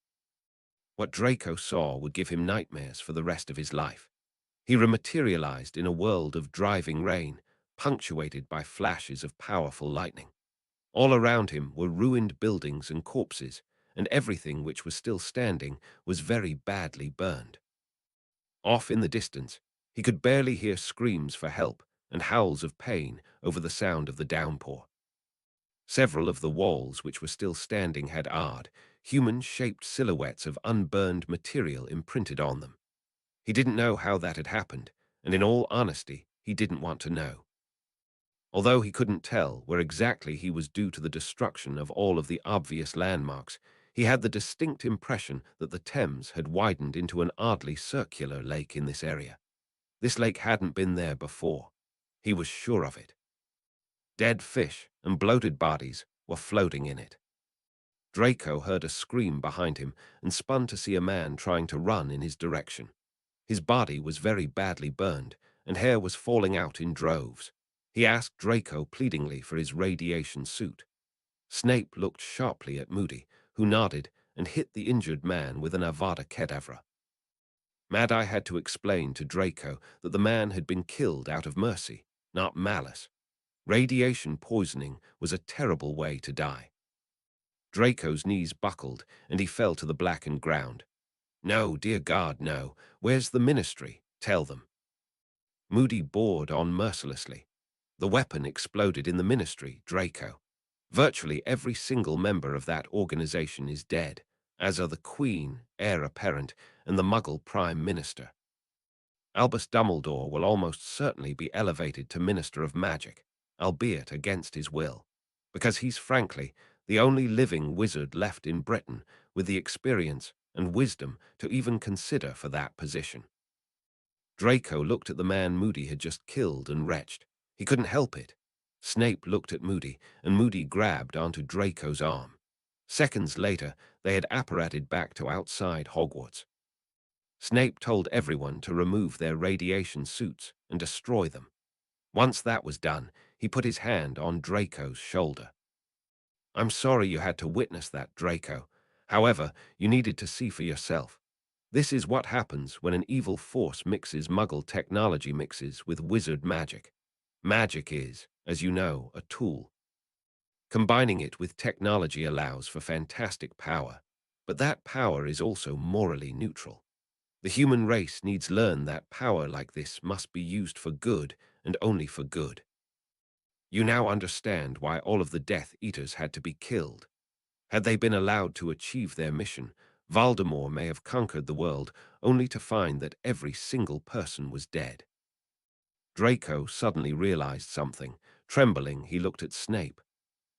What Draco saw would give him nightmares for the rest of his life. He rematerialized in a world of driving rain, punctuated by flashes of powerful lightning. All around him were ruined buildings and corpses, and everything which was still standing was very badly burned. Off in the distance, he could barely hear screams for help and howls of pain over the sound of the downpour. Several of the walls which were still standing had odd, human-shaped silhouettes of unburned material imprinted on them. He didn't know how that had happened, and in all honesty, he didn't want to know. Although he couldn't tell where exactly he was due to the destruction of all of the obvious landmarks, he had the distinct impression that the Thames had widened into an oddly circular lake in this area. This lake hadn't been there before. He was sure of it. Dead fish and bloated bodies were floating in it. Draco heard a scream behind him and spun to see a man trying to run in his direction. His body was very badly burned, and hair was falling out in droves. He asked Draco pleadingly for his radiation suit. Snape looked sharply at Moody, who nodded and hit the injured man with an Avada Kedavra. Mad-Eye had to explain to Draco that the man had been killed out of mercy, not malice. Radiation poisoning was a terrible way to die. Draco's knees buckled, and he fell to the blackened ground. "No, dear God, no. Where's the ministry? Tell them." Moody bored on mercilessly. "The weapon exploded in the ministry, Draco. Virtually every single member of that organization is dead, as are the Queen, Heir Apparent, and the Muggle Prime Minister. Albus Dumbledore will almost certainly be elevated to Minister of Magic, albeit against his will, because he's frankly the only living wizard left in Britain with the experience and wisdom to even consider for that position." Draco looked at the man Moody had just killed and retched. He couldn't help it. Snape looked at Moody, and Moody grabbed onto Draco's arm. Seconds later, they had apparated back to outside Hogwarts. Snape told everyone to remove their radiation suits and destroy them. Once that was done, he put his hand on Draco's shoulder. "I'm sorry you had to witness that, Draco. However, you needed to see for yourself. This is what happens when an evil force mixes Muggle technology mixes with wizard magic. Magic is, as you know, a tool. Combining it with technology allows for fantastic power, but that power is also morally neutral. The human race needs to learn that power like this must be used for good and only for good. You now understand why all of the Death Eaters had to be killed. Had they been allowed to achieve their mission, Voldemort may have conquered the world only to find that every single person was dead." Draco suddenly realized something. Trembling, he looked at Snape.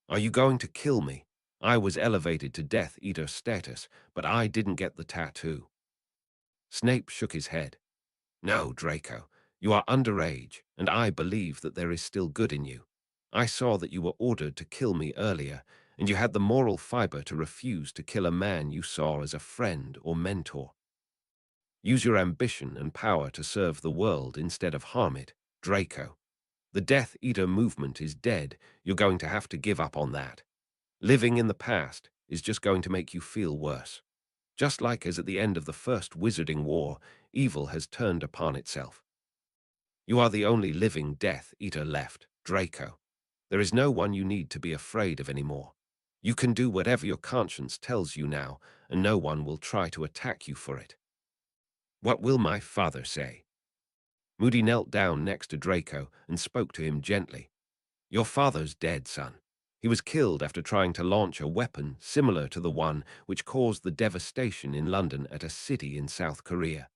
"Are you going to kill me? I was elevated to Death Eater status, but I didn't get the tattoo." Snape shook his head. "No, Draco. You are underage, and I believe that there is still good in you. I saw that you were ordered to kill me earlier, and you had the moral fiber to refuse to kill a man you saw as a friend or mentor. Use your ambition and power to serve the world instead of harm it, Draco. The Death Eater movement is dead. You're going to have to give up on that. Living in the past is just going to make you feel worse." Just like as at the end of the first Wizarding War, evil has turned upon itself. You are the only living Death Eater left, Draco. There is no one you need to be afraid of anymore. You can do whatever your conscience tells you now, and no one will try to attack you for it. What will my father say? Moody knelt down next to Draco and spoke to him gently. Your father's dead, son. He was killed after trying to launch a weapon similar to the one which caused the devastation in London at a city in South Korea.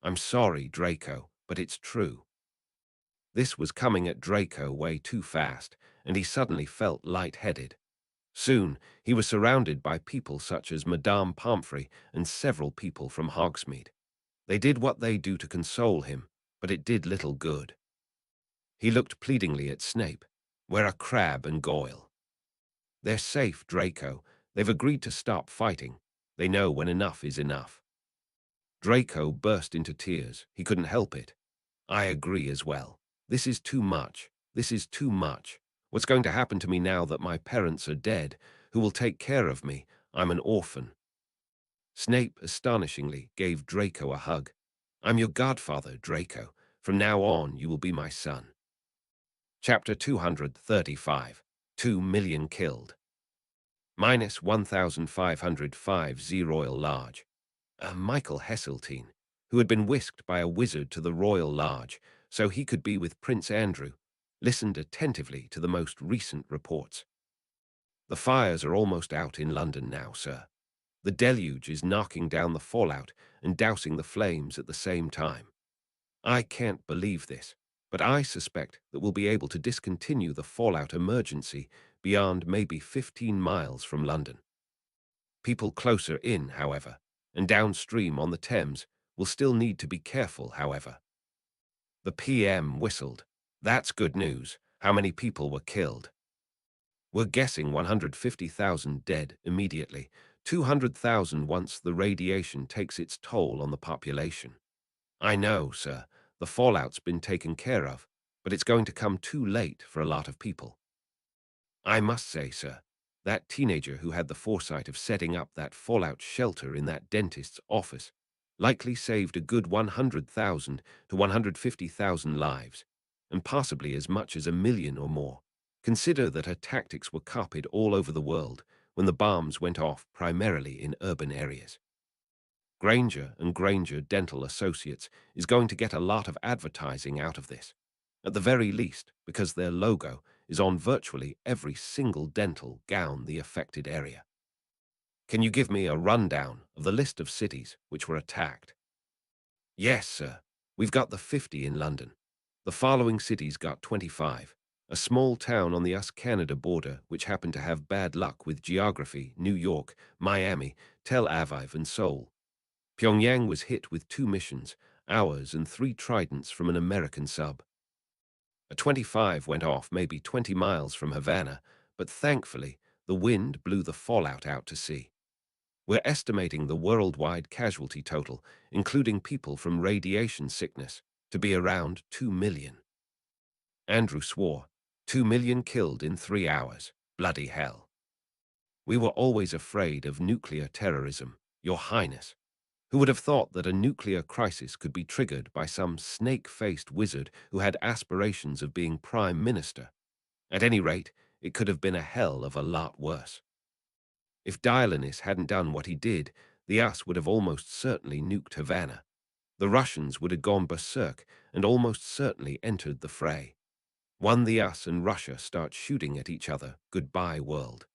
I'm sorry, Draco, but it's true. This was coming at Draco way too fast, and he suddenly felt lightheaded. Soon, he was surrounded by people such as Madame Pomfrey and several people from Hogsmeade. They did what they do to console him, but it did little good. He looked pleadingly at Snape. Where are Crabbe and Goyle? They're safe, Draco. They've agreed to stop fighting. They know when enough is enough. Draco burst into tears. He couldn't help it. I agree as well. This is too much. This is too much. What's going to happen to me now that my parents are dead? Who will take care of me? I'm an orphan. Snape astonishingly gave Draco a hug. I'm your godfather, Draco. From now on, you will be my son. Chapter 235. 2 million killed. Minus 1,505 Z Royal Large. Michael Heseltine, who had been whisked by a wizard to the Royal Large so he could be with Prince Andrew, listened attentively to the most recent reports. The fires are almost out in London now, sir. The deluge is knocking down the fallout and dousing the flames at the same time. I can't believe this, but I suspect that we'll be able to discontinue the fallout emergency beyond maybe 15 miles from London. People closer in, however, and downstream on the Thames will still need to be careful, however. The PM whistled. That's good news. How many people were killed? We're guessing 150,000 dead immediately, 200,000 once the radiation takes its toll on the population. I know, sir, the fallout's been taken care of, but it's going to come too late for a lot of people. I must say, sir, that teenager who had the foresight of setting up that fallout shelter in that dentist's office likely saved a good 100,000 to 150,000 lives, and possibly as much as 1 million or more. Consider that her tactics were copied all over the world when the bombs went off primarily in urban areas. Granger and Granger Dental Associates is going to get a lot of advertising out of this, at the very least because their logo is on virtually every single dental gown the affected area. Can you give me a rundown of the list of cities which were attacked? Yes, sir. We've got the 50 in London. The following cities got 25. A small town on the US-Canada border which happened to have bad luck with geography, New York, Miami, Tel Aviv, and Seoul. Pyongyang was hit with 2 missions, ours and 3 tridents from an American sub. A 25 went off maybe 20 miles from Havana, but thankfully the wind blew the fallout out to sea. We're estimating the worldwide casualty total, including people from radiation sickness, to be around 2 million. Andrew swore, 2 million killed in 3 hours. Bloody hell. We were always afraid of nuclear terrorism, Your Highness. Who would have thought that a nuclear crisis could be triggered by some snake-faced wizard who had aspirations of being Prime Minister? At any rate, it could have been a hell of a lot worse. If Dialynis hadn't done what he did, the US would have almost certainly nuked Havana. The Russians would have gone berserk and almost certainly entered the fray. One the US and Russia start shooting at each other, goodbye world.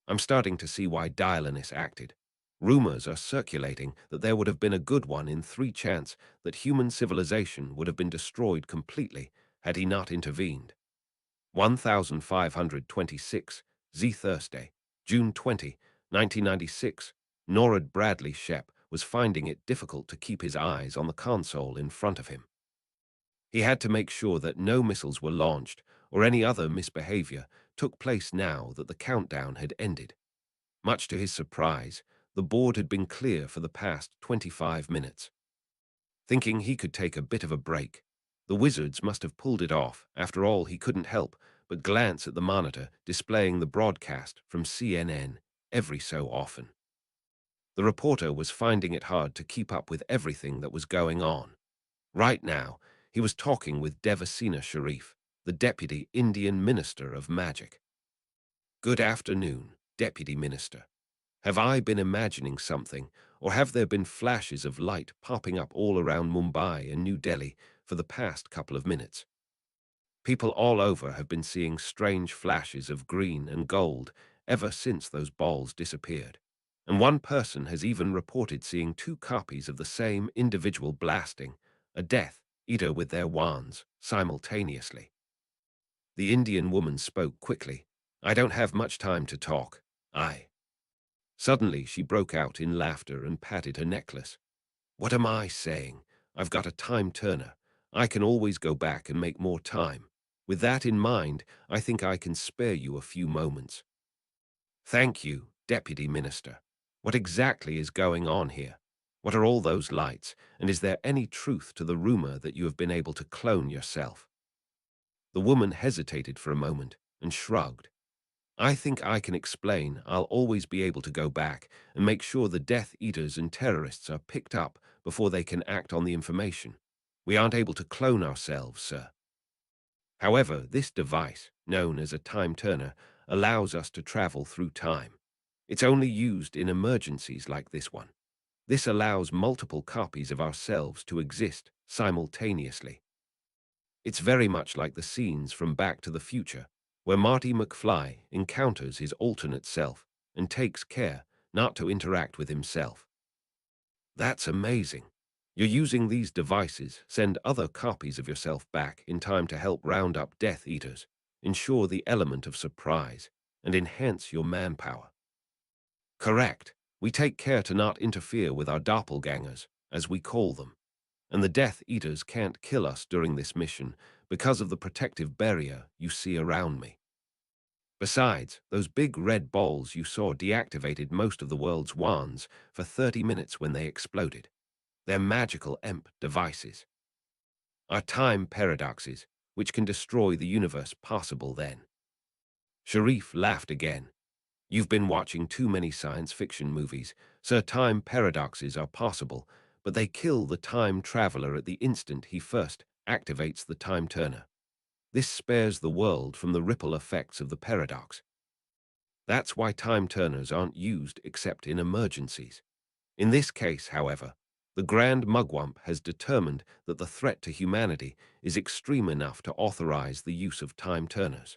I'm starting to see why Dialynis acted. Rumors are circulating that there would have been a good 1 in 3 chance that human civilization would have been destroyed completely had he not intervened. 1526, Z Thursday, June 20, 1996, Norad Bradley Shep was finding it difficult to keep his eyes on the console in front of him. He had to make sure that no missiles were launched or any other misbehavior took place now that the countdown had ended. Much to his surprise, the board had been clear for the past 25 minutes. Thinking he could take a bit of a break, the wizards must have pulled it off. After all, he couldn't help but glance at the monitor displaying the broadcast from CNN every so often. The reporter was finding it hard to keep up with everything that was going on. Right now, he was talking with Devasena Sharif, the Deputy Indian Minister of Magic. Good afternoon, Deputy Minister. Have I been imagining something, or have there been flashes of light popping up all around Mumbai and New Delhi for the past couple of minutes? People all over have been seeing strange flashes of green and gold ever since those balls disappeared. And one person has even reported seeing two copies of the same individual blasting a Death Eater with their wands simultaneously. The Indian woman spoke quickly. I don't have much time to talk. Suddenly she broke out in laughter and patted her necklace. What am I saying? I've got a time turner. I can always go back and make more time. With that in mind, I think I can spare you a few moments. Thank you, Deputy Minister. What exactly is going on here? What are all those lights, and is there any truth to the rumor that you have been able to clone yourself? The woman hesitated for a moment and shrugged. I think I can explain. I'll always be able to go back and make sure the Death Eaters and terrorists are picked up before they can act on the information. We aren't able to clone ourselves, sir. However, this device, known as a time turner, allows us to travel through time. It's only used in emergencies like this one. This allows multiple copies of ourselves to exist simultaneously. It's very much like the scenes from Back to the Future, where Marty McFly encounters his alternate self and takes care not to interact with himself. That's amazing. You're using these devices, send other copies of yourself back in time to help round up Death Eaters, ensure the element of surprise, and enhance your manpower. Correct. We take care to not interfere with our doppelgangers, as we call them, and the Death Eaters can't kill us during this mission because of the protective barrier you see around me. Besides, those big red balls you saw deactivated most of the world's wands for 30 minutes when they exploded. They're magical EMP devices. Are time paradoxes, which can destroy the universe possible then? Sharif laughed again. You've been watching too many science fiction movies. Sir, time paradoxes are possible, but they kill the time traveler at the instant he first activates the time turner. This spares the world from the ripple effects of the paradox. That's why time turners aren't used except in emergencies. In this case, however, the Grand Mugwump has determined that the threat to humanity is extreme enough to authorize the use of time turners.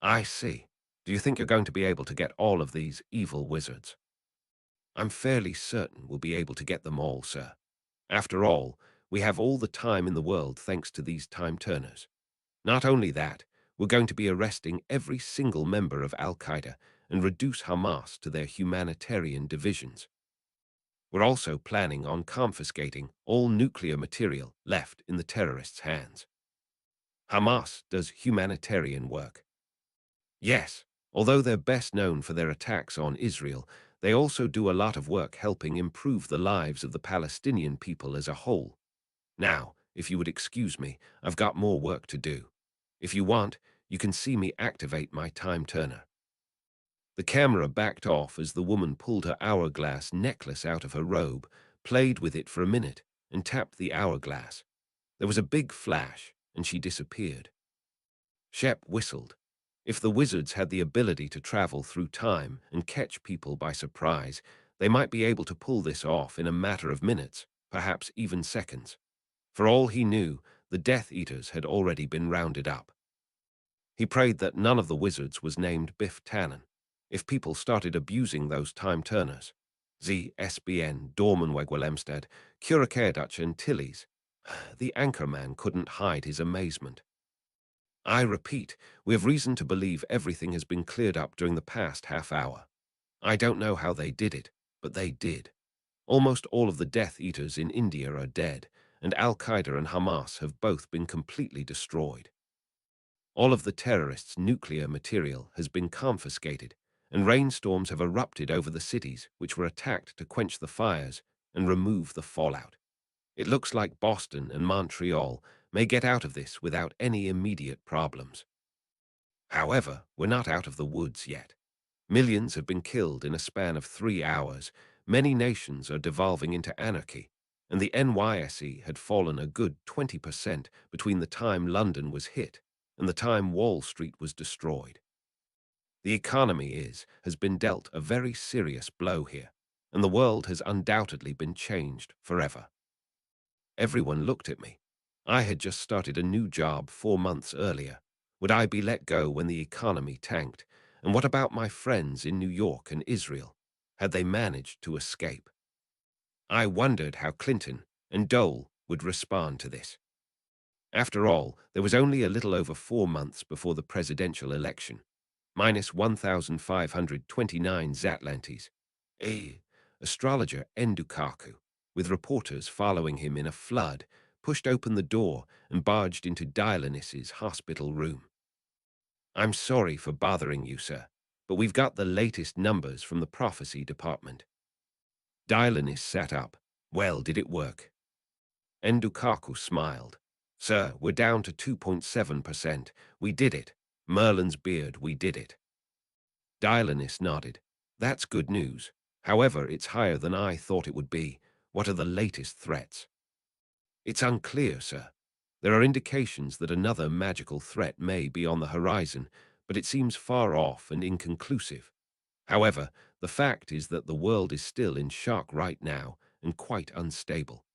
I see. Do you think you're going to be able to get all of these evil wizards? I'm fairly certain we'll be able to get them all, sir. After all, we have all the time in the world thanks to these time turners. Not only that, we're going to be arresting every single member of Al-Qaeda and reduce Hamas to their humanitarian divisions. We're also planning on confiscating all nuclear material left in the terrorists' hands. Hamas does humanitarian work. Yes, although they're best known for their attacks on Israel, they also do a lot of work helping improve the lives of the Palestinian people as a whole. Now, if you would excuse me, I've got more work to do. If you want, you can see me activate my time turner. The camera backed off as the woman pulled her hourglass necklace out of her robe, played with it for a minute, and tapped the hourglass. There was a big flash, and she disappeared. Shep whistled. If the wizards had the ability to travel through time and catch people by surprise, they might be able to pull this off in a matter of minutes, perhaps even seconds. For all he knew, the Death Eaters had already been rounded up. He prayed that none of the wizards was named Biff Tannen. If people started abusing those time turners, ZSBN, Dormanwegwelemstad, Curacaerdutch and Tillies, the anchorman couldn't hide his amazement. I repeat, we have reason to believe everything has been cleared up during the past half hour. I don't know how they did it, but they did. Almost all of the Death Eaters in India are dead, and Al-Qaeda and Hamas have both been completely destroyed. All of the terrorists' nuclear material has been confiscated, and rainstorms have erupted over the cities which were attacked to quench the fires and remove the fallout. It looks like Boston and Montreal may get out of this without any immediate problems. However, we're not out of the woods yet. Millions have been killed in a span of 3 hours, Many nations are devolving into anarchy, and the NYSE had fallen a good 20% between the time London was hit and the time Wall Street was destroyed. The economy has been dealt a very serious blow here, and the world has undoubtedly been changed forever. Everyone looked at me. I had just started a new job 4 months earlier. Would I be let go when the economy tanked? And what about my friends in New York and Israel? Had they managed to escape? I wondered how Clinton and Dole would respond to this. After all, there was only a little over 4 months before the presidential election. Minus 1,529 Atlantis. Astrologer Endukaku, with reporters following him in a flood, pushed open the door and barged into Dionysus's hospital room. "I'm sorry for bothering you, sir, but we've got the latest numbers from the prophecy department." Dionysus sat up. "Well, did it work?" Endukaku smiled. "Sir, we're down to 2.7%. We did it. Merlin's beard, we did it." Dionysus nodded. "That's good news. However, it's higher than I thought it would be. What are the latest threats?" "It's unclear, sir. There are indications that another magical threat may be on the horizon, but it seems far off and inconclusive. However, the fact is that the world is still in shock right now and quite unstable.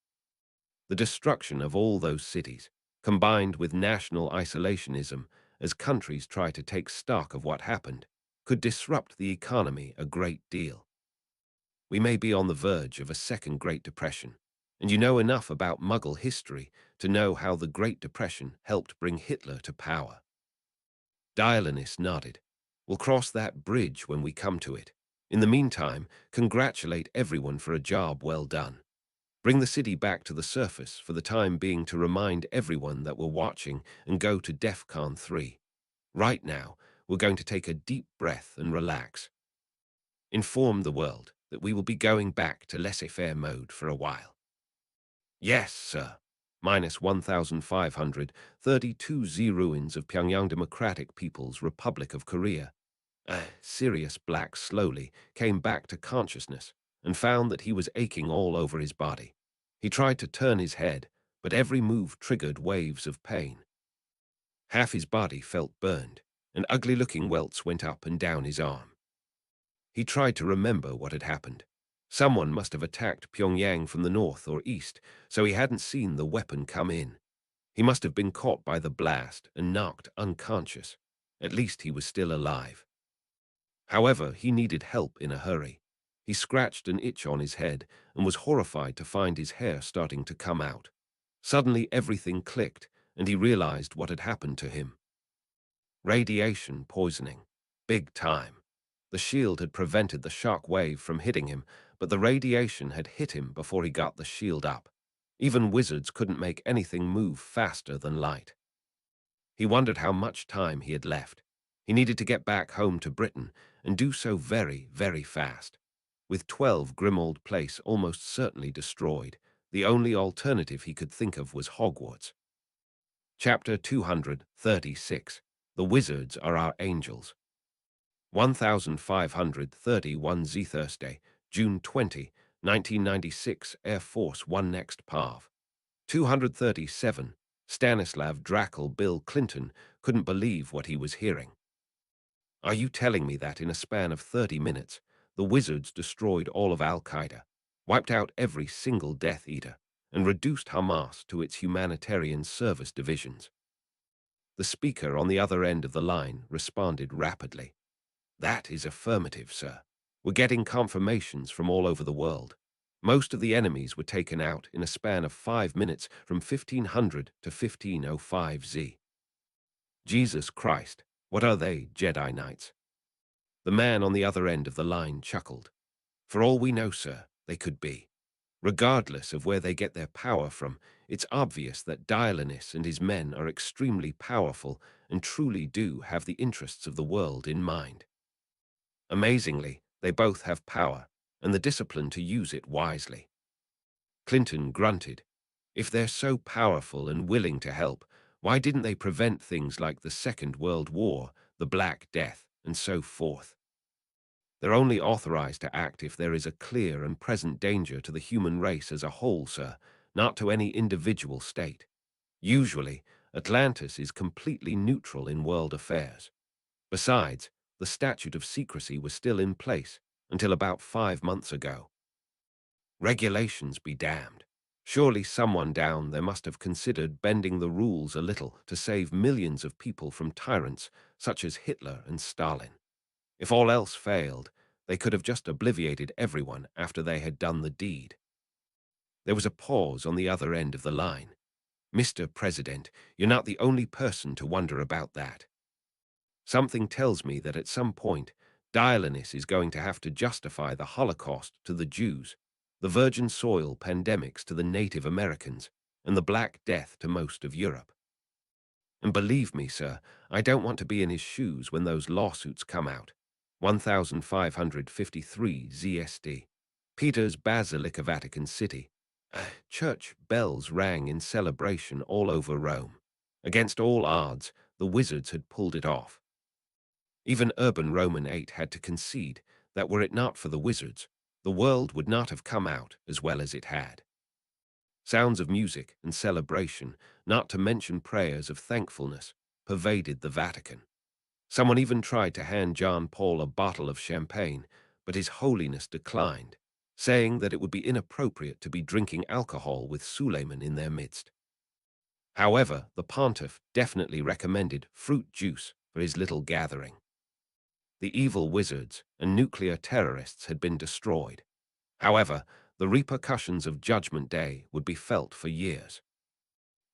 The destruction of all those cities, combined with national isolationism as countries try to take stock of what happened, could disrupt the economy a great deal. We may be on the verge of a second Great Depression, and you know enough about Muggle history to know how the Great Depression helped bring Hitler to power." Dionysus nodded. "We'll cross that bridge when we come to it. In the meantime, congratulate everyone for a job well done. Bring the city back to the surface for the time being to remind everyone that we're watching and go to DEFCON 3. Right now, we're going to take a deep breath and relax. Inform the world that we will be going back to laissez-faire mode for a while." "Yes, sir." Minus 1,532 Z ruins of Pyongyang Democratic People's Republic of Korea. Sirius Black slowly came back to consciousness and found that he was aching all over his body. He tried to turn his head, but every move triggered waves of pain. Half his body felt burned, and ugly-looking welts went up and down his arm. He tried to remember what had happened. Someone must have attacked Pyongyang from the north or east, so he hadn't seen the weapon come in. He must have been caught by the blast and knocked unconscious. At least he was still alive. However, he needed help in a hurry. He scratched an itch on his head and was horrified to find his hair starting to come out. Suddenly everything clicked, and he realized what had happened to him. Radiation poisoning. Big time. The shield had prevented the shock wave from hitting him, but the radiation had hit him before he got the shield up. Even wizards couldn't make anything move faster than light. He wondered how much time he had left. He needed to get back home to Britain and do so very, very fast. With 12 Grimmauld Place almost certainly destroyed, the only alternative he could think of was Hogwarts. Chapter 236. The Wizards Are Our Angels. 1531 Z Thursday, June 20, 1996 Air Force One Next Pav. 237. Stanislav Drackle Bill Clinton couldn't believe what he was hearing. "Are you telling me that in a span of 30 minutes, the wizards destroyed all of Al-Qaeda, wiped out every single Death Eater, and reduced Hamas to its humanitarian service divisions?" The speaker on the other end of the line responded rapidly. "That is affirmative, sir. We're getting confirmations from all over the world. Most of the enemies were taken out in a span of 5 minutes from 1500 to 1505 Z. Jesus Christ, what are they, Jedi Knights?" The man on the other end of the line chuckled. "For all we know, sir, they could be. Regardless of where they get their power from, it's obvious that Dionysus and his men are extremely powerful and truly do have the interests of the world in mind. Amazingly, they both have power and the discipline to use it wisely." Clinton grunted. "If they're so powerful and willing to help, why didn't they prevent things like the Second World War, the Black Death, and so forth?" They're only authorized to act if there is a clear and present danger to the human race as a whole, sir, not to any individual state. Usually, Atlantis is completely neutral in world affairs. Besides, the statute of secrecy was still in place until about 5 months ago. Regulations be damned. Surely someone down there must have considered bending the rules a little to save millions of people from tyrants such as Hitler and Stalin. If all else failed, they could have just obliviated everyone after they had done the deed. There was a pause on the other end of the line. Mr. President, you're not the only person to wonder about that. Something tells me that at some point, Atlantis is going to have to justify the Holocaust to the Jews, the virgin soil pandemics to the Native Americans, and the Black Death to most of Europe. And believe me, sir, I don't want to be in his shoes when those lawsuits come out. 1553 ZSD. Peter's Basilica, Vatican City. Church bells rang in celebration all over Rome. Against all odds, the wizards had pulled it off. Even urban Roman 8 had to concede that were it not for the wizards, the world would not have come out as well as it had. Sounds of music and celebration, not to mention prayers of thankfulness, pervaded the Vatican. Someone even tried to hand John Paul a bottle of champagne, but His Holiness declined, saying that it would be inappropriate to be drinking alcohol with Suleiman in their midst. However, the pontiff definitely recommended fruit juice for his little gathering. The evil wizards and nuclear terrorists had been destroyed. However, the repercussions of Judgment Day would be felt for years.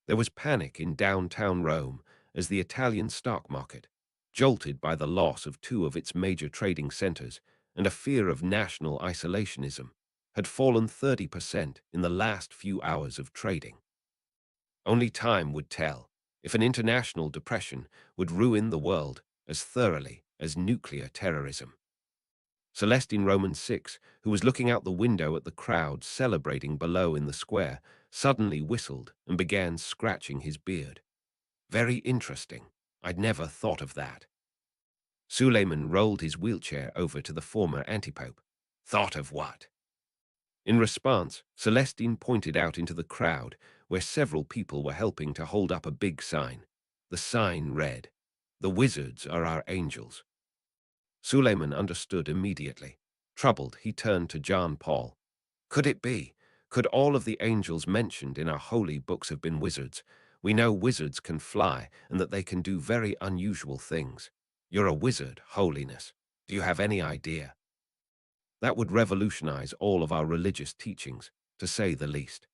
There was panic in downtown Rome as the Italian stock market, jolted by the loss of two of its major trading centers and a fear of national isolationism, had fallen 30% in the last few hours of trading. Only time would tell if an international depression would ruin the world as thoroughly as nuclear terrorism. Celestine Roman 6, who was looking out the window at the crowd celebrating below in the square, suddenly whistled and began scratching his beard. Very interesting. I'd never thought of that. Suleiman rolled his wheelchair over to the former antipope. Thought of what? In response, Celestine pointed out into the crowd where several people were helping to hold up a big sign. The sign read, "The wizards are our angels." Suleiman understood immediately. Troubled, he turned to John Paul. Could it be? Could all of the angels mentioned in our holy books have been wizards? We know wizards can fly and that they can do very unusual things. You're a wizard, Holiness. Do you have any idea? That would revolutionize all of our religious teachings, to say the least.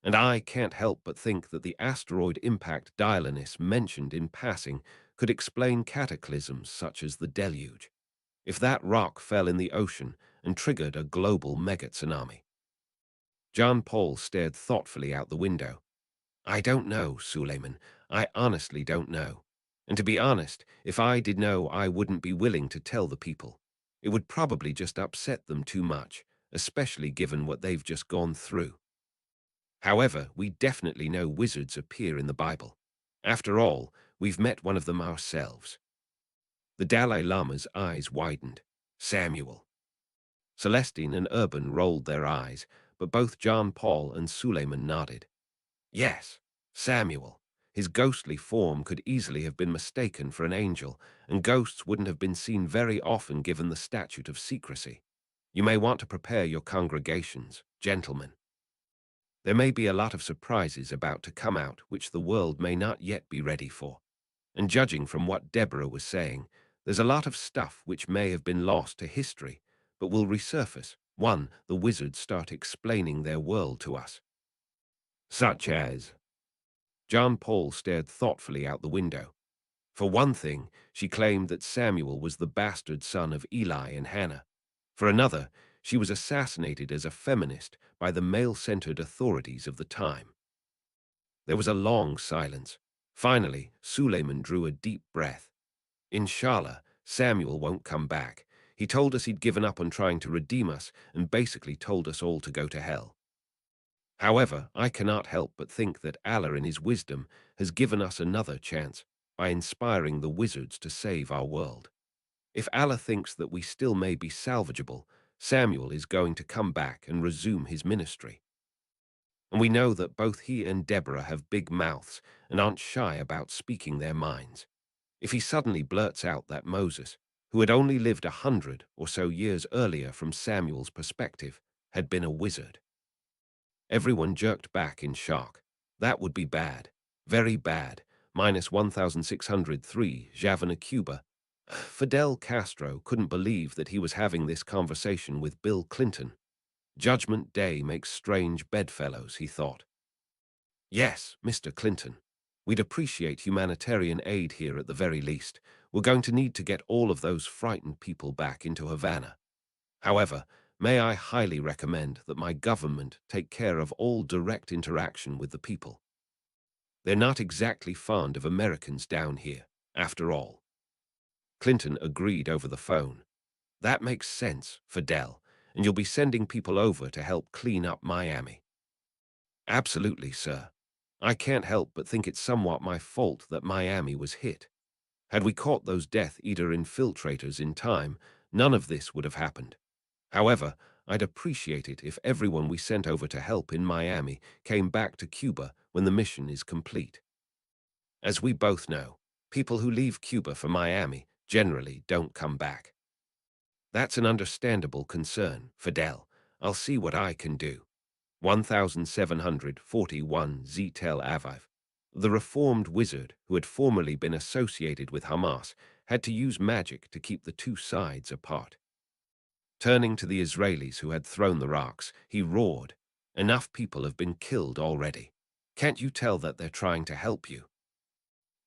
And I can't help but think that the asteroid impact Dionysus mentioned in passing could explain cataclysms such as the deluge. If that rock fell in the ocean and triggered a global mega-tsunami. John Paul stared thoughtfully out the window. I don't know, Suleiman. I honestly don't know. And to be honest, if I did know, I wouldn't be willing to tell the people. It would probably just upset them too much, especially given what they've just gone through. However, we definitely know wizards appear in the Bible. After all, we've met one of them ourselves. The Dalai Lama's eyes widened. Samuel. Celestine and Urban rolled their eyes, but both John Paul and Suleiman nodded. Yes, Samuel. His ghostly form could easily have been mistaken for an angel, and ghosts wouldn't have been seen very often given the statute of secrecy. You may want to prepare your congregations, gentlemen. There may be a lot of surprises about to come out which the world may not yet be ready for. And judging from what Deborah was saying, there's a lot of stuff which may have been lost to history, but will resurface. The wizards start explaining their world to us. Such as? John Paul stared thoughtfully out the window. For one thing, she claimed that Samuel was the bastard son of Eli and Hannah. For another, she was assassinated as a feminist by the male-centered authorities of the time. There was a long silence. Finally, Suleiman drew a deep breath. Inshallah, Samuel won't come back. He told us he'd given up on trying to redeem us and basically told us all to go to hell. However, I cannot help but think that Allah in his wisdom has given us another chance by inspiring the wizards to save our world. If Allah thinks that we still may be salvageable, Samuel is going to come back and resume his ministry. And we know that both he and Deborah have big mouths and aren't shy about speaking their minds. If he suddenly blurts out that Moses, who had only lived 100 or so years earlier from Samuel's perspective, had been a wizard. Everyone jerked back in shock. That would be bad. Very bad. Minus 1603, Havana, Cuba. Fidel Castro couldn't believe that he was having this conversation with Bill Clinton. Judgment Day makes strange bedfellows, he thought. Yes, Mr. Clinton. We'd appreciate humanitarian aid here at the very least. We're going to need to get all of those frightened people back into Havana. However, may I highly recommend that my government take care of all direct interaction with the people. They're not exactly fond of Americans down here, after all. Clinton agreed over the phone. That makes sense, Fidel, and you'll be sending people over to help clean up Miami. Absolutely, sir. I can't help but think it's somewhat my fault that Miami was hit. Had we caught those Death Eater infiltrators in time, none of this would have happened. However, I'd appreciate it if everyone we sent over to help in Miami came back to Cuba when the mission is complete. As we both know, people who leave Cuba for Miami generally don't come back. That's an understandable concern, Fidel. I'll see what I can do. 1741 Tel Aviv. The reformed wizard who had formerly been associated with Hamas had to use magic to keep the two sides apart. Turning to the Israelis who had thrown the rocks, he roared, "Enough people have been killed already. Can't you tell that they're trying to help you?"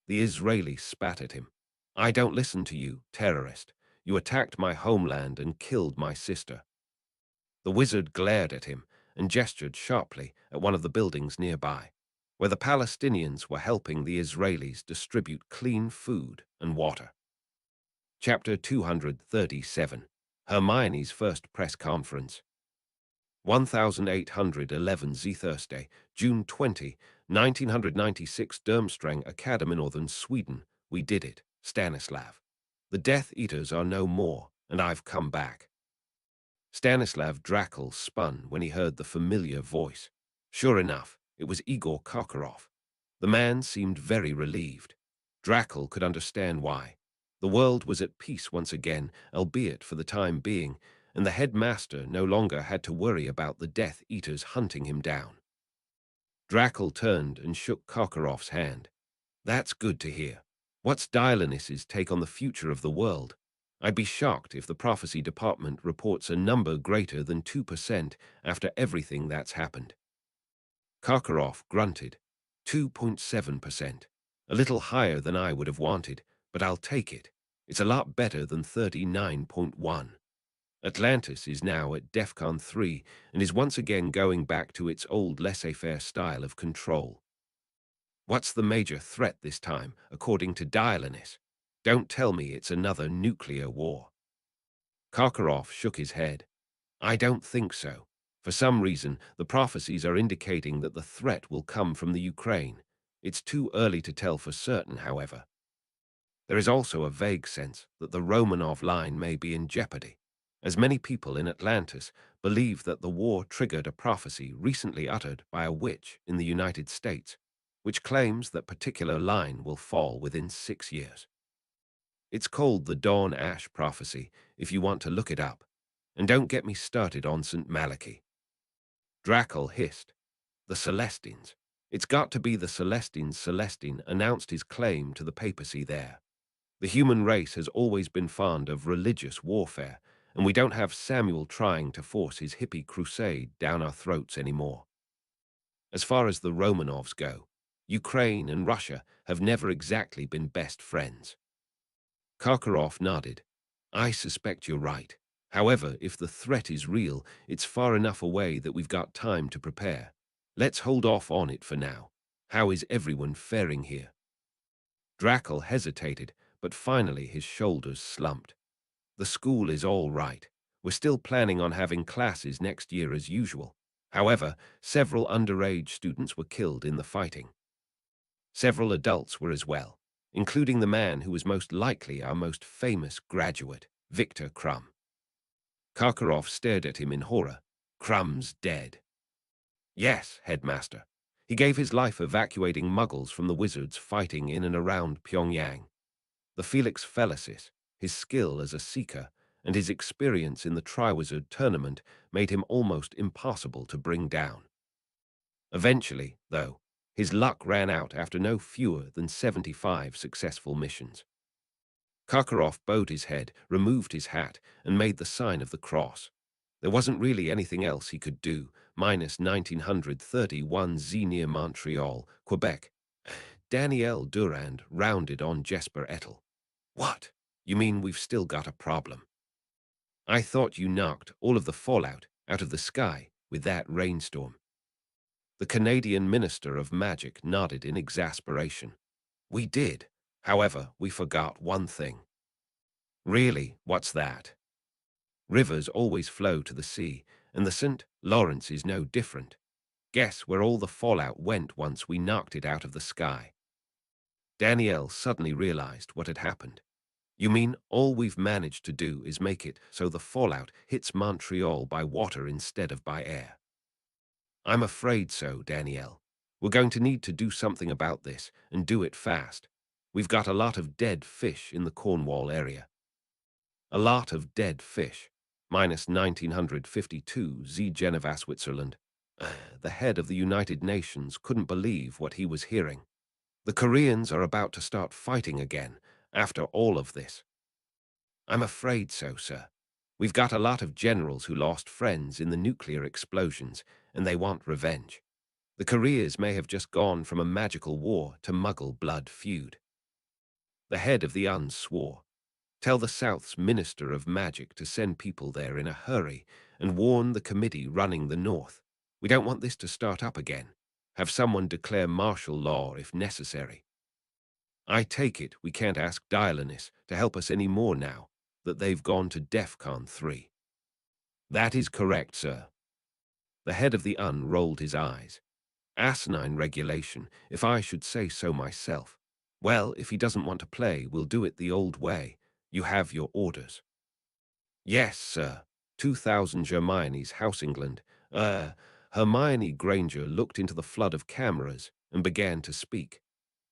The Israeli spat at him. "I don't listen to you, terrorist. You attacked my homeland and killed my sister." The wizard glared at him and gestured sharply at one of the buildings nearby, where the Palestinians were helping the Israelis distribute clean food and water. Chapter 237. Hermione's First Press Conference. 1811 Thursday, June 20, 1996 Durmstrang Academy, Northern Sweden. We did it, Stanislav. The Death Eaters are no more, and I've come back. Stanislav Drakel spun when he heard the familiar voice. Sure enough, it was Igor Karkaroff. The man seemed very relieved. Drakel could understand why. The world was at peace once again, albeit for the time being, and the headmaster no longer had to worry about the Death Eaters hunting him down. Drakel turned and shook Karkaroff's hand. That's good to hear. What's Dionysus's take on the future of the world? I'd be shocked if the prophecy department reports a number greater than 2% after everything that's happened. Karkaroff grunted. 2.7%. A little higher than I would have wanted, but I'll take it. It's a lot better than 39.1. Atlantis is now at DEFCON 3 and is once again going back to its old laissez-faire style of control. What's the major threat this time, according to Dionysus? Don't tell me it's another nuclear war. Karkaroff shook his head. I don't think so. For some reason, the prophecies are indicating that the threat will come from the Ukraine. It's too early to tell for certain, however. There is also a vague sense that the Romanov line may be in jeopardy, as many people in Atlantis believe that the war triggered a prophecy recently uttered by a witch in the United States, which claims that particular line will fall within 6 years. It's called the Dawn Ash Prophecy, if you want to look it up. And don't get me started on St. Malachi. Drakel hissed. The Celestines. It's got to be the Celestines. Celestine announced his claim to the papacy there. The human race has always been fond of religious warfare, and we don't have Samuel trying to force his hippie crusade down our throats anymore. As far as the Romanovs go, Ukraine and Russia have never exactly been best friends. Karkaroff nodded. I suspect you're right. However, if the threat is real, it's far enough away that we've got time to prepare. Let's hold off on it for now. How is everyone faring here? Drakel hesitated, but finally his shoulders slumped. The school is all right. We're still planning on having classes next year as usual. However, several underage students were killed in the fighting. Several adults were as well. including the man who was most likely our most famous graduate, Victor Crumb. Karkaroff stared at him in horror. Crumb's dead. Yes, headmaster. He gave his life evacuating Muggles from the wizards fighting in and around Pyongyang. The Felix Felicis, his skill as a seeker, and his experience in the Triwizard tournament made him almost impossible to bring down. Eventually, though, his luck ran out after no fewer than 75 successful missions. Karkaroff bowed his head, removed his hat, and made the sign of the cross. There wasn't really anything else he could do, minus 1931 Z near Montreal, Quebec. Danielle Durand rounded on Jesper Ettel. What? You mean we've still got a problem? I thought you knocked all of the fallout out of the sky with that rainstorm. The Canadian Minister of Magic nodded in exasperation. We did. However, we forgot one thing. Really, what's that? Rivers always flow to the sea, and the St. Lawrence is no different. Guess where all the fallout went once we knocked it out of the sky? Danielle suddenly realized what had happened. You mean all we've managed to do is make it so the fallout hits Montreal by water instead of by air? I'm afraid so, Danielle. We're going to need to do something about this, and do it fast. We've got a lot of dead fish in the Cornwall area. A lot of dead fish. Minus 1952 Z Geneva, Switzerland. The head of the United Nations couldn't believe what he was hearing. The Koreans are about to start fighting again, after all of this. I'm afraid so, sir. We've got a lot of generals who lost friends in the nuclear explosions, and they want revenge. The Koreas may have just gone from a magical war to Muggle blood feud. The head of the Uns swore. Tell the South's Minister of Magic to send people there in a hurry and warn the committee running the North. We don't want this to start up again. Have someone declare martial law if necessary. I take it we can't ask Dialonis to help us any more now that they've gone to DEFCON 3. That is correct, sir. The head of the UN rolled his eyes. Asinine regulation, if I should say so myself. Well, if he doesn't want to play, we'll do it the old way. You have your orders. Yes, sir. 2000 Hermione's House, England. Hermione Granger looked into the flood of cameras and began to speak.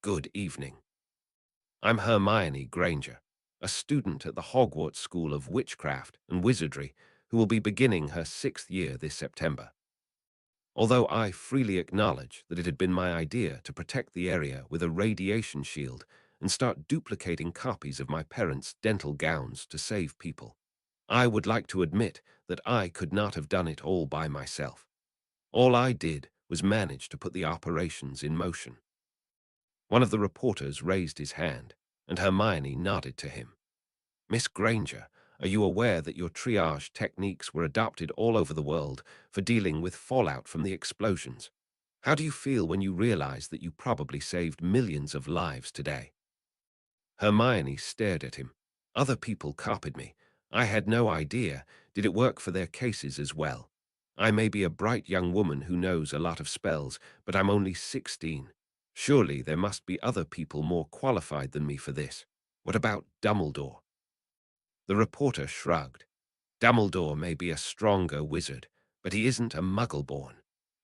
Good evening. I'm Hermione Granger, a student at the Hogwarts School of Witchcraft and Wizardry who will be beginning her 6th year this September. Although I freely acknowledge that it had been my idea to protect the area with a radiation shield and start duplicating copies of my parents' dental gowns to save people, I would like to admit that I could not have done it all by myself. All I did was manage to put the operations in motion. One of the reporters raised his hand, and Hermione nodded to him. Miss Granger, are you aware that your triage techniques were adopted all over the world for dealing with fallout from the explosions? How do you feel when you realize that you probably saved millions of lives today? Hermione stared at him. Other people copied me. I had no idea. Did it work for their cases as well? I may be a bright young woman who knows a lot of spells, but I'm only 16. Surely there must be other people more qualified than me for this. What about Dumbledore? The reporter shrugged. Dumbledore may be a stronger wizard, but he isn't a Muggle-born.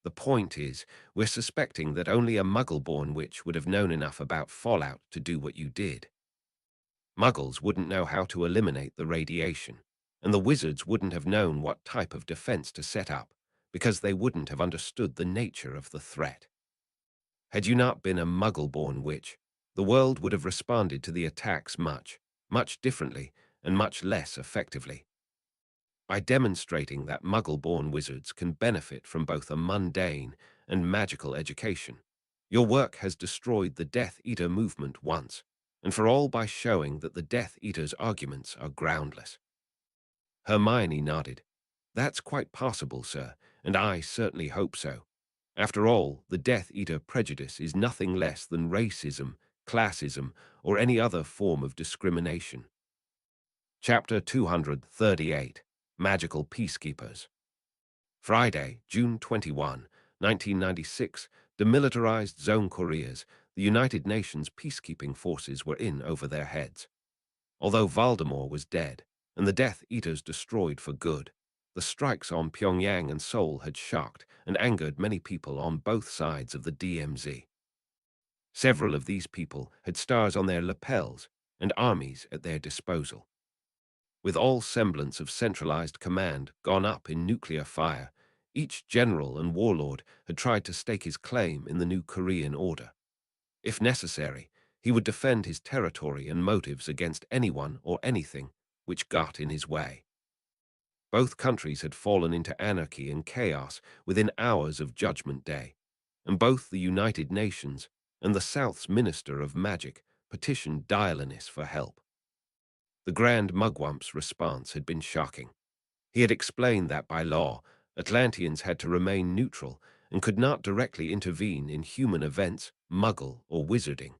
The point is, we're suspecting that only a Muggle-born witch would have known enough about fallout to do what you did. Muggles wouldn't know how to eliminate the radiation, and the wizards wouldn't have known what type of defense to set up, because they wouldn't have understood the nature of the threat. Had you not been a Muggle-born witch, the world would have responded to the attacks much differently and much less effectively. By demonstrating that Muggle-born wizards can benefit from both a mundane and magical education, your work has destroyed the Death Eater movement once, and for all by showing that the Death Eater's arguments are groundless. Hermione nodded. That's quite possible, sir, and I certainly hope so. After all, the Death Eater prejudice is nothing less than racism, classism, or any other form of discrimination. Chapter 238, Magical Peacekeepers. Friday, June 21, 1996, Demilitarized Zone Couriers, the United Nations peacekeeping forces were in over their heads. Although Voldemort was dead, and the Death Eaters destroyed for good, the strikes on Pyongyang and Seoul had shocked and angered many people on both sides of the DMZ. Several of these people had stars on their lapels and armies at their disposal. With all semblance of centralized command gone up in nuclear fire, each general and warlord had tried to stake his claim in the new Korean order. If necessary, he would defend his territory and motives against anyone or anything which got in his way. Both countries had fallen into anarchy and chaos within hours of Judgment Day, and both the United Nations and the South's Minister of Magic petitioned Atlantis for help. The Grand Mugwump's response had been shocking. He had explained that by law, Atlanteans had to remain neutral and could not directly intervene in human events, Muggle or wizarding,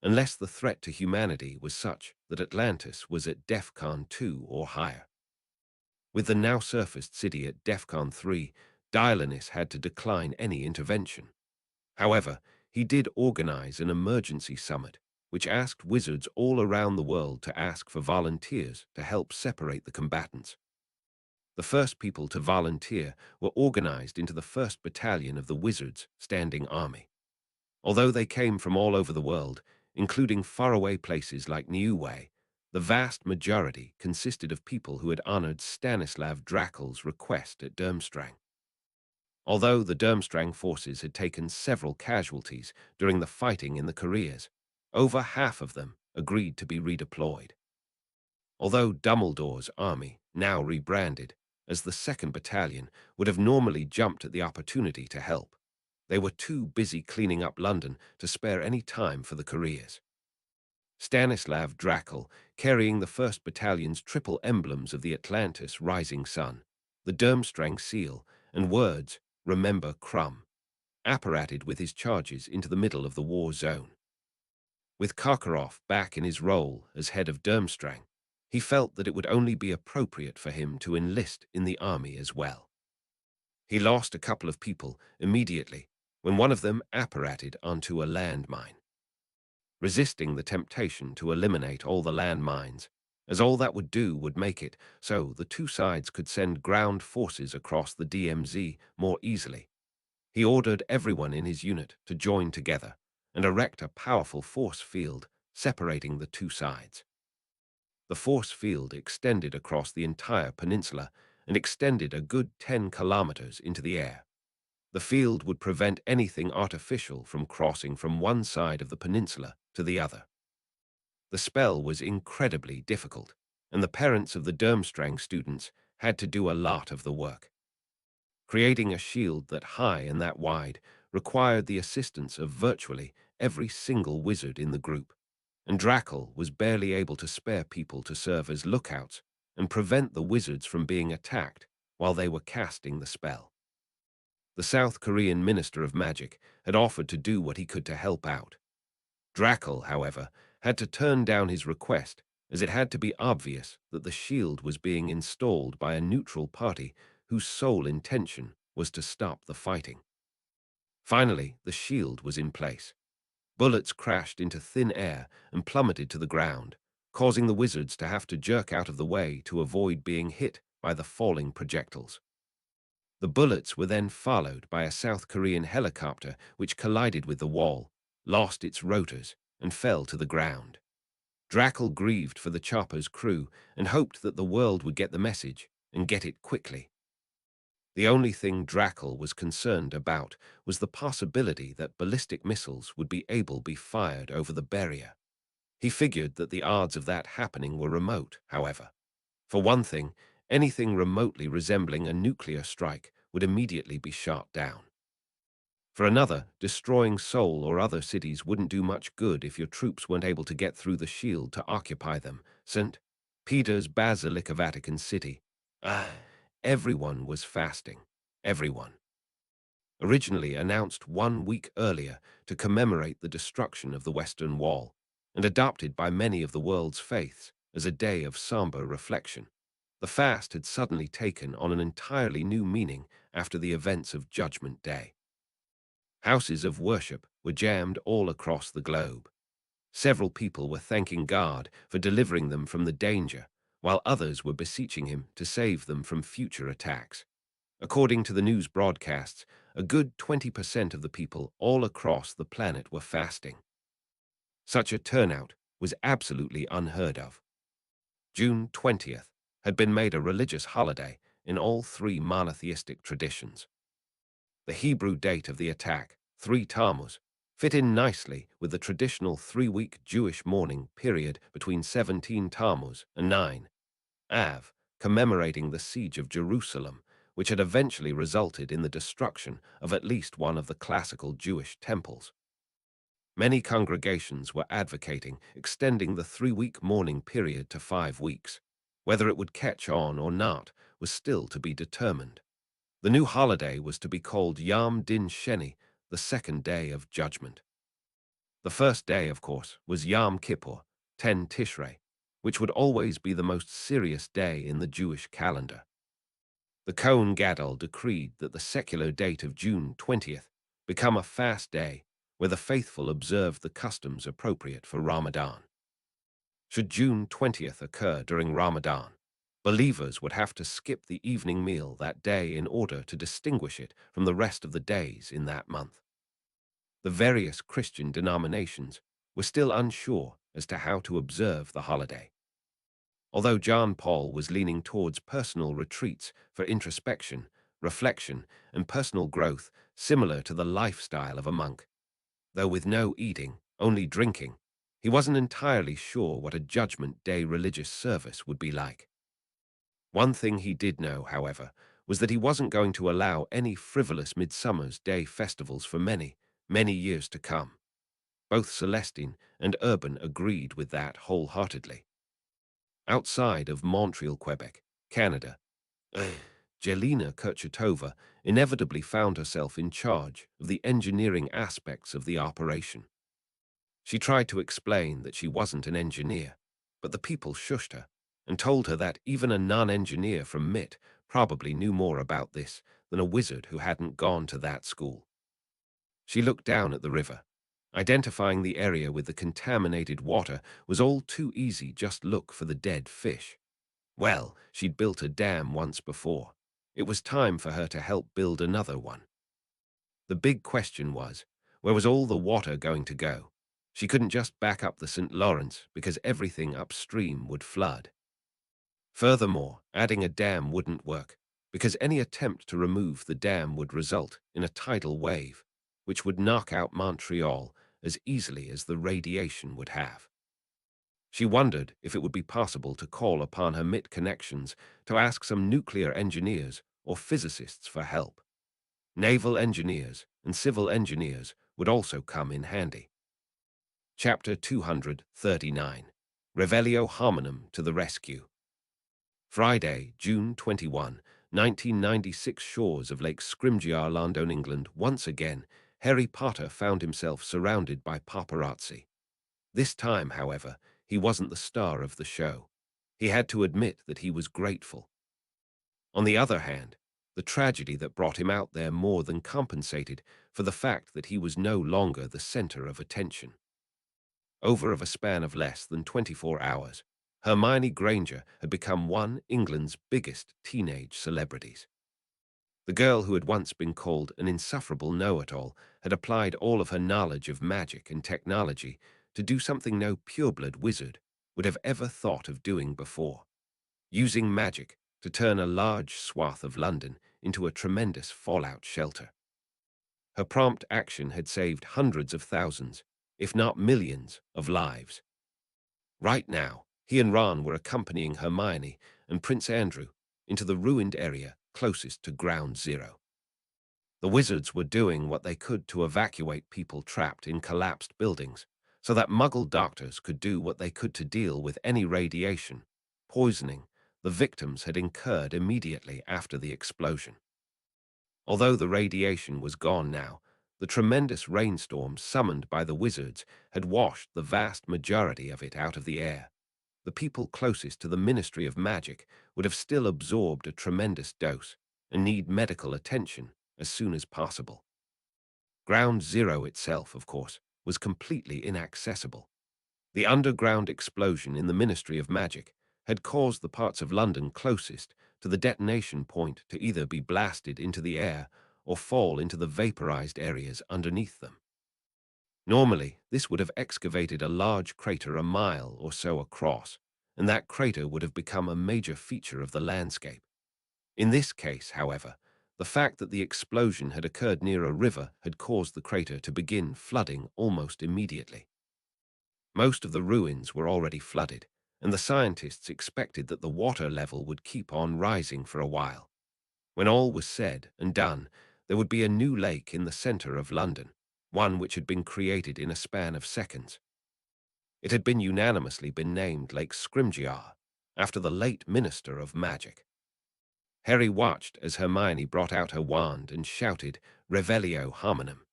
unless the threat to humanity was such that Atlantis was at DEFCON 2 or higher. With the now surfaced city at DEFCON 3, Atlantis had to decline any intervention. However, he did organize an emergency summit, which asked wizards all around the world to ask for volunteers to help separate the combatants. The first people to volunteer were organized into the 1st Battalion of the Wizards' Standing Army. Although they came from all over the world, including faraway places like Niue, the vast majority consisted of people who had honored Stanislav Dracul's request at Durmstrang. Although the Durmstrang forces had taken several casualties during the fighting in the Koreas, over half of them agreed to be redeployed. Although Dumbledore's army, now rebranded as the 2nd Battalion, would have normally jumped at the opportunity to help, they were too busy cleaning up London to spare any time for the Koreas. Stanislav Dracul, carrying the 1st Battalion's triple emblems of the Atlantis rising sun, the Durmstrang seal, and words, "Remember Crumb," apparated with his charges into the middle of the war zone. With Karkaroff back in his role as head of Durmstrang, he felt that it would only be appropriate for him to enlist in the army as well. He lost a couple of people immediately when one of them apparated onto a landmine. Resisting the temptation to eliminate all the landmines, as all that would do would make it so the two sides could send ground forces across the DMZ more easily, he ordered everyone in his unit to join together and erect a powerful force field separating the two sides. The force field extended across the entire peninsula and extended a good 10 kilometers into the air. The field would prevent anything artificial from crossing from one side of the peninsula to the other. The spell was incredibly difficult, and the parents of the Durmstrang students had to do a lot of the work. Creating a shield that high and that wide required the assistance of virtually every single wizard in the group, and Dracul was barely able to spare people to serve as lookouts and prevent the wizards from being attacked while they were casting the spell. The South Korean Minister of Magic had offered to do what he could to help out. Dracul, however, had to turn down his request, as it had to be obvious that the shield was being installed by a neutral party whose sole intention was to stop the fighting. Finally, the shield was in place. Bullets crashed into thin air and plummeted to the ground, causing the wizards to have to jerk out of the way to avoid being hit by the falling projectiles. The bullets were then followed by a South Korean helicopter which collided with the wall, lost its rotors, and fell to the ground. Dracul grieved for the chopper's crew and hoped that the world would get the message and get it quickly. The only thing Dracul was concerned about was the possibility that ballistic missiles would be able to be fired over the barrier. He figured that the odds of that happening were remote, however. For one thing, anything remotely resembling a nuclear strike would immediately be shot down. For another, destroying Seoul or other cities wouldn't do much good if your troops weren't able to get through the shield to occupy them. St. Peter's Basilica, Vatican City. Everyone was fasting. Everyone. Originally announced 1 week earlier to commemorate the destruction of the Western Wall, and adopted by many of the world's faiths as a day of somber reflection, the fast had suddenly taken on an entirely new meaning after the events of Judgment Day. Houses of worship were jammed all across the globe. Several people were thanking God for delivering them from the danger, while others were beseeching him to save them from future attacks. According to the news broadcasts, a good 20% of the people all across the planet were fasting. Such a turnout was absolutely unheard of. June 20th had been made a religious holiday in all three monotheistic traditions. The Hebrew date of the attack, 3 Tammuz, fit in nicely with the traditional 3-week Jewish mourning period between 17 Tammuz and 9 Av, commemorating the siege of Jerusalem, which had eventually resulted in the destruction of at least one of the classical Jewish temples. Many congregations were advocating extending the 3-week mourning period to 5 weeks. Whether it would catch on or not was still to be determined. The new holiday was to be called Yom Din Sheni, the second day of judgment. The first day, of course, was Yom Kippur, 10 Tishrei, which would always be the most serious day in the Jewish calendar. The Kohen Gadol decreed that the secular date of June 20th become a fast day where the faithful observed the customs appropriate for Ramadan. Should June 20th occur during Ramadan, believers would have to skip the evening meal that day in order to distinguish it from the rest of the days in that month. The various Christian denominations were still unsure as to how to observe the holiday. Although John Paul was leaning towards personal retreats for introspection, reflection, and personal growth similar to the lifestyle of a monk, though with no eating, only drinking, he wasn't entirely sure what a Judgment Day religious service would be like. One thing he did know, however, was that he wasn't going to allow any frivolous Midsummer's Day festivals for many, many years to come. Both Celestine and Urban agreed with that wholeheartedly. Outside of Montreal, Quebec, Canada, Jelena Kurchatova inevitably found herself in charge of the engineering aspects of the operation. She tried to explain that she wasn't an engineer, but the people shushed her and told her that even a non-engineer from MIT probably knew more about this than a wizard who hadn't gone to that school. She looked down at the river. Identifying the area with the contaminated water was all too easy. Just look for the dead fish. Well, she'd built a dam once before. It was time for her to help build another one. The big question was, where was all the water going to go? She couldn't just back up the St. Lawrence because everything upstream would flood. Furthermore, adding a dam wouldn't work because any attempt to remove the dam would result in a tidal wave, which would knock out Montreal as easily as the radiation would have. She wondered if it would be possible to call upon her MIT connections to ask some nuclear engineers or physicists for help. Naval engineers and civil engineers would also come in handy. Chapter 239. Revelio Hominum to the Rescue. Friday, June 21, 1996. Shores of Lake Scrimgeour, London, England. Once again, Harry Potter found himself surrounded by paparazzi. This time, however, he wasn't the star of the show. He had to admit that he was grateful. On the other hand, the tragedy that brought him out there more than compensated for the fact that he was no longer the center of attention. Over a span of less than 24 hours, Hermione Granger had become one England's biggest teenage celebrities. The girl who had once been called an insufferable know-it-all had applied all of her knowledge of magic and technology to do something no pureblood wizard would have ever thought of doing before: using magic to turn a large swath of London into a tremendous fallout shelter. Her prompt action had saved hundreds of thousands, if not millions, of lives. Right now, he and Ron were accompanying Hermione and Prince Andrew into the ruined area closest to Ground Zero. The wizards were doing what they could to evacuate people trapped in collapsed buildings, so that Muggle doctors could do what they could to deal with any radiation, poisoning the victims had incurred immediately after the explosion. Although the radiation was gone now, the tremendous rainstorm summoned by the wizards had washed the vast majority of it out of the air. The people closest to the Ministry of Magic would have still absorbed a tremendous dose and need medical attention as soon as possible. Ground Zero itself, of course, was completely inaccessible. The underground explosion in the Ministry of Magic had caused the parts of London closest to the detonation point to either be blasted into the air or fall into the vaporized areas underneath them. Normally, this would have excavated a large crater a mile or so across, and that crater would have become a major feature of the landscape. In this case, however, the fact that the explosion had occurred near a river had caused the crater to begin flooding almost immediately. Most of the ruins were already flooded, and the scientists expected that the water level would keep on rising for a while. When all was said and done, there would be a new lake in the center of London, one which had been created in a span of seconds. It had been unanimously named Lake Scrimgeour, after the late Minister of Magic. Harry watched as Hermione brought out her wand and shouted, "Revelio Hominum."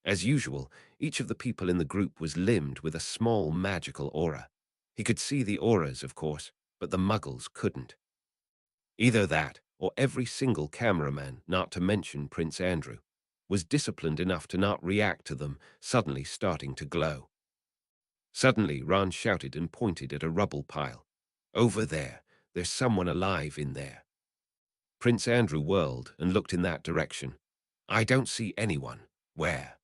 As usual, each of the people in the group was limned with a small magical aura. He could see the auras, of course, but the Muggles couldn't. Either that, or every single cameraman, not to mention Prince Andrew, was disciplined enough to not react to them suddenly starting to glow. Suddenly, Ron shouted and pointed at a rubble pile. "Over there, there's someone alive in there." Prince Andrew whirled and looked in that direction. "I don't see anyone. Where?"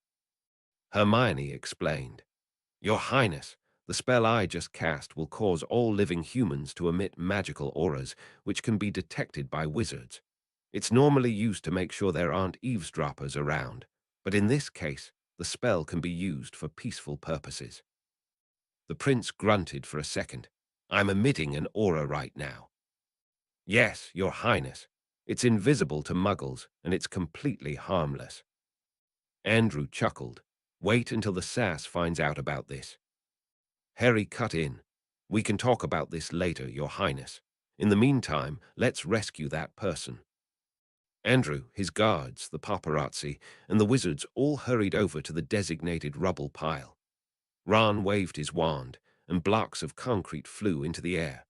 Hermione explained. "Your Highness, the spell I just cast will cause all living humans to emit magical auras which can be detected by wizards. It's normally used to make sure there aren't eavesdroppers around, but in this case, the spell can be used for peaceful purposes." The prince grunted for a second. "I'm emitting an aura right now." "Yes, Your Highness. It's invisible to Muggles, and it's completely harmless." Andrew chuckled. "Wait until the sass finds out about this." Harry cut in. "We can talk about this later, Your Highness. In the meantime, let's rescue that person." Andrew, his guards, the paparazzi, and the wizards all hurried over to the designated rubble pile. Ron waved his wand, and blocks of concrete flew into the air.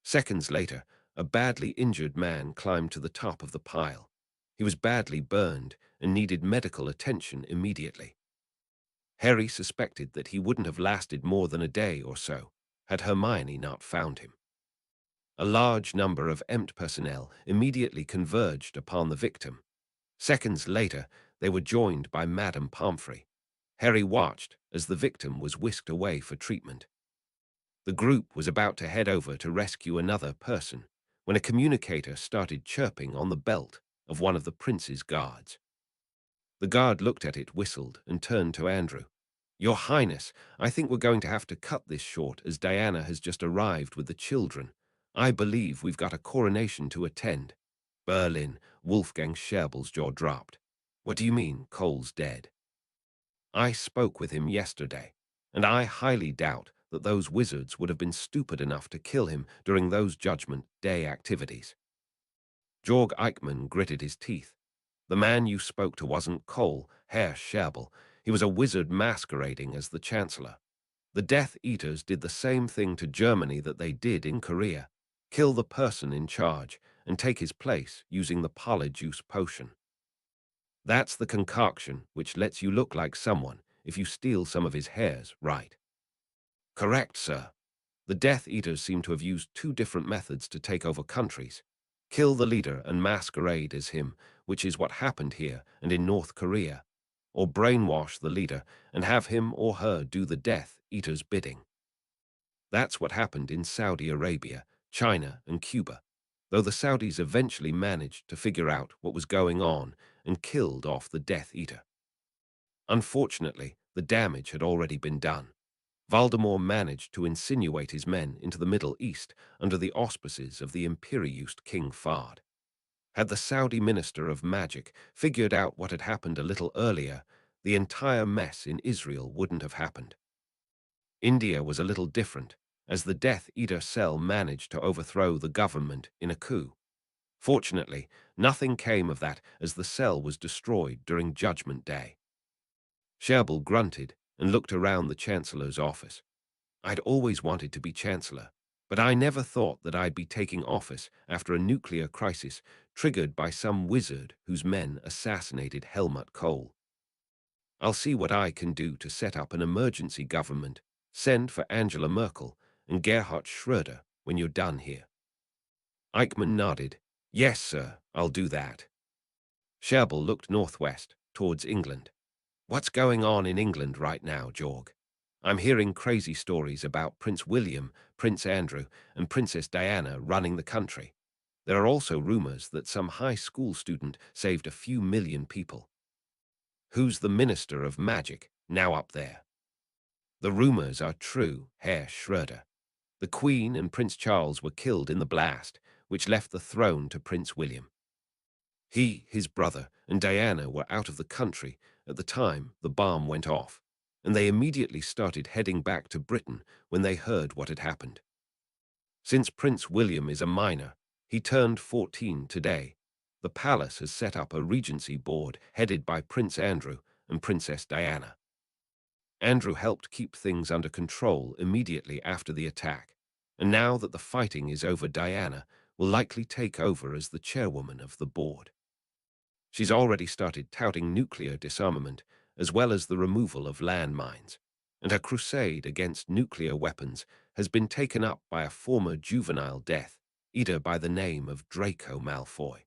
Seconds later, a badly injured man climbed to the top of the pile. He was badly burned and needed medical attention immediately. Harry suspected that he wouldn't have lasted more than a day or so had Hermione not found him. A large number of EMT personnel immediately converged upon the victim. Seconds later, they were joined by Madame Pomfrey. Harry watched as the victim was whisked away for treatment. The group was about to head over to rescue another person when a communicator started chirping on the belt of one of the prince's guards. The guard looked at it, whistled, and turned to Andrew. "Your Highness, I think we're going to have to cut this short as Diana has just arrived with the children. I believe we've got a coronation to attend." Berlin, Wolfgang Scherbel's jaw dropped. "What do you mean, Cole's dead?" "I spoke with him yesterday, and I highly doubt that those wizards would have been stupid enough to kill him during those Judgment Day activities." Georg Eichmann gritted his teeth. "The man you spoke to wasn't Cole, Herr Scherbel. He was a wizard masquerading as the Chancellor. The Death Eaters did the same thing to Germany that they did in Korea. Kill the person in charge and take his place using the polyjuice potion. That's the concoction which lets you look like someone if you steal some of his hairs, right?" "Correct, sir. The Death Eaters seem to have used two different methods to take over countries. Kill the leader and masquerade as him, which is what happened here and in North Korea, or brainwash the leader and have him or her do the Death Eaters' bidding. That's what happened in Saudi Arabia, China, and Cuba, though the Saudis eventually managed to figure out what was going on and killed off the Death Eater. Unfortunately, the damage had already been done. Voldemort managed to insinuate his men into the Middle East under the auspices of the Imperiust King Fahd. Had the Saudi Minister of Magic figured out what had happened a little earlier, the entire mess in Israel wouldn't have happened. India was a little different, as the Death Eater cell managed to overthrow the government in a coup. Fortunately, nothing came of that as the cell was destroyed during Judgment Day. Scherbel grunted and looked around the Chancellor's office. "I'd always wanted to be Chancellor, but I never thought that I'd be taking office after a nuclear crisis triggered by some wizard whose men assassinated Helmut Kohl." I'll see what I can do to set up an emergency government. Send for Angela Merkel and Gerhard Schröder when you're done here." Eichmann nodded. "Yes, sir, I'll do that." Scherbel looked northwest, towards England. "What's going on in England right now, Jorg? I'm hearing crazy stories about Prince William, Prince Andrew, and Princess Diana running the country. There are also rumors that some high school student saved a few million people. Who's the Minister of Magic now up there?" "The rumors are true, Herr Schröder. The Queen and Prince Charles were killed in the blast, which left the throne to Prince William. He, his brother, and Diana were out of the country at the time the bomb went off, and they immediately started heading back to Britain when they heard what had happened. Since Prince William is a minor, he turned 14 today. The palace has set up a regency board headed by Prince Andrew and Princess Diana. Andrew helped keep things under control immediately after the attack, and now that the fighting is over, Diana will likely take over as the chairwoman of the board. She's already started touting nuclear disarmament as well as the removal of landmines, and her crusade against nuclear weapons has been taken up by a former juvenile Death Eater by the name of Draco Malfoy.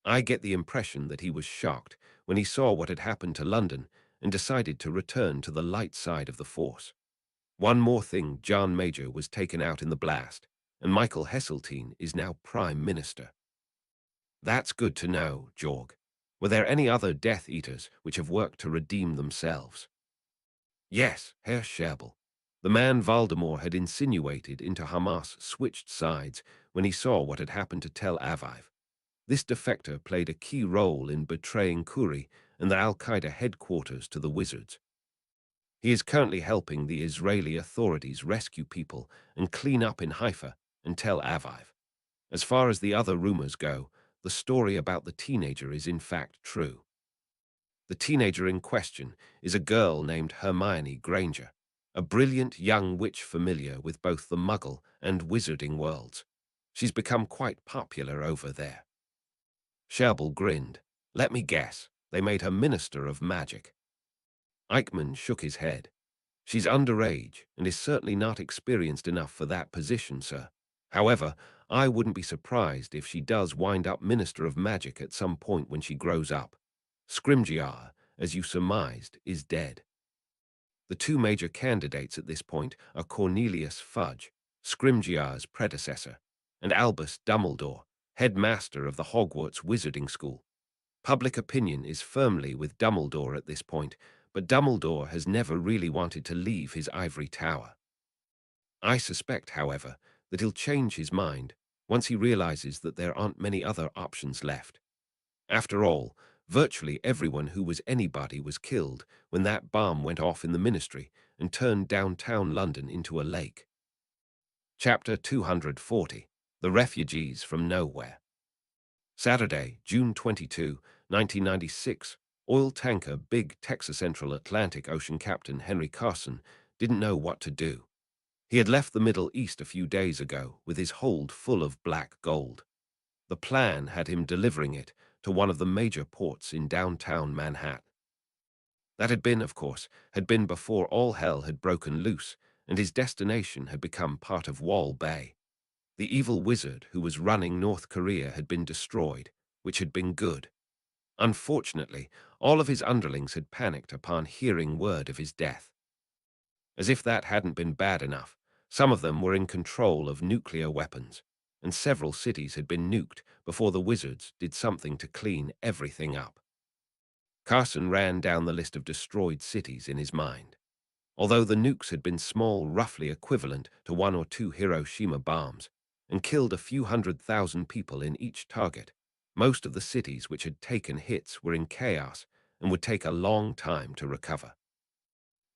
I get the impression that he was shocked when he saw what had happened to London and decided to return to the light side of the Force. One more thing, John Major was taken out in the blast, and Michael Heseltine is now Prime Minister. That's good to know, Jorg. Were there any other Death Eaters which have worked to redeem themselves? Yes, Herr Scherbel. The man Voldemort had insinuated into Hamas switched sides when he saw what had happened to Tel Aviv. This defector played a key role in betraying Kuri and the Al-Qaeda headquarters to the Wizards. He is currently helping the Israeli authorities rescue people and clean up in Haifa and Tel Aviv. As far as the other rumors go, the story about the teenager is in fact true. The teenager in question is a girl named Hermione Granger, a brilliant young witch familiar with both the Muggle and wizarding worlds. She's become quite popular over there. Scherbel grinned. Let me guess, they made her Minister of Magic. Eichmann shook his head. She's underage and is certainly not experienced enough for that position, sir. However, I wouldn't be surprised if she does wind up Minister of Magic at some point when she grows up. Scrimgeour, as you surmised, is dead. The two major candidates at this point are Cornelius Fudge, Scrimgeour's predecessor, and Albus Dumbledore, headmaster of the Hogwarts Wizarding School. Public opinion is firmly with Dumbledore at this point, but Dumbledore has never really wanted to leave his ivory tower. I suspect, however, that he'll change his mind once he realizes that there aren't many other options left. After all, virtually everyone who was anybody was killed when that bomb went off in the Ministry and turned downtown London into a lake. Chapter 240. The Refugees from Nowhere. Saturday, June 22, 1996, oil tanker Big Texas Central Atlantic Ocean Captain Henry Carson didn't know what to do. He had left the Middle East a few days ago with his hold full of black gold. The plan had him delivering it to one of the major ports in downtown Manhattan. That had been before all hell had broken loose, and his destination had become part of Wall Bay. The evil wizard who was running North Korea had been destroyed, which had been good. Unfortunately, all of his underlings had panicked upon hearing word of his death. As if that hadn't been bad enough, some of them were in control of nuclear weapons, and several cities had been nuked before the wizards did something to clean everything up. Carson ran down the list of destroyed cities in his mind. Although the nukes had been small, roughly equivalent to 1 or 2 Hiroshima bombs, and killed a few 100,000 people in each target, most of the cities which had taken hits were in chaos and would take a long time to recover.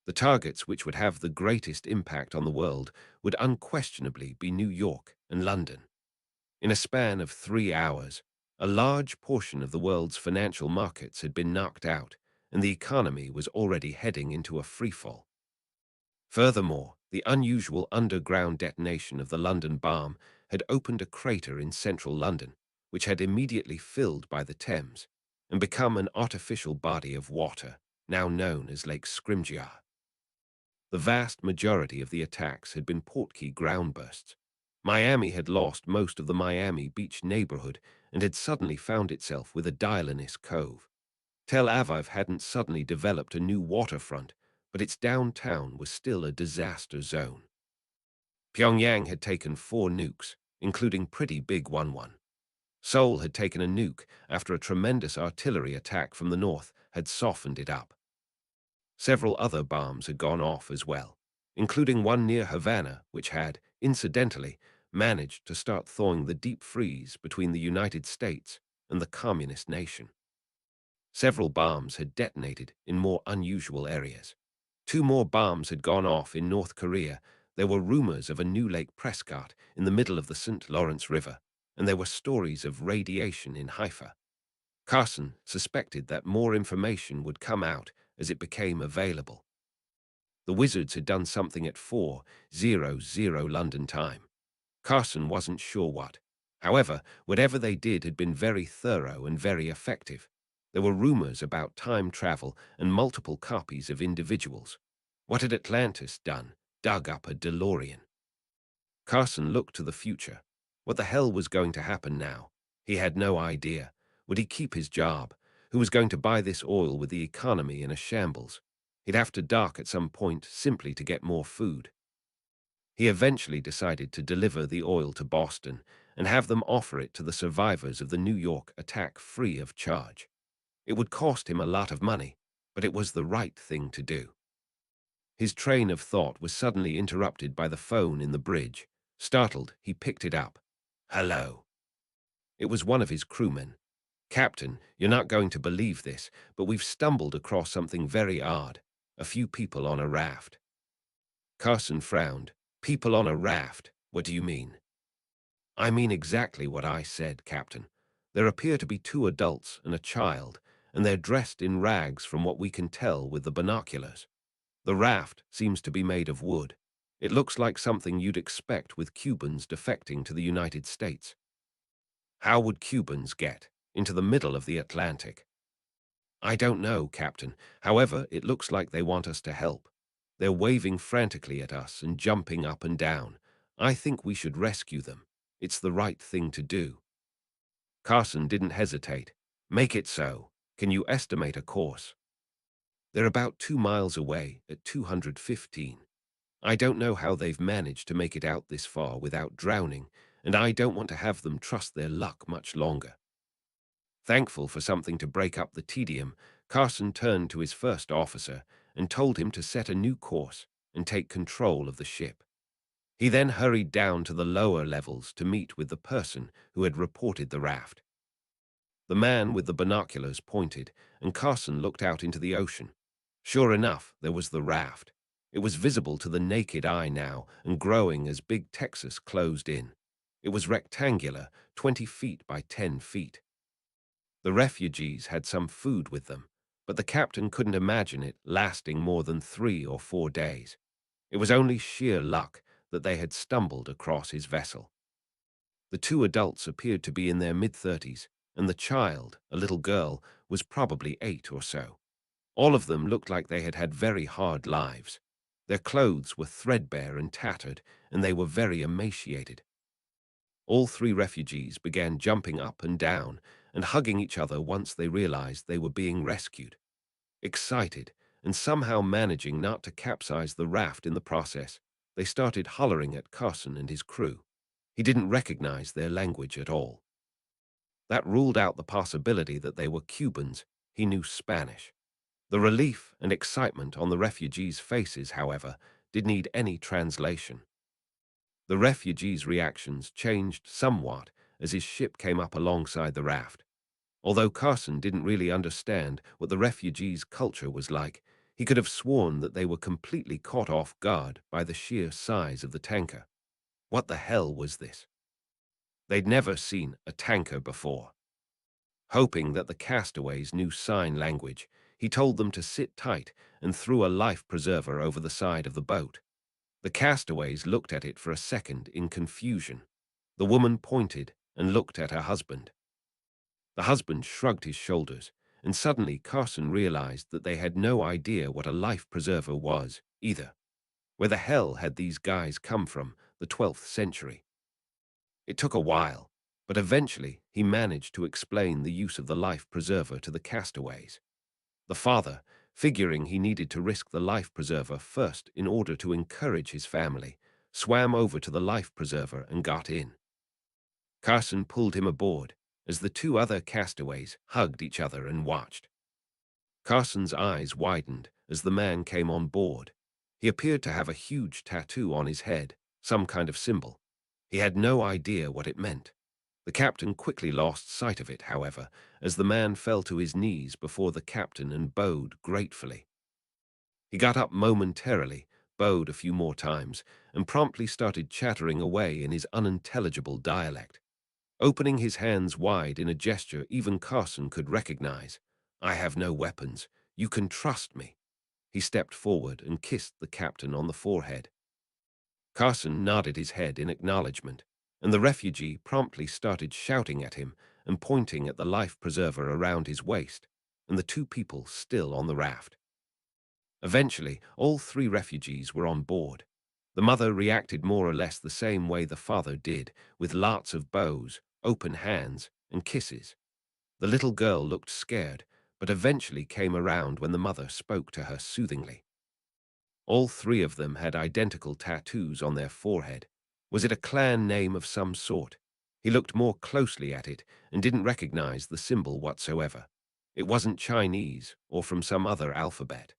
The targets which would have the greatest impact on the world would unquestionably be New York and London. In a span of 3 hours, a large portion of the world's financial markets had been knocked out, and the economy was already heading into a freefall. Furthermore, the unusual underground detonation of the London bomb had opened a crater in central London, which had immediately filled by the Thames and become an artificial body of water, now known as Lake Scrimgeour. The vast majority of the attacks had been Portkey groundbursts. Miami had lost most of the Miami Beach neighborhood and had suddenly found itself with a Dialynis Cove. Tel Aviv hadn't suddenly developed a new waterfront, but its downtown was still a disaster zone. Pyongyang had taken 4 nukes, including pretty big one. Seoul had taken a nuke after a tremendous artillery attack from the north had softened it up. Several other bombs had gone off as well, including one near Havana, which had, incidentally, managed to start thawing the deep freeze between the United States and the communist nation. Several bombs had detonated in more unusual areas. 2 more bombs had gone off in North Korea. There were rumors of a new Lake Prescott in the middle of the St. Lawrence River, and there were stories of radiation in Haifa. Carson suspected that more information would come out as it became available. The Wizards had done something at 4:00 London time. Carson wasn't sure what. However, whatever they did had been very thorough and very effective. There were rumors about time travel and multiple copies of individuals. What had Atlantis done? Dug up a DeLorean. Carson looked to the future. What the hell was going to happen now? He had no idea. Would he keep his job? Who was going to buy this oil with the economy in a shambles? He'd have to dock at some point simply to get more food. He eventually decided to deliver the oil to Boston and have them offer it to the survivors of the New York attack free of charge. It would cost him a lot of money, but it was the right thing to do. His train of thought was suddenly interrupted by the phone in the bridge. Startled, he picked it up. "Hello." It was one of his crewmen. "Captain, you're not going to believe this, but we've stumbled across something very odd. A few people on a raft." Carson frowned. "People on a raft? What do you mean?" "I mean exactly what I said, Captain. There appear to be 2 adults and a child, and they're dressed in rags from what we can tell with the binoculars. The raft seems to be made of wood. It looks like something you'd expect with Cubans defecting to the United States." "How would Cubans get into the middle of the Atlantic?" "I don't know, Captain. However, it looks like they want us to help. They're waving frantically at us and jumping up and down. I think we should rescue them. It's the right thing to do." Carson didn't hesitate. "Make it so. Can you estimate a course?" "They're about 2 miles away at 215. I don't know how they've managed to make it out this far without drowning, and I don't want to have them trust their luck much longer." Thankful for something to break up the tedium, Carson turned to his first officer and told him to set a new course and take control of the ship. He then hurried down to the lower levels to meet with the person who had reported the raft. The man with the binoculars pointed, and Carson looked out into the ocean. Sure enough, there was the raft. It was visible to the naked eye now and growing as Big Texas closed in. It was rectangular, 20 feet by 10 feet. The refugees had some food with them, but the captain couldn't imagine it lasting more than 3 or 4 days. It was only sheer luck that they had stumbled across his vessel. The 2 adults appeared to be in their mid-30s, and the child, a little girl, was probably 8 or so. All of them looked like they had had very hard lives. Their clothes were threadbare and tattered, and they were very emaciated. All 3 refugees began jumping up and down and hugging each other once they realized they were being rescued. Excited, and somehow managing not to capsize the raft in the process, they started hollering at Carson and his crew. He didn't recognize their language at all. That ruled out the possibility that they were Cubans. He knew Spanish. The relief and excitement on the refugees' faces, however, did need any translation. The refugees' reactions changed somewhat as his ship came up alongside the raft. Although Carson didn't really understand what the refugees' culture was like, he could have sworn that they were completely caught off guard by the sheer size of the tanker. What the hell was this? They'd never seen a tanker before. Hoping that the castaways knew sign language, he told them to sit tight and threw a life preserver over the side of the boat. The castaways looked at it for a second in confusion. The woman pointed and looked at her husband. The husband shrugged his shoulders, and suddenly Carson realized that they had no idea what a life preserver was, either. Where the hell had these guys come from, the 12th century? It took a while, but eventually he managed to explain the use of the life preserver to the castaways. The father, figuring he needed to risk the life preserver first in order to encourage his family, swam over to the life preserver and got in. Carson pulled him aboard as the two other castaways hugged each other and watched. Carson's eyes widened as the man came on board. He appeared to have a huge tattoo on his head, some kind of symbol. He had no idea what it meant. The captain quickly lost sight of it, however, as the man fell to his knees before the captain and bowed gratefully. He got up momentarily, bowed a few more times, and promptly started chattering away in his unintelligible dialect, opening his hands wide in a gesture even Carson could recognize. "I have no weapons. You can trust me." He stepped forward and kissed the captain on the forehead. Carson nodded his head in acknowledgement, and the refugee promptly started shouting at him and pointing at the life preserver around his waist, and the two people still on the raft. Eventually, all three refugees were on board. The mother reacted more or less the same way the father did, with lots of bows, open hands, and kisses. The little girl looked scared, but eventually came around when the mother spoke to her soothingly. All three of them had identical tattoos on their forehead. Was it a clan name of some sort? He looked more closely at it and didn't recognize the symbol whatsoever. It wasn't Chinese or from some other alphabet.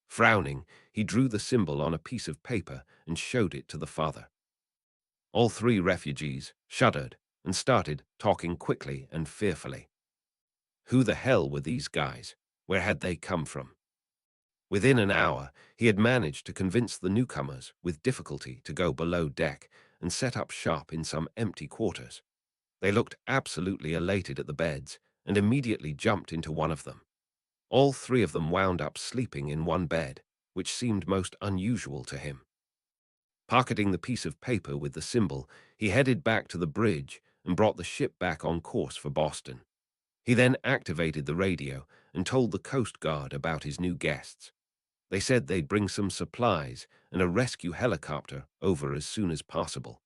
Frowning, he drew the symbol on a piece of paper and showed it to the father. All three refugees shuddered and started talking quickly and fearfully. Who the hell were these guys? Where had they come from? Within an hour, he had managed to convince the newcomers with difficulty to go below deck and set up shop in some empty quarters. They looked absolutely elated at the beds and immediately jumped into one of them. All three of them wound up sleeping in one bed, which seemed most unusual to him. Pocketing the piece of paper with the symbol, he headed back to the bridge and brought the ship back on course for Boston. He then activated the radio and told the Coast Guard about his new guests. They said they'd bring some supplies and a rescue helicopter over as soon as possible.